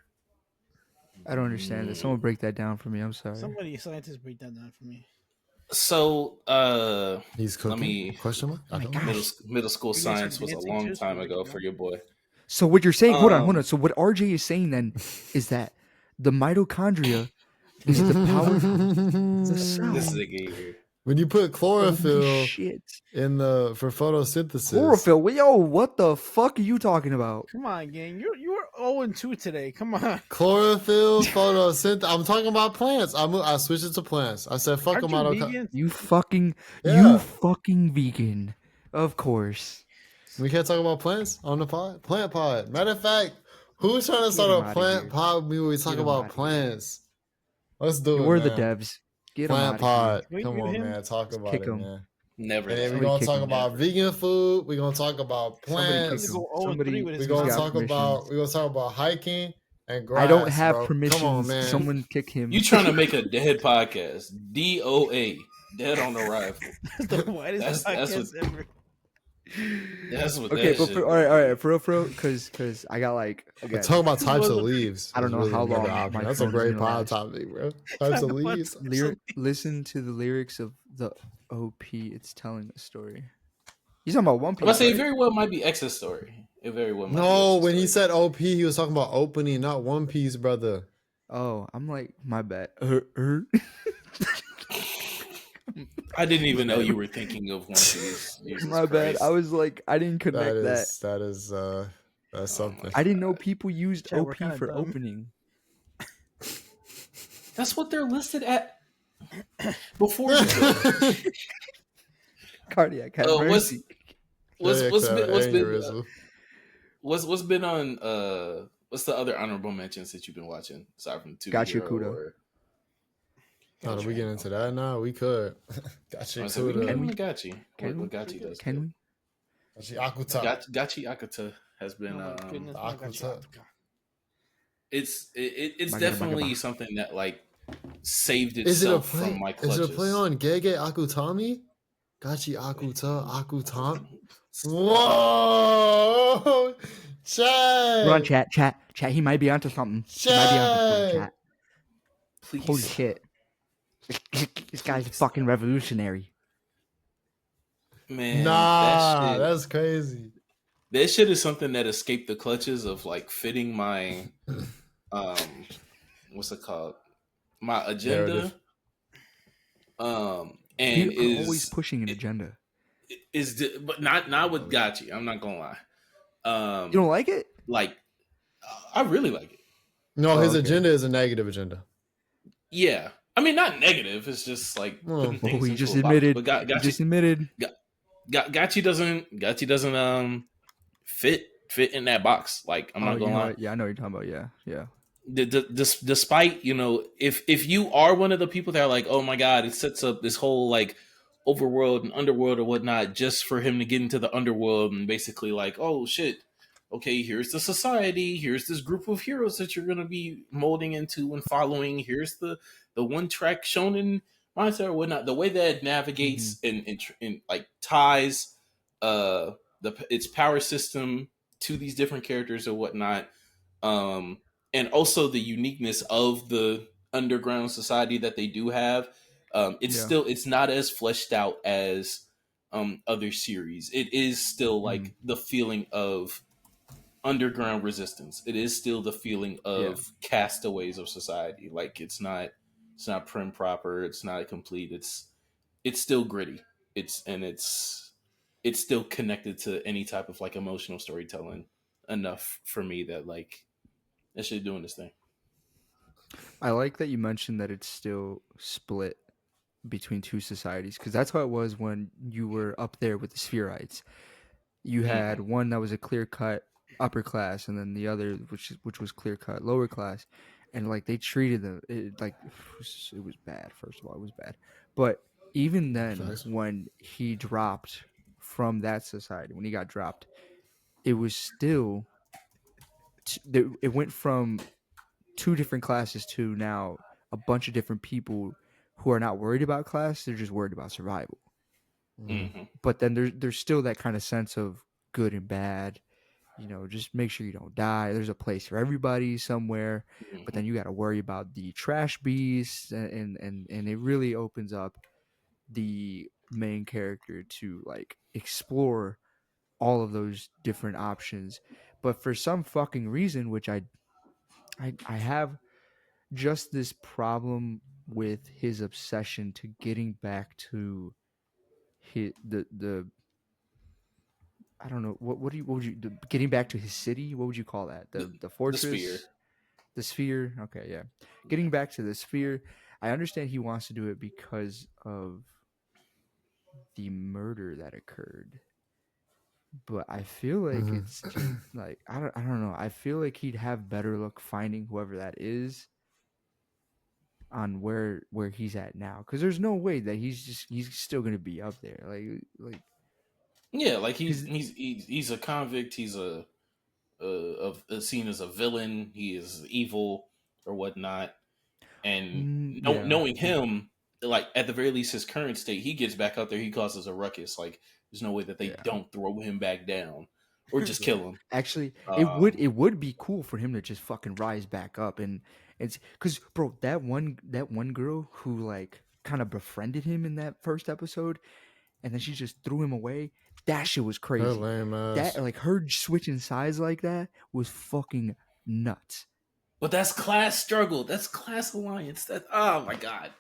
Speaker 10: I don't understand it. Someone break that down for me. I'm sorry.
Speaker 9: Somebody scientists break that down for me.
Speaker 1: So,
Speaker 2: he's cooking.
Speaker 1: Let me
Speaker 2: question mark. I don't know.
Speaker 1: Middle school science was a long time ago for your boy.
Speaker 10: So what you're saying? Hold on. So what RJ is saying then is that the mitochondria is the power of the cell.
Speaker 1: This is a game here.
Speaker 2: When you put chlorophyll in for photosynthesis.
Speaker 10: Chlorophyll? Yo, what the fuck are you talking about?
Speaker 9: Come on, gang. You're 0-2 today. Come on.
Speaker 2: Chlorophyll, photosynthesis. I'm talking about plants. I switched it to plants. I said, fuck them.
Speaker 10: You fucking vegan. Of course.
Speaker 2: We can't talk about plants on the pod? Plant pod. Matter of fact, who's trying to start a plant pod with me when we talk about plants? Let's do it,
Speaker 10: We're the devs. Get
Speaker 2: plant pod.
Speaker 10: Here.
Speaker 2: Come on, man. Talk about it, man.
Speaker 1: Never.
Speaker 2: And then we're going to talk about vegan food. We're going to talk about plants. We're going to talk about hiking and grass.
Speaker 10: I don't have
Speaker 2: bro.
Speaker 10: permission.
Speaker 2: Come on, man.
Speaker 10: Someone kick him.
Speaker 1: You trying to make a dead podcast. DOA. Dead on arrival.
Speaker 9: The whitest podcast ever.
Speaker 1: That's what.
Speaker 10: Okay, but all right, for real, because I got like.
Speaker 2: We're talking about types of leaves.
Speaker 10: I don't know how long.
Speaker 2: That's a great pod topic, bro. Types of leaves.
Speaker 10: Listen to the lyrics of the OP. It's telling a story. He's talking about One Piece.
Speaker 1: I say it very well might be X's story. It very well.
Speaker 2: No, when he said OP, he was talking about opening, not One Piece, brother.
Speaker 10: Oh, I'm like, my bad.
Speaker 1: I didn't even know you were thinking of One Piece.
Speaker 10: My bad. I was like, I didn't connect that.
Speaker 2: That's something.
Speaker 10: I didn't know people used OP for opening.
Speaker 1: That's what they're listed at before.
Speaker 10: Cardiac.
Speaker 1: What's been on? What's the other honorable mentions that you've been watching aside from
Speaker 10: Gachiakuta?
Speaker 2: Oh, do we get into that now? We could. Gachiakuta.
Speaker 1: Can we what Gachi does?
Speaker 10: Can we?
Speaker 1: Gachiakuta has been. It's definitely something that like saved itself from my clutches.
Speaker 2: Is it a play on Gege Akutami? Gachiakuta Akutami. Whoa! Chat.
Speaker 10: We're on chat. He might be onto something. Chat.
Speaker 1: Please.
Speaker 10: Holy shit. This guy's fucking revolutionary.
Speaker 1: Man,
Speaker 2: that's crazy.
Speaker 1: That shit is something that escaped the clutches of like fitting my what's it called? My agenda.
Speaker 10: And
Speaker 1: is
Speaker 10: always pushing an agenda.
Speaker 1: But not with Gachi. I'm not gonna lie.
Speaker 10: You don't like it?
Speaker 1: Like, I really like it.
Speaker 2: No, his agenda is a negative agenda.
Speaker 1: Yeah, I mean not negative. It's just like
Speaker 10: he just admitted.
Speaker 1: Gachi doesn't fit in that box. Like I'm not gonna lie.
Speaker 10: Yeah, I know what you're talking about. Yeah.
Speaker 1: Despite if you are one of the people that are like, oh my god, it sets up this whole like overworld and underworld or whatnot just for him to get into the underworld and basically like, oh shit, okay, here's the society, here's this group of heroes that you're gonna be molding into and following. Here's the one track shonen mindset or whatnot. The way that it navigates and like ties its power system to these different characters or whatnot. and also the uniqueness of the underground society that they do have. It's not as fleshed out as other series. It is still like the feeling of underground resistance. It is still the feeling of castaways of society. Like it's not prim proper. It's not complete. It's still gritty. It's still connected to any type of like emotional storytelling enough for me that like that shit doing this thing.
Speaker 10: I like that you mentioned that it's still split between two societies, because that's how it was when you were up there with the Spherites. You had one that was a clear cut upper class, and then the other which was clear cut lower class, and like they treated them like it was bad. First of all, it was bad, but even then, when he dropped from that society, when he got dropped, it was still it went from two different classes to now a bunch of different people who are not worried about class, they're just worried about survival. But then there's still that kind of sense of good and bad, just make sure you don't die. There's a place for everybody somewhere, but then you got to worry about the trash beasts, and it really opens up the main character to like explore all of those different options. But for some fucking reason, which I have just this problem with his obsession to getting back to the I don't know what would you getting back to his city. What would you call that? The fortress, the sphere. Okay, yeah, getting back to the sphere. I understand he wants to do it because of the murder that occurred, but I feel like it's just like I don't know. I feel like he'd have better luck finding whoever that is on where he's at now, because there's no way that he's still gonna be up there like
Speaker 1: yeah, like he's a convict. He's seen as a villain. He is evil or whatnot. And knowing him, like at the very least, his current state, he gets back out there. He causes a ruckus. Like there's no way that they don't throw him back down or just kill him.
Speaker 10: Actually, it would be cool for him to just fucking rise back up, and it's because bro, that one girl who like kind of befriended him in that first episode, and then she just threw him away. That shit was crazy.
Speaker 2: Lame ass.
Speaker 10: That like her switching sides like that was fucking nuts.
Speaker 1: But that's class struggle. That's class alliance. That oh my god.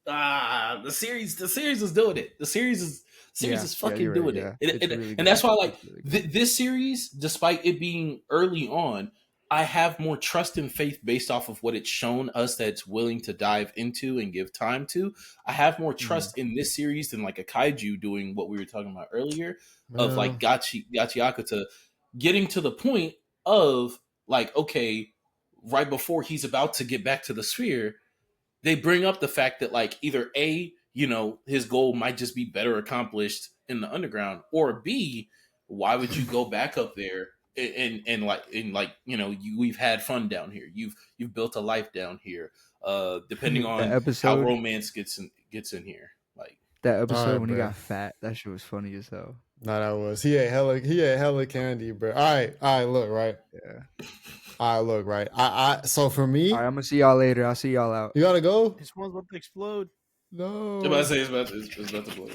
Speaker 1: The series is doing it. The series is fucking doing it. And that's why like this series, despite it being early on, I have more trust and faith based off of what it's shown us that it's willing to dive into and give time to. I have more trust in this series than like a kaiju doing what we were talking about earlier of like Gachiakuta getting to the point of like, okay, right before he's about to get back to the sphere, they bring up the fact that like either A, his goal might just be better accomplished in the underground, or B, why would you go back up there we've had fun down here. You've built a life down here. Depending on how romance gets in here. Like
Speaker 10: that episode when he got fat, that shit was funny as hell.
Speaker 2: No, that was he ate hella candy, bro. All right, look, right.
Speaker 10: Yeah.
Speaker 2: All right, look, right. I so for me,
Speaker 10: all right, I'm gonna see y'all later. I'll see y'all out.
Speaker 2: You gotta go.
Speaker 9: This one's about to explode.
Speaker 2: No.
Speaker 1: I'm about to say it's about to blow up.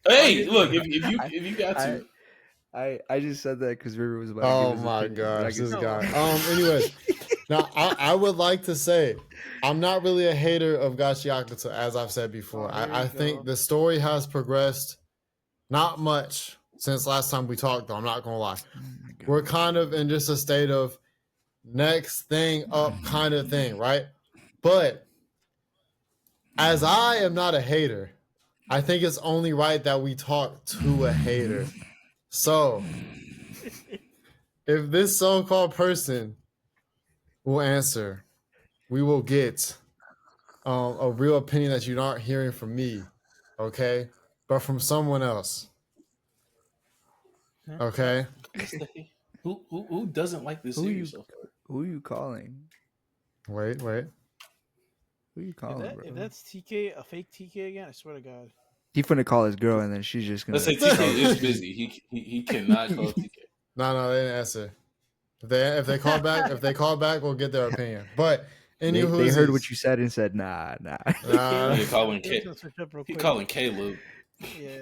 Speaker 1: Hey, look, if you got to.
Speaker 10: I just said that because River was about to
Speaker 2: oh
Speaker 10: give his
Speaker 2: my
Speaker 10: opinion,
Speaker 2: gosh, this guy. Anyways, now I would like to say I'm not really a hater of Gachiakuta, as I've said before. I think the story has progressed not much since last time we talked, though. I'm not gonna lie. We're kind of in just a state of next thing up kind of thing, right? But as I am not a hater, I think it's only right that we talk to a hater. So, if this so-called person will answer, we will get a real opinion that you're not hearing from me, okay? But from someone else, okay?
Speaker 1: Who doesn't like this series so far?
Speaker 10: Who are you calling?
Speaker 2: Wait.
Speaker 10: Who are you calling, bro?
Speaker 9: If that's TK, a fake TK again, I swear to God.
Speaker 10: He's gonna call his girl, and then she's just gonna.
Speaker 1: Let's say TK is busy. He cannot call TK.
Speaker 2: No, they didn't answer. If they call back, we'll get their opinion. But
Speaker 10: They heard what you said and said, nah.
Speaker 1: He calling Caleb.
Speaker 9: Yeah.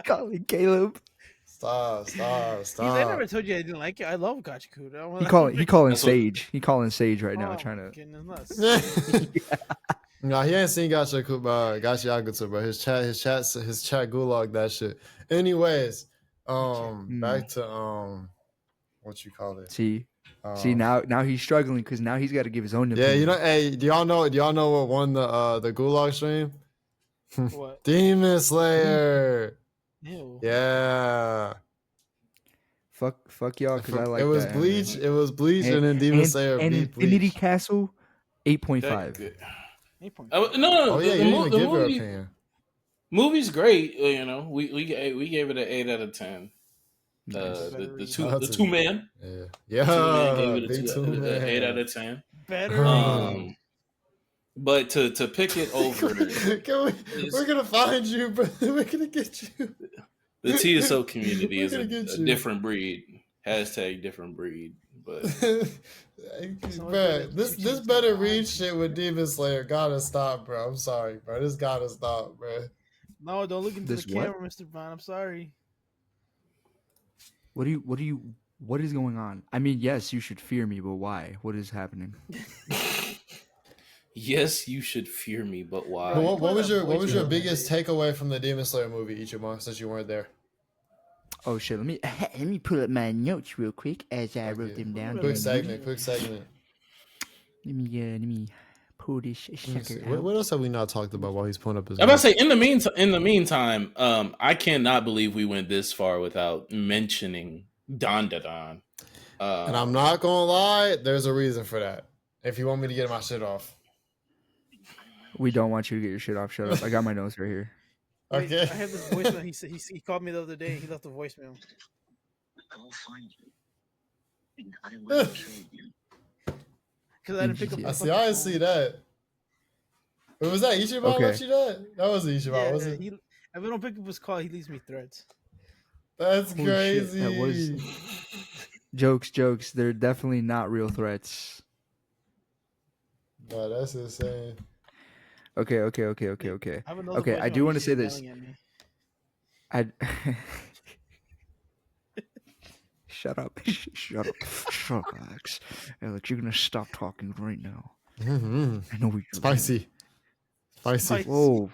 Speaker 10: Calling Caleb.
Speaker 2: Stop.
Speaker 9: I never told you I didn't like it. I love Gachiakuta.
Speaker 10: He calling Sage. He calling Sage right now, trying to.
Speaker 2: No, he ain't seen Gachiakuta, but his chat gulag that shit. Anyways, back to what you call it?
Speaker 10: See, now he's struggling because now he's got to give his own opinion.
Speaker 2: Yeah, you know, hey, do y'all know what won the gulag stream?
Speaker 9: What?
Speaker 2: Demon Slayer.
Speaker 9: Ew.
Speaker 2: Yeah.
Speaker 10: Fuck y'all because I like
Speaker 2: it was
Speaker 10: that
Speaker 2: Bleach.
Speaker 10: anime.
Speaker 2: It was Bleach and then Demon Slayer
Speaker 10: and
Speaker 2: beat
Speaker 10: Infinity
Speaker 2: Bleach.
Speaker 10: Castle, 8.5.
Speaker 1: No.
Speaker 2: Oh yeah, you didn't even give your opinion.
Speaker 1: Movie's great. You know, we gave it an 8 out of 10. The two man.
Speaker 2: Yeah.
Speaker 1: Two man gave it
Speaker 2: big two
Speaker 1: an
Speaker 2: man.
Speaker 1: 8 out of 10.
Speaker 9: Better.
Speaker 1: But to pick it over,
Speaker 2: we're gonna find you, bro. We're gonna get you.
Speaker 1: The TSO community is a different breed. Hashtag different breed. But
Speaker 2: bro, this better read shit with Demon Slayer gotta stop, bro. I'm sorry, bro. This gotta stop, bro.
Speaker 9: No, don't look into the camera, Mr. Vaughn. I'm sorry.
Speaker 10: What is going on? I mean, yes, you should fear me, but why? What is happening?
Speaker 1: Yes, you should fear me, but why?
Speaker 2: What was your biggest takeaway from the Demon Slayer movie, Ichiban, since you weren't there?
Speaker 10: Oh shit! Let me pull up my notes real quick as I wrote them down.
Speaker 2: Quick segment.
Speaker 10: Let me pull this sucker out.
Speaker 2: What else have we not talked about while he's pulling up his?
Speaker 1: I'm about to say in the meantime, I cannot believe we went this far without mentioning DandaDan.
Speaker 2: And I'm not gonna lie, there's a reason for that. If you want me to get my shit off.
Speaker 10: We don't want you to get your shit off. Shut up. I got my notes right here.
Speaker 2: Okay.
Speaker 9: I have this voicemail. He called me the other day. He left a voicemail.
Speaker 11: I will find you, and I will kill you.
Speaker 9: Because I didn't pick up.
Speaker 2: I see that. Wait, was that Ichiban left you that? That was Ichiban, was it?
Speaker 9: If I don't pick up his call, he leaves me threats.
Speaker 2: That's crazy.
Speaker 10: That was jokes. They're definitely not real threats.
Speaker 2: No, that's insane.
Speaker 10: Okay. I do want to say this. Shut up, Alex. Alex, you're gonna stop talking right now.
Speaker 2: Mm-hmm.
Speaker 10: I know we
Speaker 2: spicy.
Speaker 10: Whoa,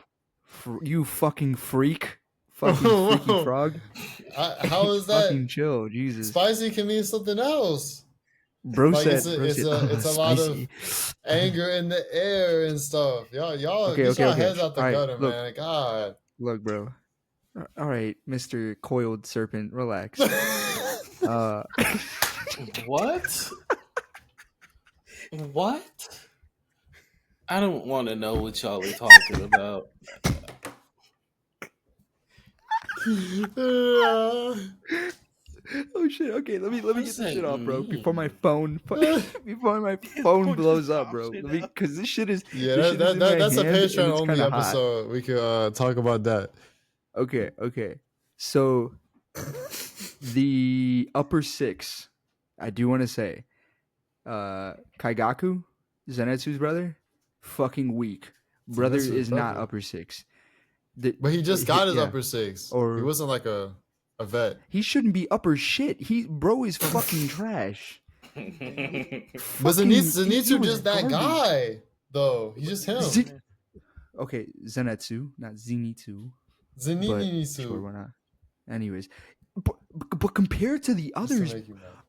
Speaker 10: you fucking freak, freaky frog.
Speaker 2: How is that?
Speaker 10: Fucking chill, Jesus.
Speaker 2: Spicy can mean something else.
Speaker 10: Bro
Speaker 2: like
Speaker 10: said
Speaker 2: it's a lot of anger in the air and stuff. Y'all get your heads out the gutter, look, man. God.
Speaker 10: Look, bro. All right, Mr. Coiled Serpent, relax.
Speaker 1: What? What? I don't want to know what y'all are talking about.
Speaker 10: Oh shit! Okay, let me get this shit off, bro. Before my phone blows up, bro. Because this shit is
Speaker 2: that's a Patreon only episode. Hot. We could talk about that.
Speaker 10: Okay. So the upper six, I do want to say, Kaigaku, Zenitsu's brother, fucking weak. Brother is not upper six.
Speaker 2: But he just got his upper six. Or he wasn't like a vet.
Speaker 10: He shouldn't be upper shit. Bro is fucking trash.
Speaker 2: But Zenitsu just that guy, though. He's just him.
Speaker 10: Okay, Zenitsu, not Zenitsu.
Speaker 2: Zenitsu.
Speaker 10: Sure, why not? Anyways, but compared to the others,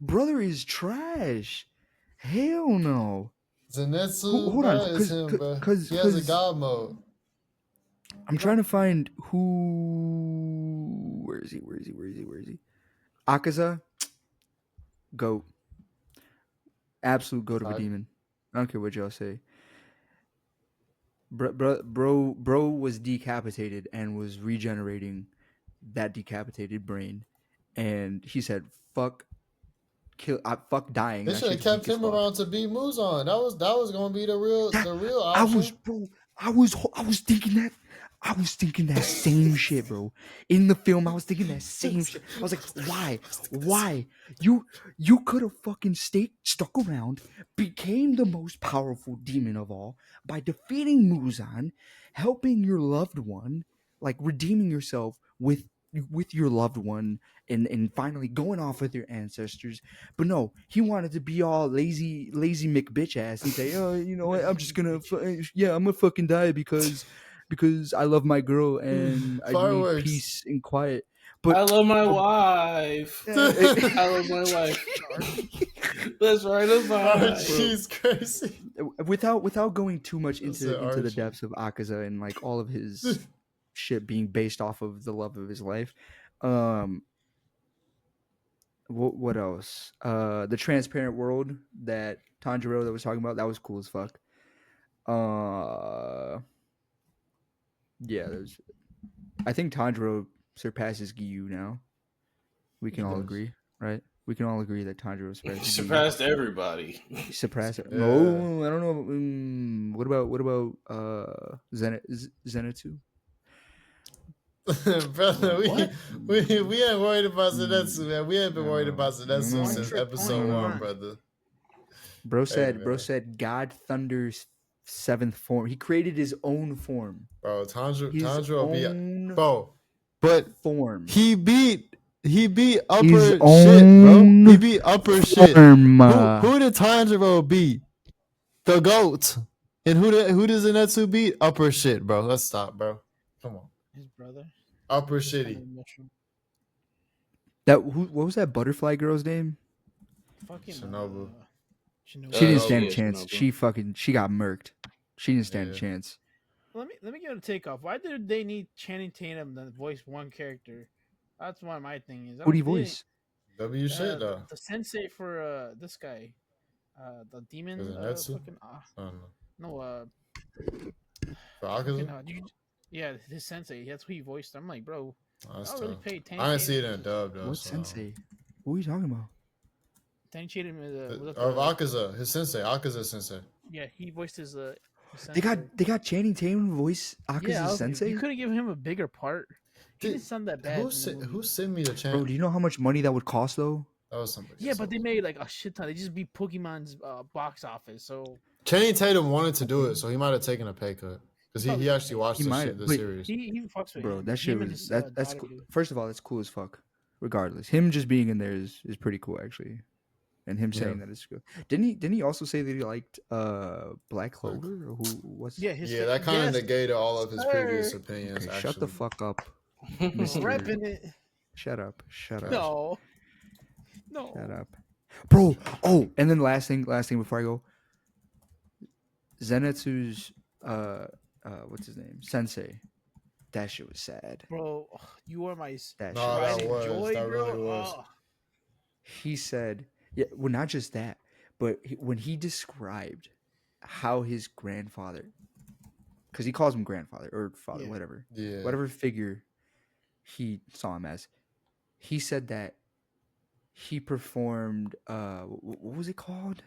Speaker 10: brother is trash. Hell no.
Speaker 2: Zenitsu, hold on, is him, bro. He has a god mode.
Speaker 10: I'm trying to find who. Where is he? Akaza, goat, absolute goat of a demon. I don't care what y'all say. Bro was decapitated and was regenerating that decapitated brain, and he said, "Fuck, fuck dying."
Speaker 2: They should have kept him around to beat Muzan. That was gonna be the real option.
Speaker 10: I was thinking that. I was thinking that same shit, bro. In the film, I was thinking that same shit. I was like, why? You could have fucking stuck around, became the most powerful demon of all by defeating Muzan, helping your loved one, like redeeming yourself with your loved one, and finally going off with your ancestors. But no, he wanted to be all lazy McBitch ass and say, oh, you know what, I'm just gonna I'm gonna fucking die because I love my girl and I need peace and quiet. But
Speaker 1: I love my wife. I love my wife. Let's write a vibe.
Speaker 2: She's crazy.
Speaker 10: Without going too much into the depths of Akaza and like all of his shit being based off of the love of his life. What else? The transparent world that Tanjiro that was talking about, that was cool as fuck. Yeah, I think Tanjiro surpasses Giyu now. We can all agree, right? We can all agree that Tanjiro
Speaker 1: surpassed everybody.
Speaker 10: He surpassed it. No, I don't know. What about Zenitsu?
Speaker 2: Brother, we ain't worried about Zenitsu, man. We ain't been worried about Zenitsu since episode 1, brother.
Speaker 10: Bro said God Thunder's 7th form. He created his own form.
Speaker 2: Bro, Tanjiro be bro, but
Speaker 10: form.
Speaker 2: He beat upper shit, bro. He beat upper shit. Who did Tanjiro beat? The GOAT. And who does Zenitsu beat? Upper shit, bro. Let's stop, bro. Come on.
Speaker 9: His brother.
Speaker 2: Upper shitty.
Speaker 10: What was that butterfly girl's name?
Speaker 9: Fucking
Speaker 2: Shinobu.
Speaker 10: She didn't stand a chance. Shinobu. She got murked. She didn't stand a chance.
Speaker 9: Let me get a takeoff. Why did they need Channing Tatum to voice one character? That's why my thing is.
Speaker 10: Who do you voice?
Speaker 2: W shit though.
Speaker 9: The sensei for this guy, the demon. Fucking, no.
Speaker 2: For Akaza?
Speaker 9: Yeah, his sensei. That's who he voiced. I'm like, bro.
Speaker 2: I
Speaker 9: really pay attention.
Speaker 2: I didn't see it in dub though.
Speaker 10: What sensei? What are you talking about?
Speaker 9: Channing Tatum is
Speaker 2: of Akaza, his sensei, Akaza sensei.
Speaker 9: Yeah, he voiced his.
Speaker 10: They got Channing Tatum voice Akaza's sensei.
Speaker 9: You could have given him a bigger part. He didn't sound that bad.
Speaker 2: Who sent me the channel?
Speaker 10: Bro, do you know how much money that would cost though?
Speaker 2: That was somebody.
Speaker 9: Yeah, but they made like a shit ton. They just beat Pokemon's box office. So
Speaker 2: Channing Tatum wanted to do it, so he might have taken a pay cut because he actually watched the series.
Speaker 9: He fucks with
Speaker 10: bro. That shit was that's cool. First of all, that's cool as fuck. Regardless, him just being in there is pretty cool actually, and him saying that is good. Didn't he also say that he liked Black Clover or who was?
Speaker 2: Yeah, that kind of negated all of his previous opinions.
Speaker 10: Okay, shut the fuck up.
Speaker 9: Repping it.
Speaker 10: Shut up.
Speaker 9: No.
Speaker 10: Shut up, bro. Oh, and then last thing before I go, Zenitsu's what's his name? Sensei. That shit was sad,
Speaker 9: bro. You are my
Speaker 2: that really was.
Speaker 9: Oh.
Speaker 10: He said, yeah, well, not just that, but when he described how his grandfather, because he calls him grandfather or father, whatever figure he saw him as, he said that he performed what was it called?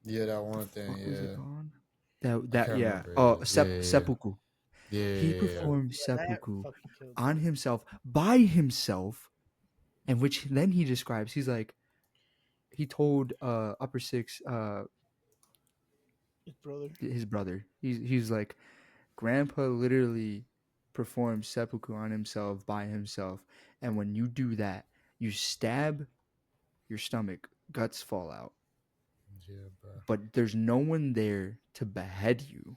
Speaker 2: Yeah, that one thing.
Speaker 10: What was it called? Seppuku.
Speaker 2: Yeah,
Speaker 10: he performed seppuku on himself by himself, and which then he describes. He's like, he told Upper Six, his brother. He's like, Grandpa literally performed seppuku on himself by himself, and when you do that, you stab your stomach, guts fall out.
Speaker 2: Yeah, bro.
Speaker 10: But there's no one there to behead you,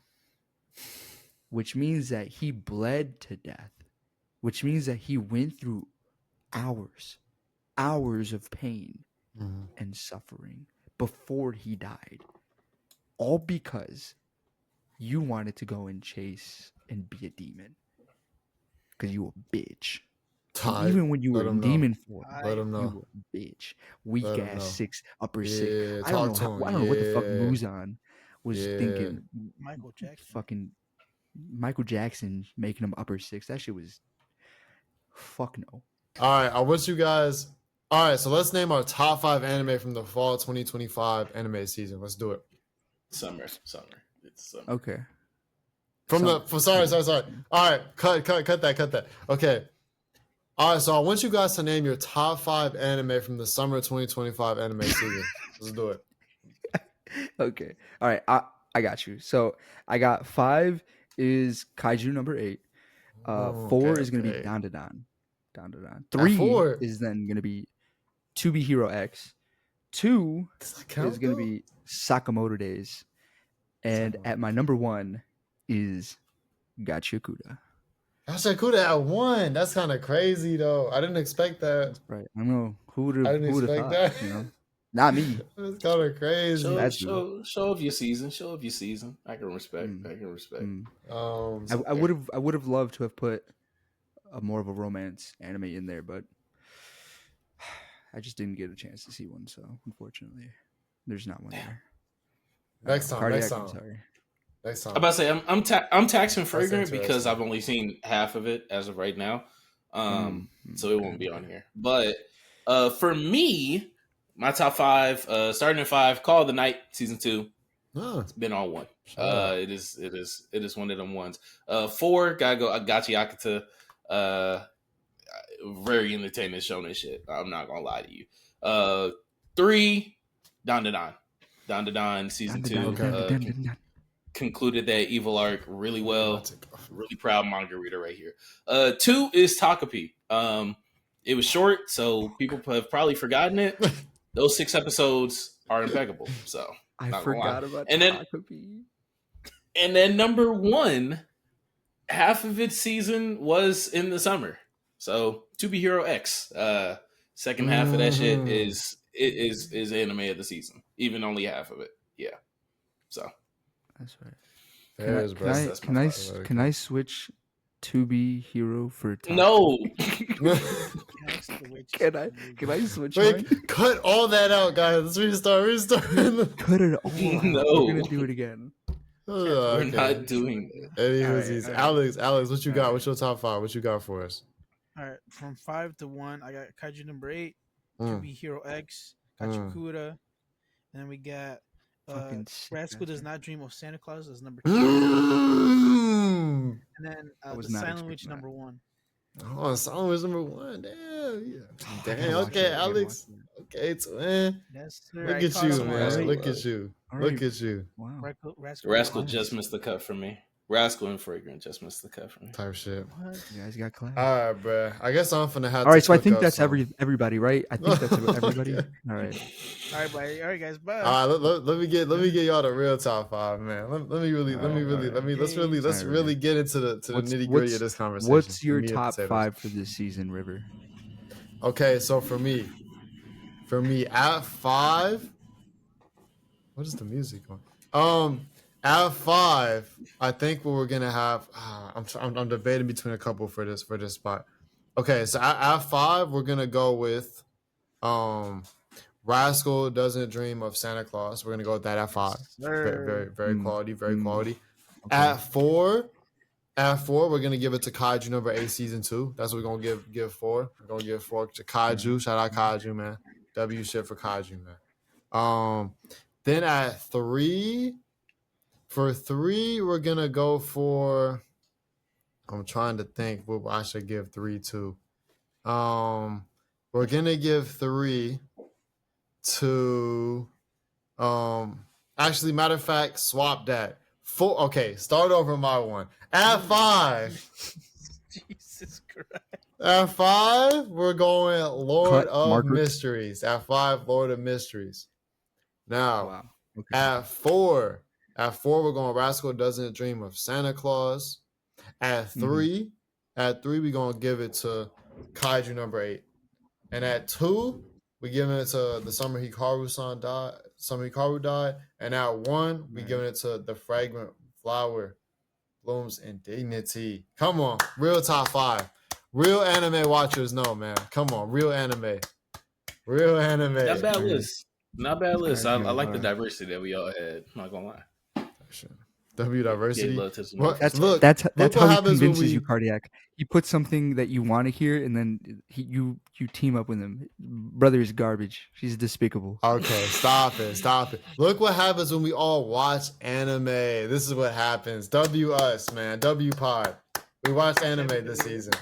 Speaker 10: which means that he bled to death, which means that he went through hours of pain and suffering before he died, all because you wanted to go and chase and be a demon because you a bitch. Even when you were in demon form, you were a bitch. Weak ass 6 upper 6. I don't know what the fuck Muzan was thinking. Michael Jackson making him upper 6. That shit was fuck no.
Speaker 2: All right, I want you guys. All right, so let's name our top 5 anime from the fall 2025 anime season. Let's do it.
Speaker 1: Summer. It's summer.
Speaker 10: Okay.
Speaker 2: Sorry. All right, cut that. Okay. All right, so I want you guys to name your top 5 anime from the summer 2025 anime season. Let's do it.
Speaker 10: Okay. All right. I got you. So I got 5 is Kaiju number 8. 4 is gonna be DandaDan. 3 is then gonna be To Be Hero X. 2 is gonna be Sakamoto Days. And at my number 1 is Gachiakuta.
Speaker 2: Gachiakuta at 1. That's kind of crazy though. I didn't expect that.
Speaker 10: That's right. I don't know who would have.
Speaker 2: I didn't expect
Speaker 10: thought,
Speaker 2: that.
Speaker 10: You know? Not me.
Speaker 2: That's kind of crazy.
Speaker 1: Show of your season. I can respect.
Speaker 10: I would have loved to have put a more of a romance anime in there, but I just didn't get a chance to see one. So unfortunately, there's not one there.
Speaker 2: Next time.
Speaker 1: I'm about to say I'm taxing Fragrant because I've only seen half of it as of right now, so it won't be on here. But for me, my top 5, starting at 5, Call of the Night season 2. It's been on 1. It is one of them ones. 4, gotta go Gachiakuta. Very entertaining shonen shit. I'm not gonna lie to you. 3, DandaDan season 2. Concluded that evil arc really well. Really proud manga reader right here. 2 is Takapi. It was short, so people have probably forgotten it. Those 6 episodes are impeccable. So
Speaker 10: I forgot about Takapi.
Speaker 1: And then number 1, half of its season was in the summer. So To Be Hero X. Second half of that shit is anime of the season. Even only half of it. Yeah. So
Speaker 10: that's right. Can I switch To Be Hero for Takapi?
Speaker 1: No.
Speaker 10: Can I switch?
Speaker 2: Wait, cut all that out, guys. Let's restart.
Speaker 10: Cut it all out.
Speaker 1: No.
Speaker 10: We're gonna do it again.
Speaker 1: We're not doing
Speaker 2: it. Alex, what you got? What's your top 5? What you got for us?
Speaker 9: All right, from 5 to 1, I got Kaiju number 8, To Be Hero X, Gachiakuta, and then we got Rascal Does Not Dream of Santa Claus as number 2, and then The Silent Witch number 1.
Speaker 2: Oh, Silent Witch number 1. Damn. Okay, Alex. Okay, twin.
Speaker 9: Yes, sir.
Speaker 2: Look at you, man. Look at you. Look at you.
Speaker 10: Wow.
Speaker 1: Rascal just missed the cut for me. Rascal and Fragrant just missed the cut for me.
Speaker 2: Type shit.
Speaker 10: What? You guys got class.
Speaker 2: All right, bro. I guess I'm finna have.
Speaker 10: All right, so I think that's everybody, right? I think that's everybody.
Speaker 2: Okay.
Speaker 10: All right.
Speaker 9: All right, bye. All right, guys. Bye.
Speaker 2: All right, let me get y'all the real top 5, man. Let's really get into the nitty gritty of this conversation.
Speaker 10: What's your top 5 for this season, River?
Speaker 2: Okay, so for me at 5, what is the music on? At 5, I think what we're gonna have. I'm debating between a couple for this spot. Okay, so at 5, we're gonna go with Rascal Doesn't Dream of Santa Claus. We're gonna go with that at 5. Very quality, quality. Okay. At 4, we're gonna give it to Kaiju number 8 season 2. That's what we're gonna give 4. We're gonna give 4 to Kaiju. Shout out Kaiju, man. W shit for Kaiju, man. Then at 3. For 3, we're gonna go for. I'm trying to think what I should give 3 to. We're gonna give 3 to. Actually, matter of fact, swap that. 4. Okay, start over my one. At 5.
Speaker 9: Jesus Christ.
Speaker 2: At 5, we're going Lord of Mysteries. At 5, Lord of Mysteries. Now, at 4. We're going Rascal Doesn't Dream of Santa Claus. At 3, we're going to give it to Kaiju number 8. And at 2, we're giving it to the Summer Hikaru Died. And at 1, we're giving it to the Fragrant Flower Blooms in Dignity. Come on, real top 5. Real anime watchers know, man. Come on, real anime.
Speaker 1: Not bad list. I like the diversity that we all had. I'm not gonna lie.
Speaker 2: W diversity.
Speaker 1: love to some
Speaker 2: What?
Speaker 1: diversity.
Speaker 2: Look,
Speaker 10: That's
Speaker 2: look
Speaker 10: how
Speaker 2: what
Speaker 10: he
Speaker 2: happens when
Speaker 10: convinces you,
Speaker 2: we.
Speaker 10: Cardiac. He puts something that you want to hear, and then you team up with him. Brother is garbage. She's despicable.
Speaker 2: Okay, stop it. Look what happens when we all watch anime. This is what happens. W us, man. W pod. We watched anime this season.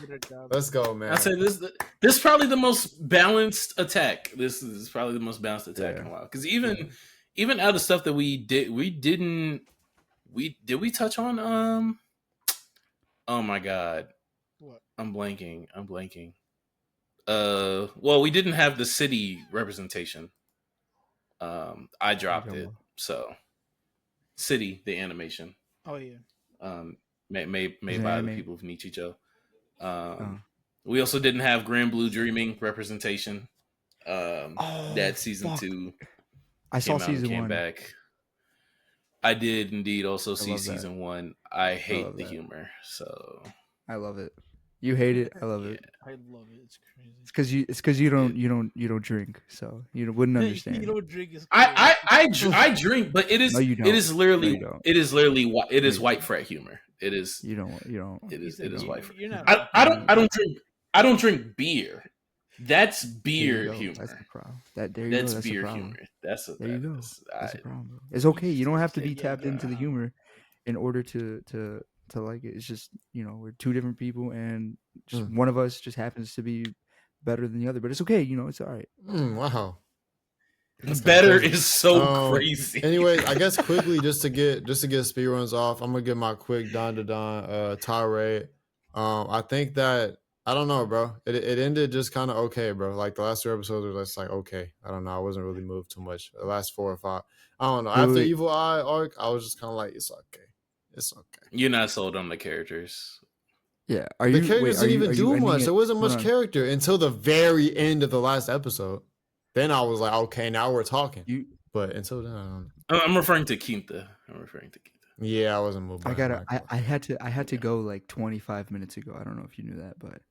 Speaker 2: Let's go, man.
Speaker 1: I say this is probably the most balanced attack. This is probably the most balanced attack in a while. Because even out of stuff that we did we touch on oh my god.
Speaker 9: What?
Speaker 1: I'm blanking. Well, we didn't have the city representation. I dropped it. So City, the animation.
Speaker 9: Oh yeah.
Speaker 1: Made by the people of Nichicho. We also didn't have Grand Blue Dreaming representation. That season 2.
Speaker 10: I saw season 1.
Speaker 1: Back. I did indeed also see season 1. I hate the humor, so
Speaker 10: I love it. You hate it. I love it.
Speaker 9: I love it. It's crazy.
Speaker 10: It's because you don't drink, so you wouldn't understand.
Speaker 9: You don't drink.
Speaker 1: I drink, but it is
Speaker 10: No, you don't.
Speaker 1: it is literally
Speaker 10: No, you don't.
Speaker 1: it is literally it is white frat humor. It is
Speaker 10: You don't.
Speaker 1: it is white frat.
Speaker 9: You're not.
Speaker 1: I don't drink beer. That's beer humor.
Speaker 10: That's the problem. That's
Speaker 1: beer
Speaker 10: the problem.
Speaker 1: humor. That's
Speaker 10: the problem. It's okay. You don't have to be tapped into the humor in order to like it. It's just, we're two different people, and just one of us just happens to be better than the other. But it's okay. It's all right.
Speaker 2: Wow.
Speaker 1: Better is so crazy.
Speaker 2: Anyway, I guess quickly just to get speed runs off, I'm gonna give my quick DandaDan tirade. I think that I don't know, bro. It ended just kind of okay, bro. Like the last 2 episodes were just like okay. I don't know. I wasn't really moved too much. The last 4 or 5, I don't know. After Evil Eye arc, I was just kind of like, it's okay. It's okay.
Speaker 1: You're not sold on the characters.
Speaker 10: Yeah,
Speaker 2: the characters didn't even do much. There wasn't much character until the very end of the last episode. Then I was like, okay, now we're talking. But until then, I don't know.
Speaker 1: I'm referring to Quinta.
Speaker 2: Yeah, I wasn't moved.
Speaker 10: I had to go like 25 minutes ago. I don't know if you knew that, but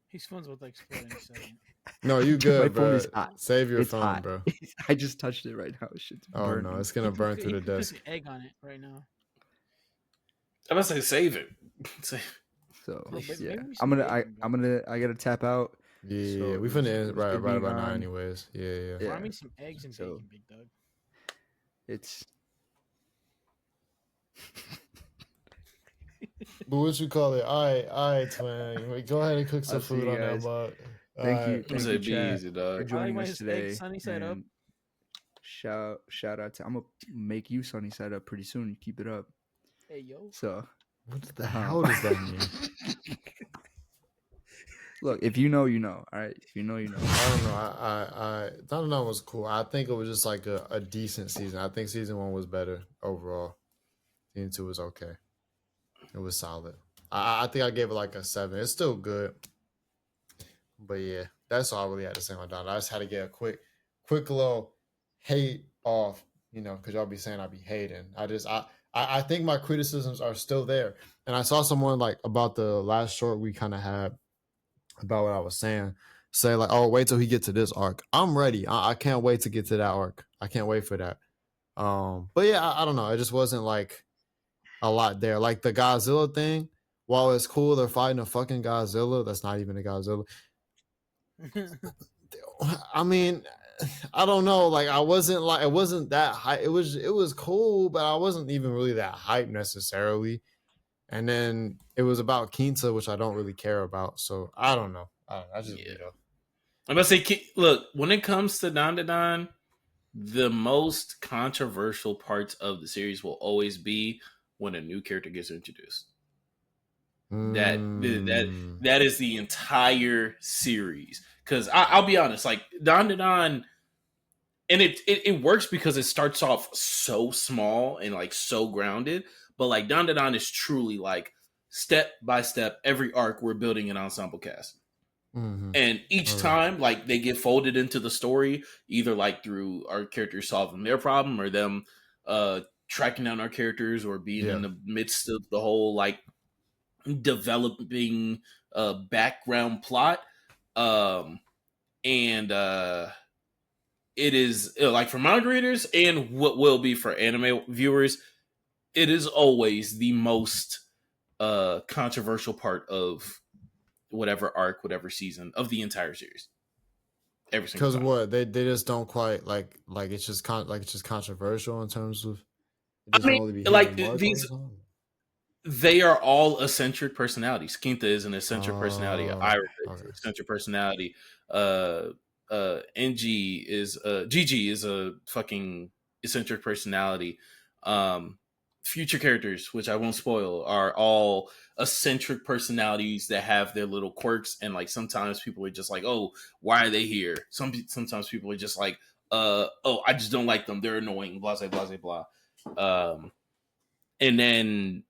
Speaker 9: his phone's with like exploding.
Speaker 2: No, you good,
Speaker 10: my phone
Speaker 2: bro.
Speaker 10: is hot.
Speaker 2: Save your
Speaker 10: It's
Speaker 2: phone,
Speaker 10: hot.
Speaker 2: bro.
Speaker 10: I just touched it right now. Shit's burning.
Speaker 2: No, it's gonna burn through the desk.
Speaker 9: Put an egg on it right now.
Speaker 1: I'm about to say save it.
Speaker 10: So
Speaker 9: Please.
Speaker 10: yeah,
Speaker 9: Maybe
Speaker 10: I gotta tap out.
Speaker 2: Yeah,
Speaker 10: So
Speaker 2: we finna end right
Speaker 10: being
Speaker 2: about now,
Speaker 10: on.
Speaker 2: anyways. Yeah.
Speaker 9: Fry me some eggs and bacon, Big Doug.
Speaker 10: It's
Speaker 2: But what you call it? All right, twin. Go ahead and cook some
Speaker 10: I'll see
Speaker 2: food
Speaker 10: you
Speaker 2: on that
Speaker 10: guys.
Speaker 2: mug.
Speaker 10: Thank you,
Speaker 1: Be
Speaker 10: chat,
Speaker 1: easy, dog.
Speaker 10: for joining
Speaker 9: my
Speaker 10: us today.
Speaker 9: sunny side up.
Speaker 10: and Shout out to I'm gonna make you sunny side up pretty soon. Keep it up.
Speaker 9: Hey yo.
Speaker 10: So
Speaker 2: What the hell does that mean?
Speaker 10: look, if you know, you know. All right, if you know, you know.
Speaker 2: I don't know. I don't know. It was cool. I think it was just like a decent season. I think season 1 was better overall. Season 2 was okay. It was solid. I think I gave it like a 7. It's still good. But yeah, that's all I really had to say on that. I just had to get a quick little hate off, because y'all be saying I be hating. I think my criticisms are still there. And I saw someone like about the last short we kind of had about what I was saying, say like, oh, wait till he gets to this arc. I'm ready. I can't wait to get to that arc. I can't wait for that. But yeah, I don't know. It just wasn't like a lot there. Like the Godzilla thing, while it's cool they're fighting a fucking Godzilla, that's not even a Godzilla. I mean, I don't know. Like it wasn't that hype. It was cool, but I wasn't even really that hype necessarily. And then it was about Quinta, which I don't really care about. So I don't know. I just
Speaker 1: I'm about to say, look, when it comes to DandaDan, the most controversial parts of the series will always be when a new character gets introduced. That is the entire series. Because I'll be honest, like DandaDan, and it works because it starts off so small and like so grounded. But like DandaDan is truly like step by step, every arc we're building an ensemble cast.
Speaker 2: Mm-hmm.
Speaker 1: And each time, like they get folded into the story, either like through our characters solving their problem or them tracking down our characters or being in the midst of the whole like developing background plot. It is like for manga readers and what will be for anime viewers, it is always the most controversial part of whatever arc, whatever season of the entire series. Every single
Speaker 2: Because
Speaker 1: time.
Speaker 2: what they just don't quite like it's just it's just controversial in terms of it just
Speaker 1: I
Speaker 2: don't really
Speaker 1: mean,
Speaker 2: be
Speaker 1: like
Speaker 2: hitting the mark all
Speaker 1: these,
Speaker 2: the time.
Speaker 1: they are all eccentric personalities. Quinta is an eccentric personality.
Speaker 2: Oh,
Speaker 1: Iris is
Speaker 2: okay.
Speaker 1: an eccentric personality. NG is Gigi is a fucking eccentric personality. Future characters, which I won't spoil, are all eccentric personalities that have their little quirks, and like sometimes people are just like, oh, why are they here? Sometimes people are just like, oh, I just don't like them. They're annoying. Blah blah blah blah. And then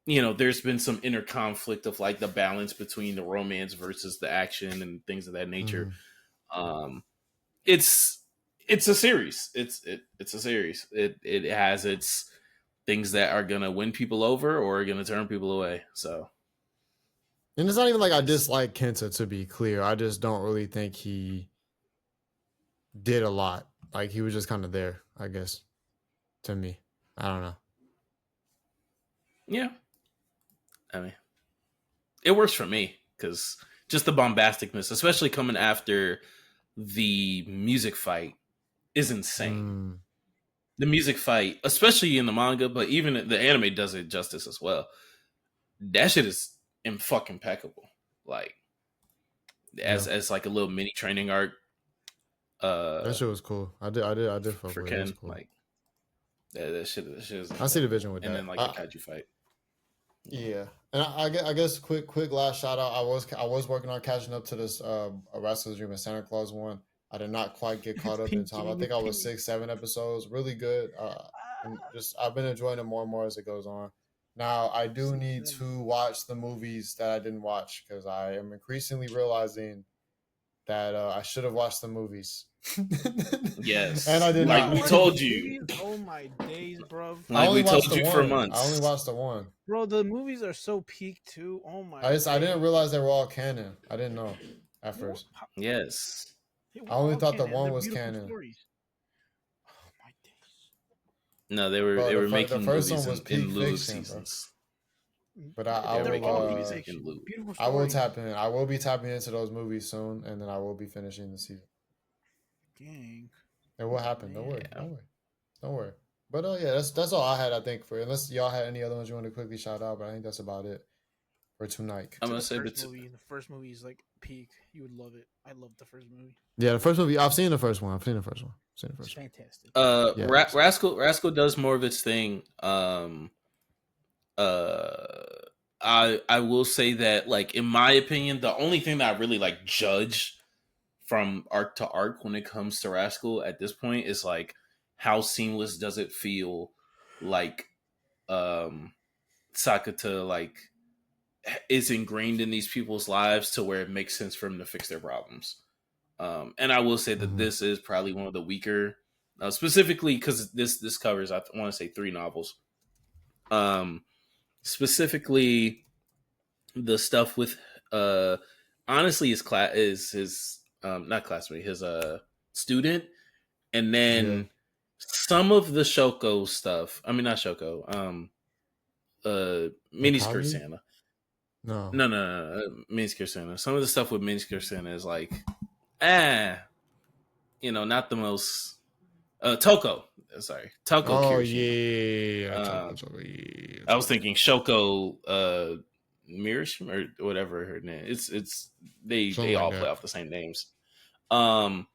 Speaker 1: there's been some inner conflict of like the balance between the romance versus the action and things of that nature. It's a series. It's a series. It has its things that are gonna win people over or are gonna turn people away. So,
Speaker 2: and it's not even like I dislike Kenta, to be clear. I just don't really think he did a lot. Like he was just kind of there, I guess. To me, I don't know.
Speaker 1: Yeah, I mean, it works for me because just the bombasticness, especially coming after the music fight, is insane. The music fight, especially in the manga, but even the anime does it justice as well. That shit is fucking impeccable. Like as like a little mini training arc.
Speaker 2: That shit was cool. I did fuck
Speaker 1: for
Speaker 2: with
Speaker 1: Ken.
Speaker 2: it. It was cool.
Speaker 1: Like that shit is.
Speaker 2: I see the vision with
Speaker 1: and
Speaker 2: that.
Speaker 1: And then like a kaiju fight.
Speaker 2: Yeah, and I guess quick last shout out. I was working on catching up to this A Rascal's Dream and Santa Claus one. I did not quite get caught up in time. I think I was 6-7 episodes. Really good. And just I've been enjoying it more and more as it goes on. Now I do need to watch the movies that I didn't watch because I am increasingly realizing that I should have watched the movies.
Speaker 1: Yes,
Speaker 2: and I did
Speaker 1: like
Speaker 2: not.
Speaker 1: we told you.
Speaker 9: Oh my days, bro!
Speaker 1: Like we told you for months.
Speaker 2: I only watched the one.
Speaker 9: Bro, the movies are so peak too. Oh my!
Speaker 2: I didn't realize they were all canon. I didn't know at first.
Speaker 1: Yes.
Speaker 2: I only thought the one was canon.
Speaker 9: Stories. Oh my days.
Speaker 1: No, they were making
Speaker 2: the first
Speaker 1: movies
Speaker 2: one was
Speaker 1: in lieu of
Speaker 2: fiction,
Speaker 1: seasons.
Speaker 2: But I will tap in. I will be tapping into those movies soon, and then I will be finishing the season.
Speaker 9: Dang.
Speaker 2: It will happen. Don't worry. But yeah, that's all I had. I think for unless y'all had any other ones you want to quickly shout out, but I think that's about it for tonight.
Speaker 9: I'm gonna say the first movie is like peak. You would love it. I love the first movie.
Speaker 2: Yeah, the first movie. I've seen the first one.
Speaker 9: It's fantastic.
Speaker 1: Rascal does more of its thing. I will say that, like, in my opinion, the only thing that I really like judge from arc to arc when it comes to Rascal at this point is like how seamless does it feel, like Sakata like is ingrained in these people's lives to where it makes sense for them to fix their problems. And I will say that this is probably one of the weaker, specifically because this covers, I want to say, 3 novels. Specifically, the stuff with honestly his not classmate, his student, and then some of the Shoko stuff. I mean, not Shoko. Miniskirt Santa. No. Miniskirt Santa. Some of the stuff with Miniskirt Santa is like, not the most. Toko. Sorry, Toko.
Speaker 2: Oh
Speaker 1: Kirishima.
Speaker 2: yeah.
Speaker 1: I was thinking Shoko Mirishima or whatever her name. It's they all play off the same names. But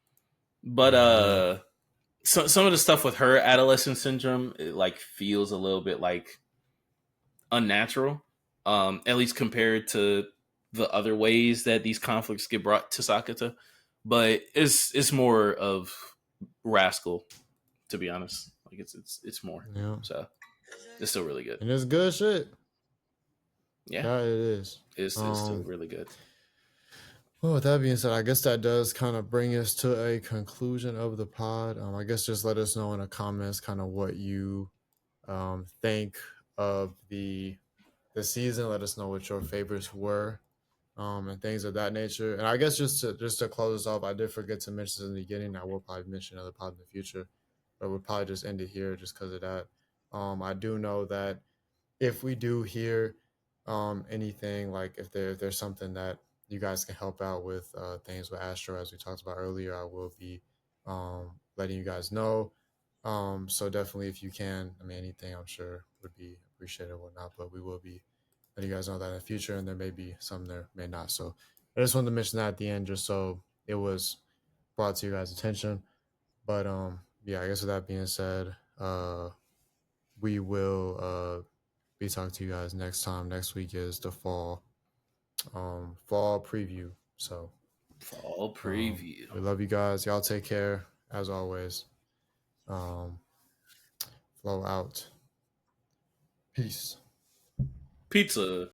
Speaker 1: some of the stuff with her adolescent syndrome, it like feels a little bit like unnatural. At least compared to the other ways that these conflicts get brought to Sakata. But it's more of Rascal, to be honest. Like it's more.
Speaker 2: Yeah.
Speaker 1: So it's still really good.
Speaker 2: And it's good shit.
Speaker 1: Yeah,
Speaker 2: it is.
Speaker 1: It's still really good.
Speaker 2: Well, with that being said, I guess that does kind of bring us to a conclusion of the pod. I guess just let us know in the comments kind of what you think of the season. Let us know what your favorites were, and things of that nature. And I guess just to close us off, I did forget to mention in the beginning. I will probably mention another pod in the future, but we'll probably just end it here just because of that. I do know that if we do hear anything, like if there's something that you guys can help out with, things with Astro, as we talked about earlier, I will be letting you guys know. So definitely, if you can, I mean, anything I'm sure would be appreciated or whatnot. But we will be letting you guys know that in the future, and there may be some, there may not. So I just wanted to mention that at the end, just so it was brought to you guys' attention. But yeah, I guess with that being said, we will be talking to you guys next time. Next week is the fall preview. So
Speaker 1: Fall preview.
Speaker 2: we love you guys. Y'all take care as always. Flow out. Peace.
Speaker 1: Pizza.